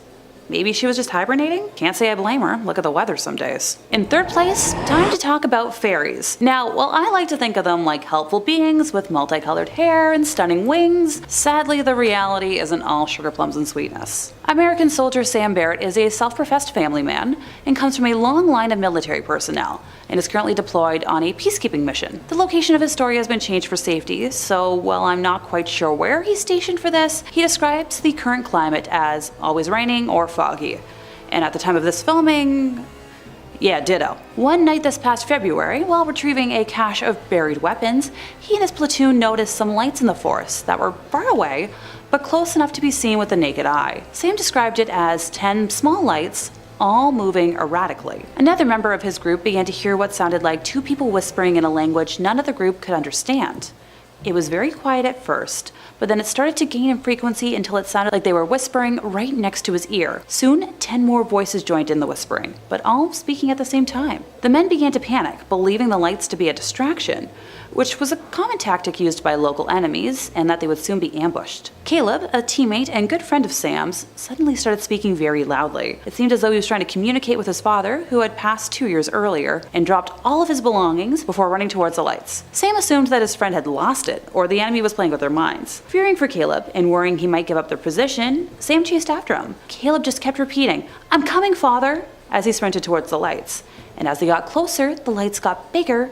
Maybe she was just hibernating? Can't say I blame her. Look at the weather some days. In 3rd place, time to talk about fairies. Now, while I like to think of them like helpful beings with multicolored hair and stunning wings, sadly the reality isn't all sugar plums and sweetness. American soldier Sam Barrett is a self-professed family man and comes from a long line of military personnel and is currently deployed on a peacekeeping mission. The location of his story has been changed for safety, so while I'm not quite sure where he's stationed for this, he describes the current climate as always raining or foggy. And at the time of this filming, yeah, ditto. One night this past February, while retrieving a cache of buried weapons, he and his platoon noticed some lights in the forest that were far away, but close enough to be seen with the naked eye. Sam described it as 10 small lights, all moving erratically. Another member of his group began to hear what sounded like 2 people whispering in a language none of the group could understand. It was very quiet at first, but then it started to gain in frequency until it sounded like they were whispering right next to his ear. Soon, 10 more voices joined in the whispering, but all speaking at the same time. The men began to panic, believing the lights to be a distraction, which was a common tactic used by local enemies, and that they would soon be ambushed. Caleb, a teammate and good friend of Sam's, suddenly started speaking very loudly. It seemed as though he was trying to communicate with his father, who had passed 2 years earlier, and dropped all of his belongings before running towards the lights. Sam assumed that his friend had lost it, or the enemy was playing with their minds. Fearing for Caleb, and worrying he might give up their position, Sam chased after him. Caleb just kept repeating, "I'm coming, father," as he sprinted towards the lights. And as they got closer, the lights got bigger,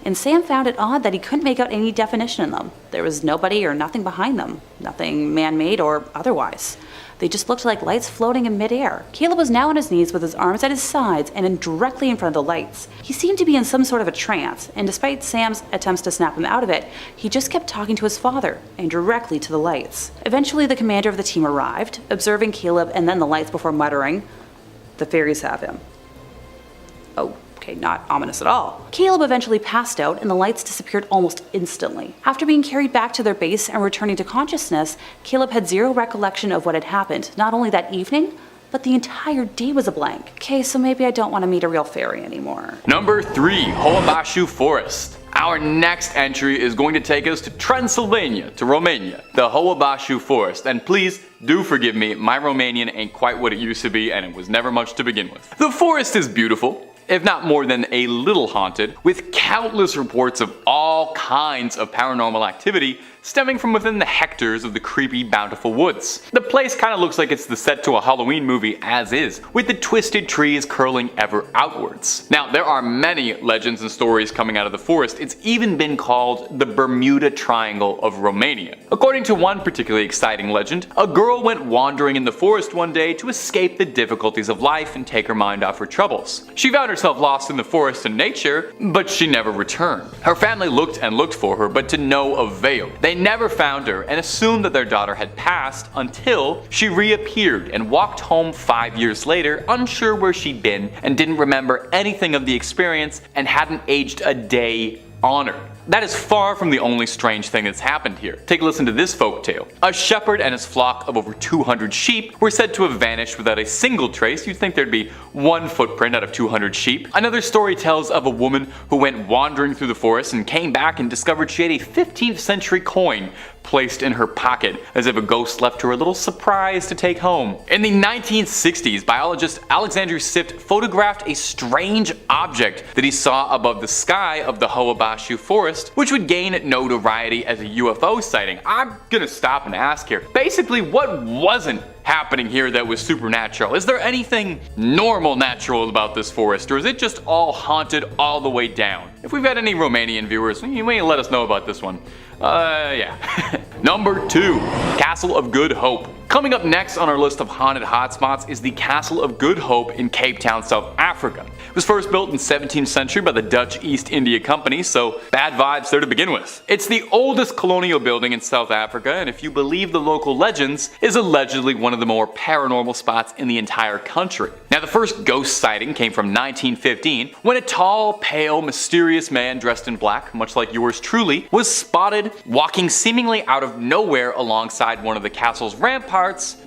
and Sam found it odd that he couldn't make out any definition in them. There was nobody or nothing behind them, nothing man-made or otherwise. They just looked like lights floating in midair. Caleb was now on his knees with his arms at his sides and directly in front of the lights. He seemed to be in some sort of a trance, and despite Sam's attempts to snap him out of it, he just kept talking to his father and directly to the lights. Eventually, the commander of the team arrived, observing Caleb and then the lights before muttering, "The fairies have him." Oh. Okay, not ominous at all. Caleb eventually passed out and the lights disappeared almost instantly. After being carried back to their base and returning to consciousness, Caleb had zero recollection of what had happened, not only that evening, but the entire day was a blank. Okay, so maybe I don't want to meet a real fairy anymore. Number 3, Hoabashu Forest. Our next entry is going to take us to Transylvania, to Romania, the Hoabashu Forest, and please do forgive me, my Romanian ain't quite what it used to be and it was never much to begin with. The forest is beautiful, if not more than a little haunted, with countless reports of all kinds of paranormal activity stemming from within the hectares of the creepy, bountiful woods. The place kind of looks like it's the set to a Halloween movie as is, with the twisted trees curling ever outwards. Now, there are many legends and stories coming out of the forest. It's even been called the Bermuda Triangle of Romania. According to one particularly exciting legend, a girl went wandering in the forest one day to escape the difficulties of life and take her mind off her troubles. She found herself lost in the forest and nature, but she never returned. Her family looked and looked for her, but to no avail. They never found her and assumed that their daughter had passed until she reappeared and walked home 5 years later, unsure where she'd been and didn't remember anything of the experience and hadn't aged a day on her. That is far from the only strange thing that's happened here. Take a listen to this folktale. A shepherd and his flock of over 200 sheep were said to have vanished without a single trace. You'd think there'd be one footprint out of 200 sheep. Another story tells of a woman who went wandering through the forest and came back and discovered she had a 15th century coin placed in her pocket, as if a ghost left her a little surprise to take home. In the 1960s, biologist Alexander Sift photographed a strange object that he saw above the sky of the Hoabashu Forest, which would gain notoriety as a UFO sighting. I'm gonna stop and ask here, basically what wasn't happening here that was supernatural? Is there anything normal natural about this forest, or is it just all haunted all the way down? If we've got any Romanian viewers, you may let us know about this one. Yeah. Number 2, Castle of Good Hope. Coming up next on our list of haunted hotspots is the Castle of Good Hope in Cape Town, South Africa. It was first built in the 17th century by the Dutch East India Company, so bad vibes there to begin with. It's the oldest colonial building in South Africa, and if you believe the local legends, is allegedly one of the more paranormal spots in the entire country. Now, the first ghost sighting came from 1915, when a tall, pale, mysterious man dressed in black, much like yours truly, was spotted walking seemingly out of nowhere alongside one of the castle's ramparts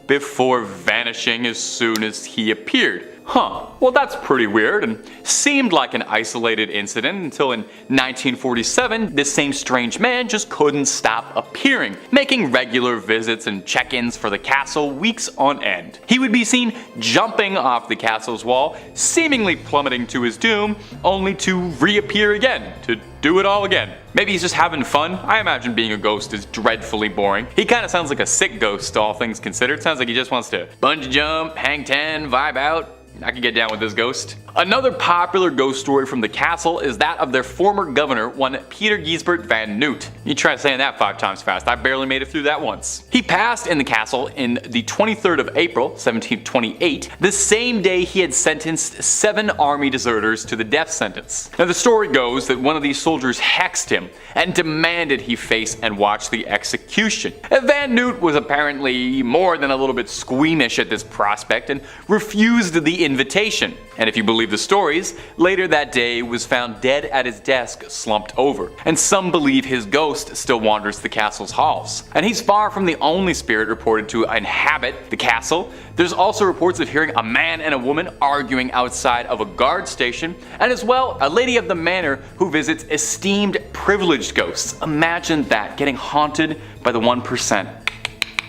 before vanishing as soon as he appeared. Huh, well that's pretty weird and seemed like an isolated incident until in 1947 this same strange man just couldn't stop appearing, making regular visits and check-ins for the castle weeks on end. He would be seen jumping off the castle's wall, seemingly plummeting to his doom, only to reappear again, to do it all again. Maybe he's just having fun. I imagine being a ghost is dreadfully boring. He kind of sounds like a sick ghost, all things considered. Sounds like he just wants to bungee jump, hang 10, vibe out. I can get down with this ghost. Another popular ghost story from the castle is that of their former governor, one Peter Gijsbert van Noot. You try saying that 5 times fast, I barely made it through that once. He passed in the castle in the 23rd of April, 1728, the same day he had sentenced 7 army deserters to the death sentence. Now the story goes that one of these soldiers hexed him and demanded he face and watch the execution. Van Noot was apparently more than a little bit squeamish at this prospect and refused the invitation. And if you believe the stories, later that day was found dead at his desk, slumped over. And some believe his ghost still wanders the castle's halls. And he's far from the only spirit reported to inhabit the castle. There's also reports of hearing a man and a woman arguing outside of a guard station, and as well, a lady of the manor who visits esteemed privileged ghosts. Imagine that, getting haunted by the 1%.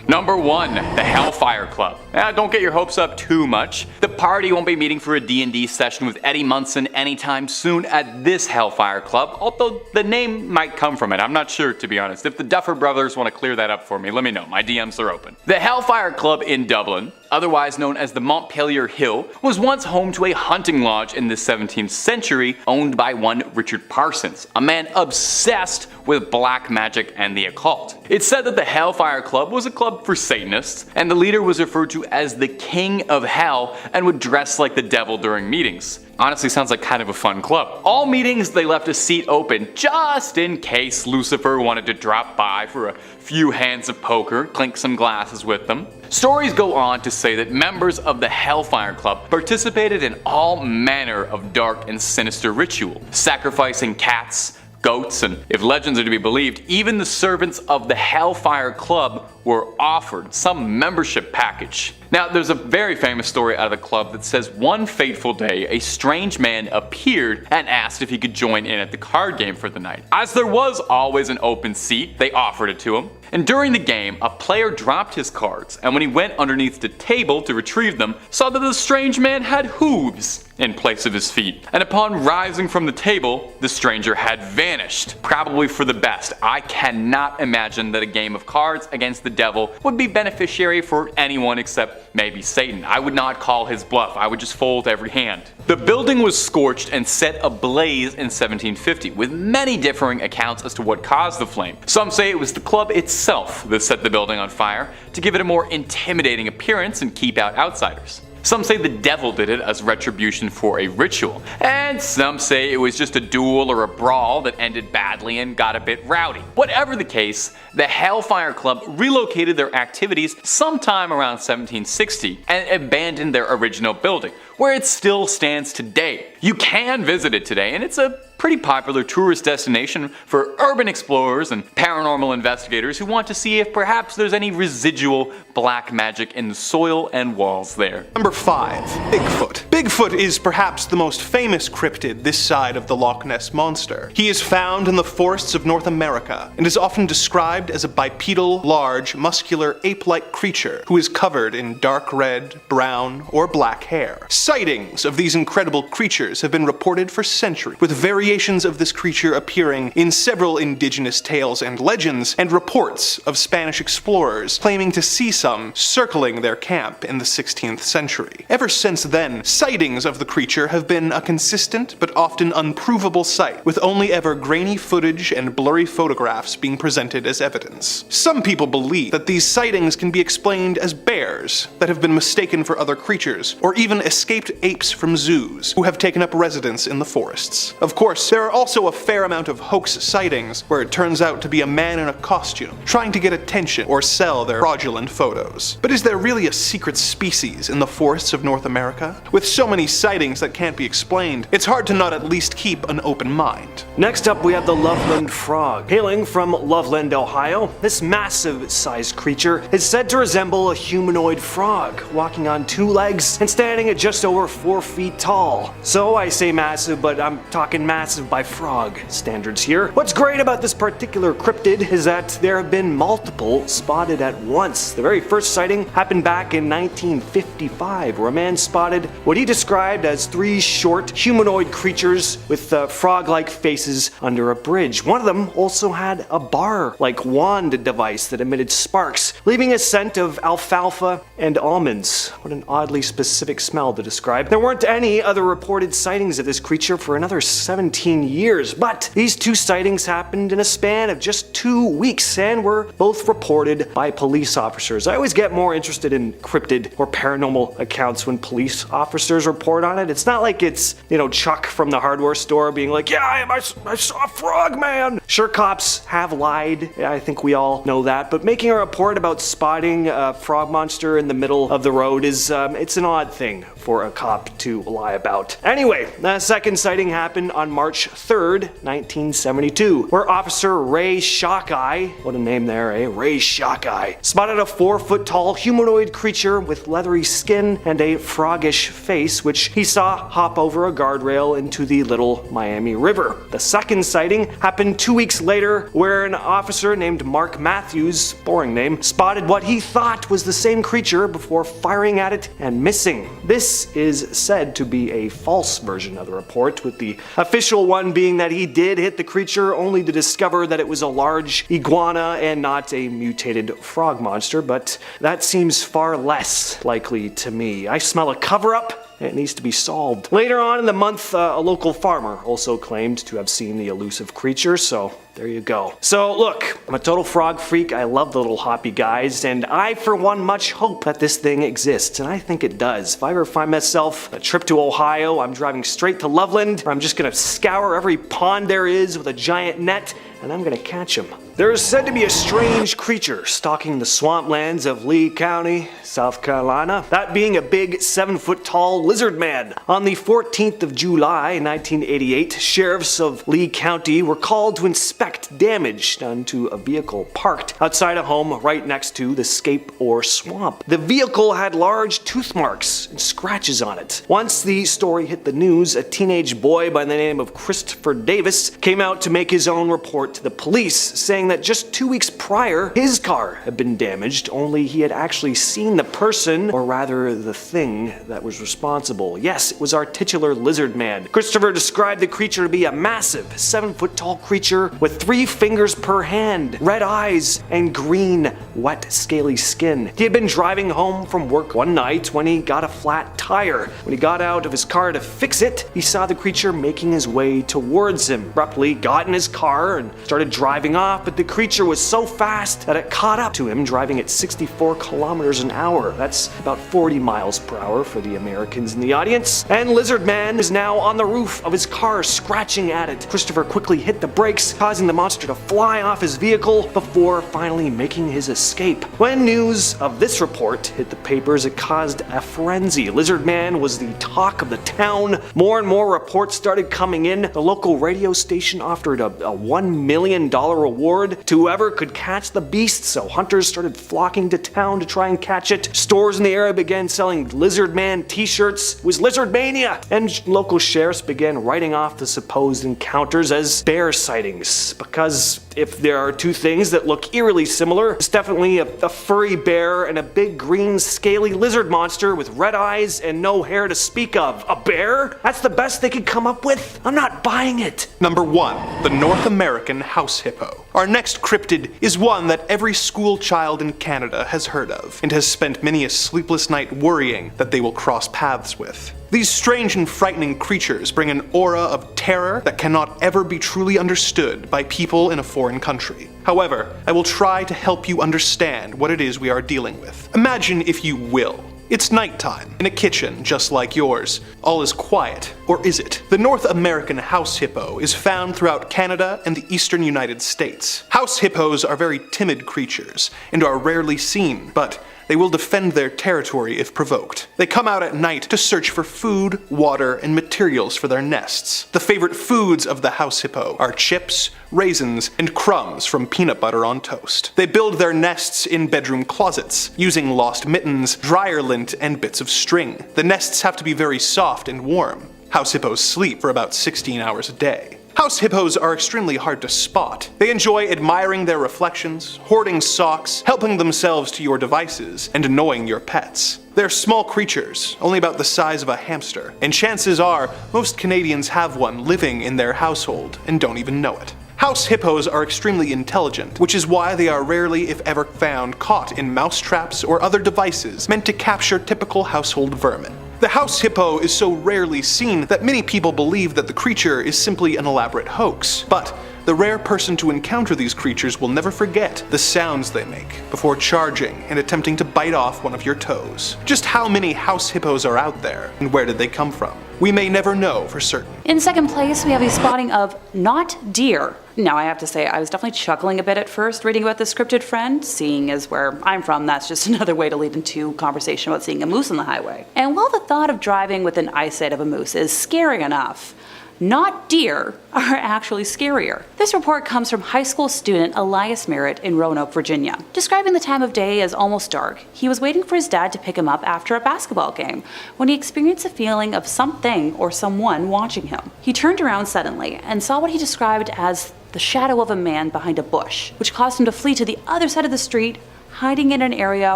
Number 1, the Hellfire Club. Now, don't get your hopes up too much. The party won't be meeting for a D&D session with Eddie Munson anytime soon at this Hellfire Club, although the name might come from it. I'm not sure, to be honest. If the Duffer Brothers want to clear that up for me, let me know. My DMs are open. The Hellfire Club in Dublin, otherwise known as the Montpelier Hill, was once home to a hunting lodge in the 17th century owned by one Richard Parsons, a man obsessed with black magic and the occult. It's said that the Hellfire Club was a club for Satanists, and the leader was referred to as the King of Hell and would dress like the devil during meetings. Honestly, sounds like kind of a fun club. All meetings, they left a seat open just in case Lucifer wanted to drop by for a few hands of poker, clink some glasses with them. Stories go on to say that members of the Hellfire Club participated in all manner of dark and sinister ritual, sacrificing cats, goats, and if legends are to be believed, even the servants of the Hellfire Club were offered some membership package. Now, there's a very famous story out of the club that says one fateful day, a strange man appeared and asked if he could join in at the card game for the night. As there was always an open seat, they offered it to him. And during the game, a player dropped his cards, and when he went underneath the table to retrieve them, saw that the strange man had hooves in place of his feet. And upon rising from the table, the stranger had vanished. Probably for the best. I cannot imagine that a game of cards against the devil would be beneficiary for anyone except maybe Satan. I would not call his bluff. I would just fold every hand. The building was scorched and set ablaze in 1750, with many differing accounts as to what caused the flame. Some say it was the club itself that set the building on fire to give it a more intimidating appearance and keep out outsiders. Some say the devil did it as retribution for a ritual, and some say it was just a duel or a brawl that ended badly and got a bit rowdy. Whatever the case, the Hellfire Club relocated their activities sometime around 1760 and abandoned their original building, where it still stands today. You can visit it today, and it's a pretty popular tourist destination for urban explorers and paranormal investigators who want to see if perhaps there's any residual black magic in the soil and walls there. Number 5. Bigfoot. Bigfoot is perhaps the most famous cryptid this side of the Loch Ness Monster. He is found in the forests of North America and is often described as a bipedal, large, muscular, ape-like creature who is covered in dark red, brown, or black hair. Sightings of these incredible creatures have been reported for centuries, with variations of this creature appearing in several indigenous tales and legends, and reports of Spanish explorers claiming to see some circling their camp in the 16th century. Ever since then, sightings of the creature have been a consistent but often unprovable sight, with only ever grainy footage and blurry photographs being presented as evidence. Some people believe that these sightings can be explained as bears that have been mistaken for other creatures, or even escaped apes from zoos who have taken up residence in the forests. Of course, there are also a fair amount of hoax sightings where it turns out to be a man in a costume trying to get attention or sell their fraudulent photos. But is there really a secret species in the forests of North America? With so many sightings that can't be explained, it's hard to not at least keep an open mind. Next up, we have the Loveland Frog. Hailing from Loveland, Ohio, this massive-sized creature is said to resemble a humanoid frog, walking on 2 legs and standing at just over 4 feet tall. So I say massive, but I'm talking massive by frog standards here. What's great about this particular cryptid is that there have been multiple spotted at once. The very first sighting happened back in 1955, where a man spotted what he described as 3 short humanoid creatures with frog-like faces under a bridge. One of them also had a bar-like wand device that emitted sparks, leaving a scent of alfalfa and almonds. What an oddly specific smell to describe. There weren't any other reported sightings of this creature for another 17 years, but these 2 sightings happened in a span of just 2 weeks and were both reported by police officers. I always get more interested in cryptid or paranormal accounts when police officers report on it. It's not like it's, Chuck from the hardware store being like, yeah, I saw a frog man. Sure, cops have lied. Yeah, I think we all know that. But making a report about spotting a frog monster in the middle of the road is, it's an odd thing for a cop to lie about. Anyway, the second sighting happened on March 3rd, 1972, where Officer Ray Shockeye, what a name there, eh? Ray Shockeye, spotted a 4-foot-tall humanoid creature with leathery skin and a froggish face, which he saw hop over a guardrail into the Little Miami River. The second sighting happened 2 weeks later, where an officer named Mark Matthews, boring name, spotted what he thought was the same creature before firing at it and missing. This is said to be a false version of the report, with the official one being that he did hit the creature only to discover that it was a large iguana and not a mutated frog monster, but that seems far less likely to me. I smell a cover-up. It needs to be solved. Later on in the month, a local farmer also claimed to have seen the elusive creature, so there you go. So look, I'm a total frog freak. I love the little hoppy guys, and I, for one, much hope that this thing exists, and I think it does. If I ever find myself a trip to Ohio, I'm driving straight to Loveland, where I'm just gonna scour every pond there is with a giant net, and I'm gonna catch him. There is said to be a strange creature stalking the swamplands of Lee County, South Carolina, that being a big 7-foot-tall lizard man. On the 14th of July, 1988, sheriffs of Lee County were called to inspect damage done to a vehicle parked outside a home right next to the scape or swamp. The vehicle had large tooth marks and scratches on it. Once the story hit the news, a teenage boy by the name of Christopher Davis came out to make his own report to the police, saying that just 2 weeks prior, his car had been damaged, only he had actually seen the person, or rather the thing, that was responsible. Yes, it was our titular lizard man. Christopher described the creature to be a massive 7-foot-tall creature with 3 fingers per hand, red eyes, and green, wet, scaly skin. He had been driving home from work one night when he got a flat tire. When he got out of his car to fix it, he saw the creature making his way towards him. Abruptly got in his car and started driving off, but the creature was so fast that it caught up to him, driving at 64 kilometers an hour. That's about 40 miles per hour for the Americans in the audience. And Lizard Man is now on the roof of his car, scratching at it. Christopher quickly hit the brakes, causing the monster to fly off his vehicle before finally making his escape. When news of this report hit the papers, it caused a frenzy. Lizard Man was the talk of the town. More and more reports started coming in. The local radio station offered a $1 million reward to whoever could catch the beast, so hunters started flocking to town to try and catch it. Stores in the area began selling Lizard Man t-shirts. It was Lizard Mania! And local sheriffs began writing off the supposed encounters as bear sightings, because if there are two things that look eerily similar, it's definitely a furry bear and a big green scaly lizard monster with red eyes and no hair to speak of. A bear? That's the best they could come up with? I'm not buying it. Number 1. The North American house hippo. Our next cryptid is one that every school child in Canada has heard of, and has spent many a sleepless night worrying that they will cross paths with. These strange and frightening creatures bring an aura of terror that cannot ever be truly understood by people in a foreign country. However, I will try to help you understand what it is we are dealing with. Imagine, if you will, it's nighttime, in a kitchen just like yours. All is quiet, or is it? The North American house hippo is found throughout Canada and the eastern United States. House hippos are very timid creatures, and are rarely seen, but they will defend their territory if provoked. They come out at night to search for food, water, and materials for their nests. The favorite foods of the house hippo are chips, raisins, and crumbs from peanut butter on toast. They build their nests in bedroom closets, using lost mittens, dryer lint, and bits of string. The nests have to be very soft and warm. House hippos sleep for about 16 hours a day. House hippos are extremely hard to spot. They enjoy admiring their reflections, hoarding socks, helping themselves to your devices, and annoying your pets. They're small creatures, only about the size of a hamster, and chances are most Canadians have one living in their household and don't even know it. House hippos are extremely intelligent, which is why they are rarely, if ever, found caught in mouse traps or other devices meant to capture typical household vermin. The house hippo is so rarely seen that many people believe that the creature is simply an elaborate hoax. But the rare person to encounter these creatures will never forget the sounds they make before charging and attempting to bite off one of your toes. Just how many house hippos are out there, and where did they come from? we may never know for certain. In second place, we have a spotting of not deer. Now, I have to say, I was definitely chuckling a bit at first reading about this cryptid friend, seeing as where I'm from, that's just another way to lead into conversation about seeing a moose on the highway. And while the thought of driving within eyesight of a moose is scary enough, not deer are actually scarier. This report comes from high school student Elias Merritt in Roanoke, Virginia. Describing the time of day as almost dark, he was waiting for his dad to pick him up after a basketball game when he experienced a feeling of something or someone watching him. He turned around suddenly and saw what he described as the shadow of a man behind a bush, which caused him to flee to the other side of the street, hiding in an area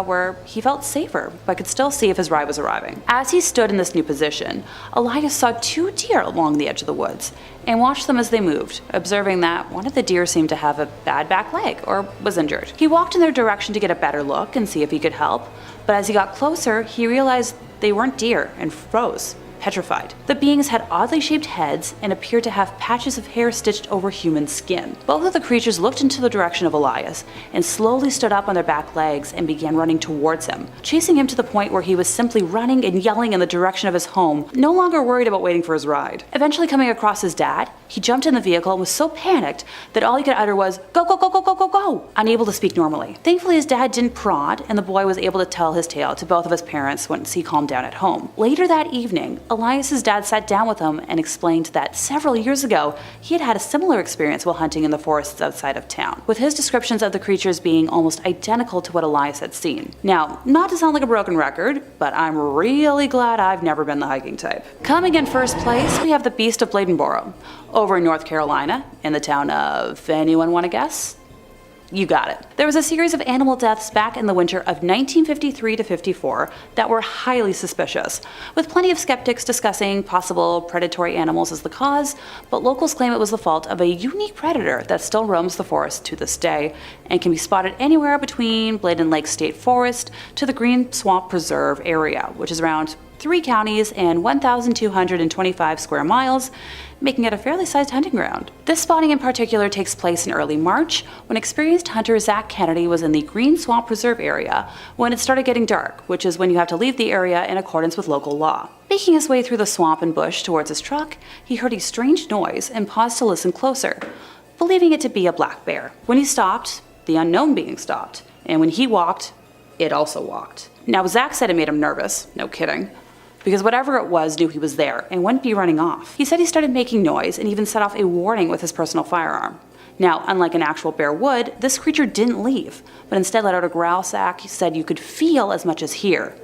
where he felt safer, but could still see if his ride was arriving. As he stood in this new position, Elias saw 2 deer along the edge of the woods and watched them as they moved, observing that one of the deer seemed to have a bad back leg or was injured. He walked in their direction to get a better look and see if he could help, but as he got closer, he realized they weren't deer and froze, petrified. The beings had oddly shaped heads and appeared to have patches of hair stitched over human skin. Both of the creatures looked into the direction of Elias and slowly stood up on their back legs and began running towards him, chasing him to the point where he was simply running and yelling in the direction of his home, no longer worried about waiting for his ride. Eventually coming across his dad, he jumped in the vehicle and was so panicked that all he could utter was, "Go, go, go, go, go, go, go," unable to speak normally. Thankfully, his dad didn't prod, and the boy was able to tell his tale to both of his parents once he calmed down at home. Later that evening, Elias's dad sat down with him and explained that several years ago, he had had a similar experience while hunting in the forests outside of town, with his descriptions of the creatures being almost identical to what Elias had seen. Now, not to sound like a broken record, but I'm really glad I've never been the hiking type. Coming in first place, we have the Beast of Bladenboro, over in North Carolina, in the town of, anyone want to guess? You got it. There was a series of animal deaths back in the winter of 1953 to 54 that were highly suspicious, with plenty of skeptics discussing possible predatory animals as the cause, but locals claim it was the fault of a unique predator that still roams the forest to this day and can be spotted anywhere between Bladen Lake State Forest to the Green Swamp Preserve area, which is around 3 counties and 1,225 square miles, making it a fairly sized hunting ground. This spotting in particular takes place in early March, when experienced hunter Zach Kennedy was in the Green Swamp Preserve area when it started getting dark, which is when you have to leave the area in accordance with local law. Making his way through the swamp and bush towards his truck, he heard a strange noise and paused to listen closer, believing it to be a black bear. When he stopped, the unknown being stopped, and when he walked, it also walked. Now, Zach said it made him nervous, no kidding, because whatever it was knew he was there and wouldn't be running off. He said he started making noise and even set off a warning with his personal firearm. Now, unlike an actual bear would, this creature didn't leave, but instead let out a growl. Zach said you could feel as much as hear.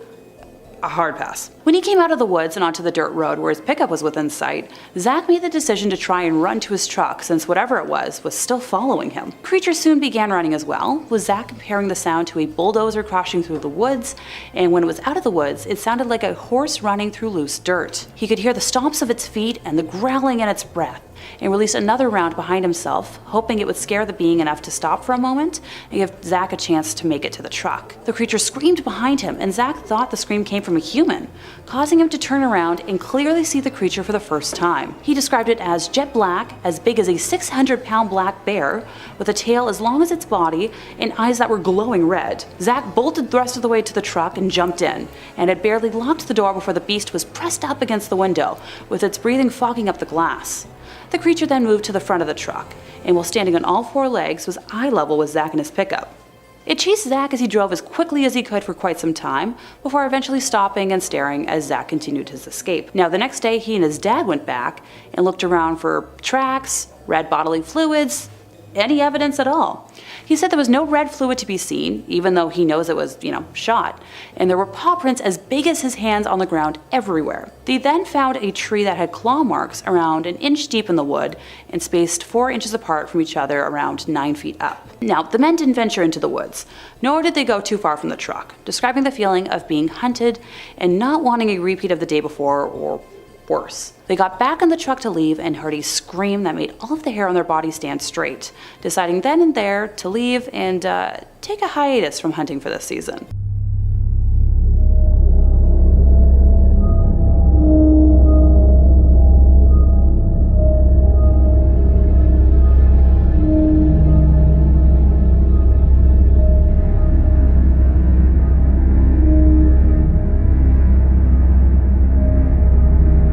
A hard pass. When he came out of the woods and onto the dirt road where his pickup was within sight, Zach made the decision to try and run to his truck since whatever it was still following him. Creature soon began running as well, with Zach comparing the sound to a bulldozer crashing through the woods, and when it was out of the woods, it sounded like a horse running through loose dirt. He could hear the stomps of its feet and the growling in its breath, and released another round behind himself, hoping it would scare the being enough to stop for a moment and give Zach a chance to make it to the truck. The creature screamed behind him, and Zach thought the scream came from a human, causing him to turn around and clearly see the creature for the first time. He described it as jet black, as big as a 600-pound black bear, with a tail as long as its body and eyes that were glowing red. Zach bolted the rest of the way to the truck and jumped in, and had barely locked the door before the beast was pressed up against the window, with its breathing fogging up the glass. The creature then moved to the front of the truck, and while standing on all 4 legs, was eye level with Zach in his pickup. It chased Zach as he drove as quickly as he could for quite some time, before eventually stopping and staring as Zach continued his escape. Now, the next day, he and his dad went back and looked around for tracks, red bodily fluids, any evidence at all. He said there was no red fluid to be seen, even though he knows it was, shot, and there were paw prints as big as his hands on the ground everywhere. They then found a tree that had claw marks around an inch deep in the wood and spaced 4 inches apart from each other around 9 feet up. Now, the men didn't venture into the woods, nor did they go too far from the truck, describing the feeling of being hunted and not wanting a repeat of the day before or worse. They got back in the truck to leave and heard a scream that made all of the hair on their body stand straight, deciding then and there to leave and take a hiatus from hunting for this season.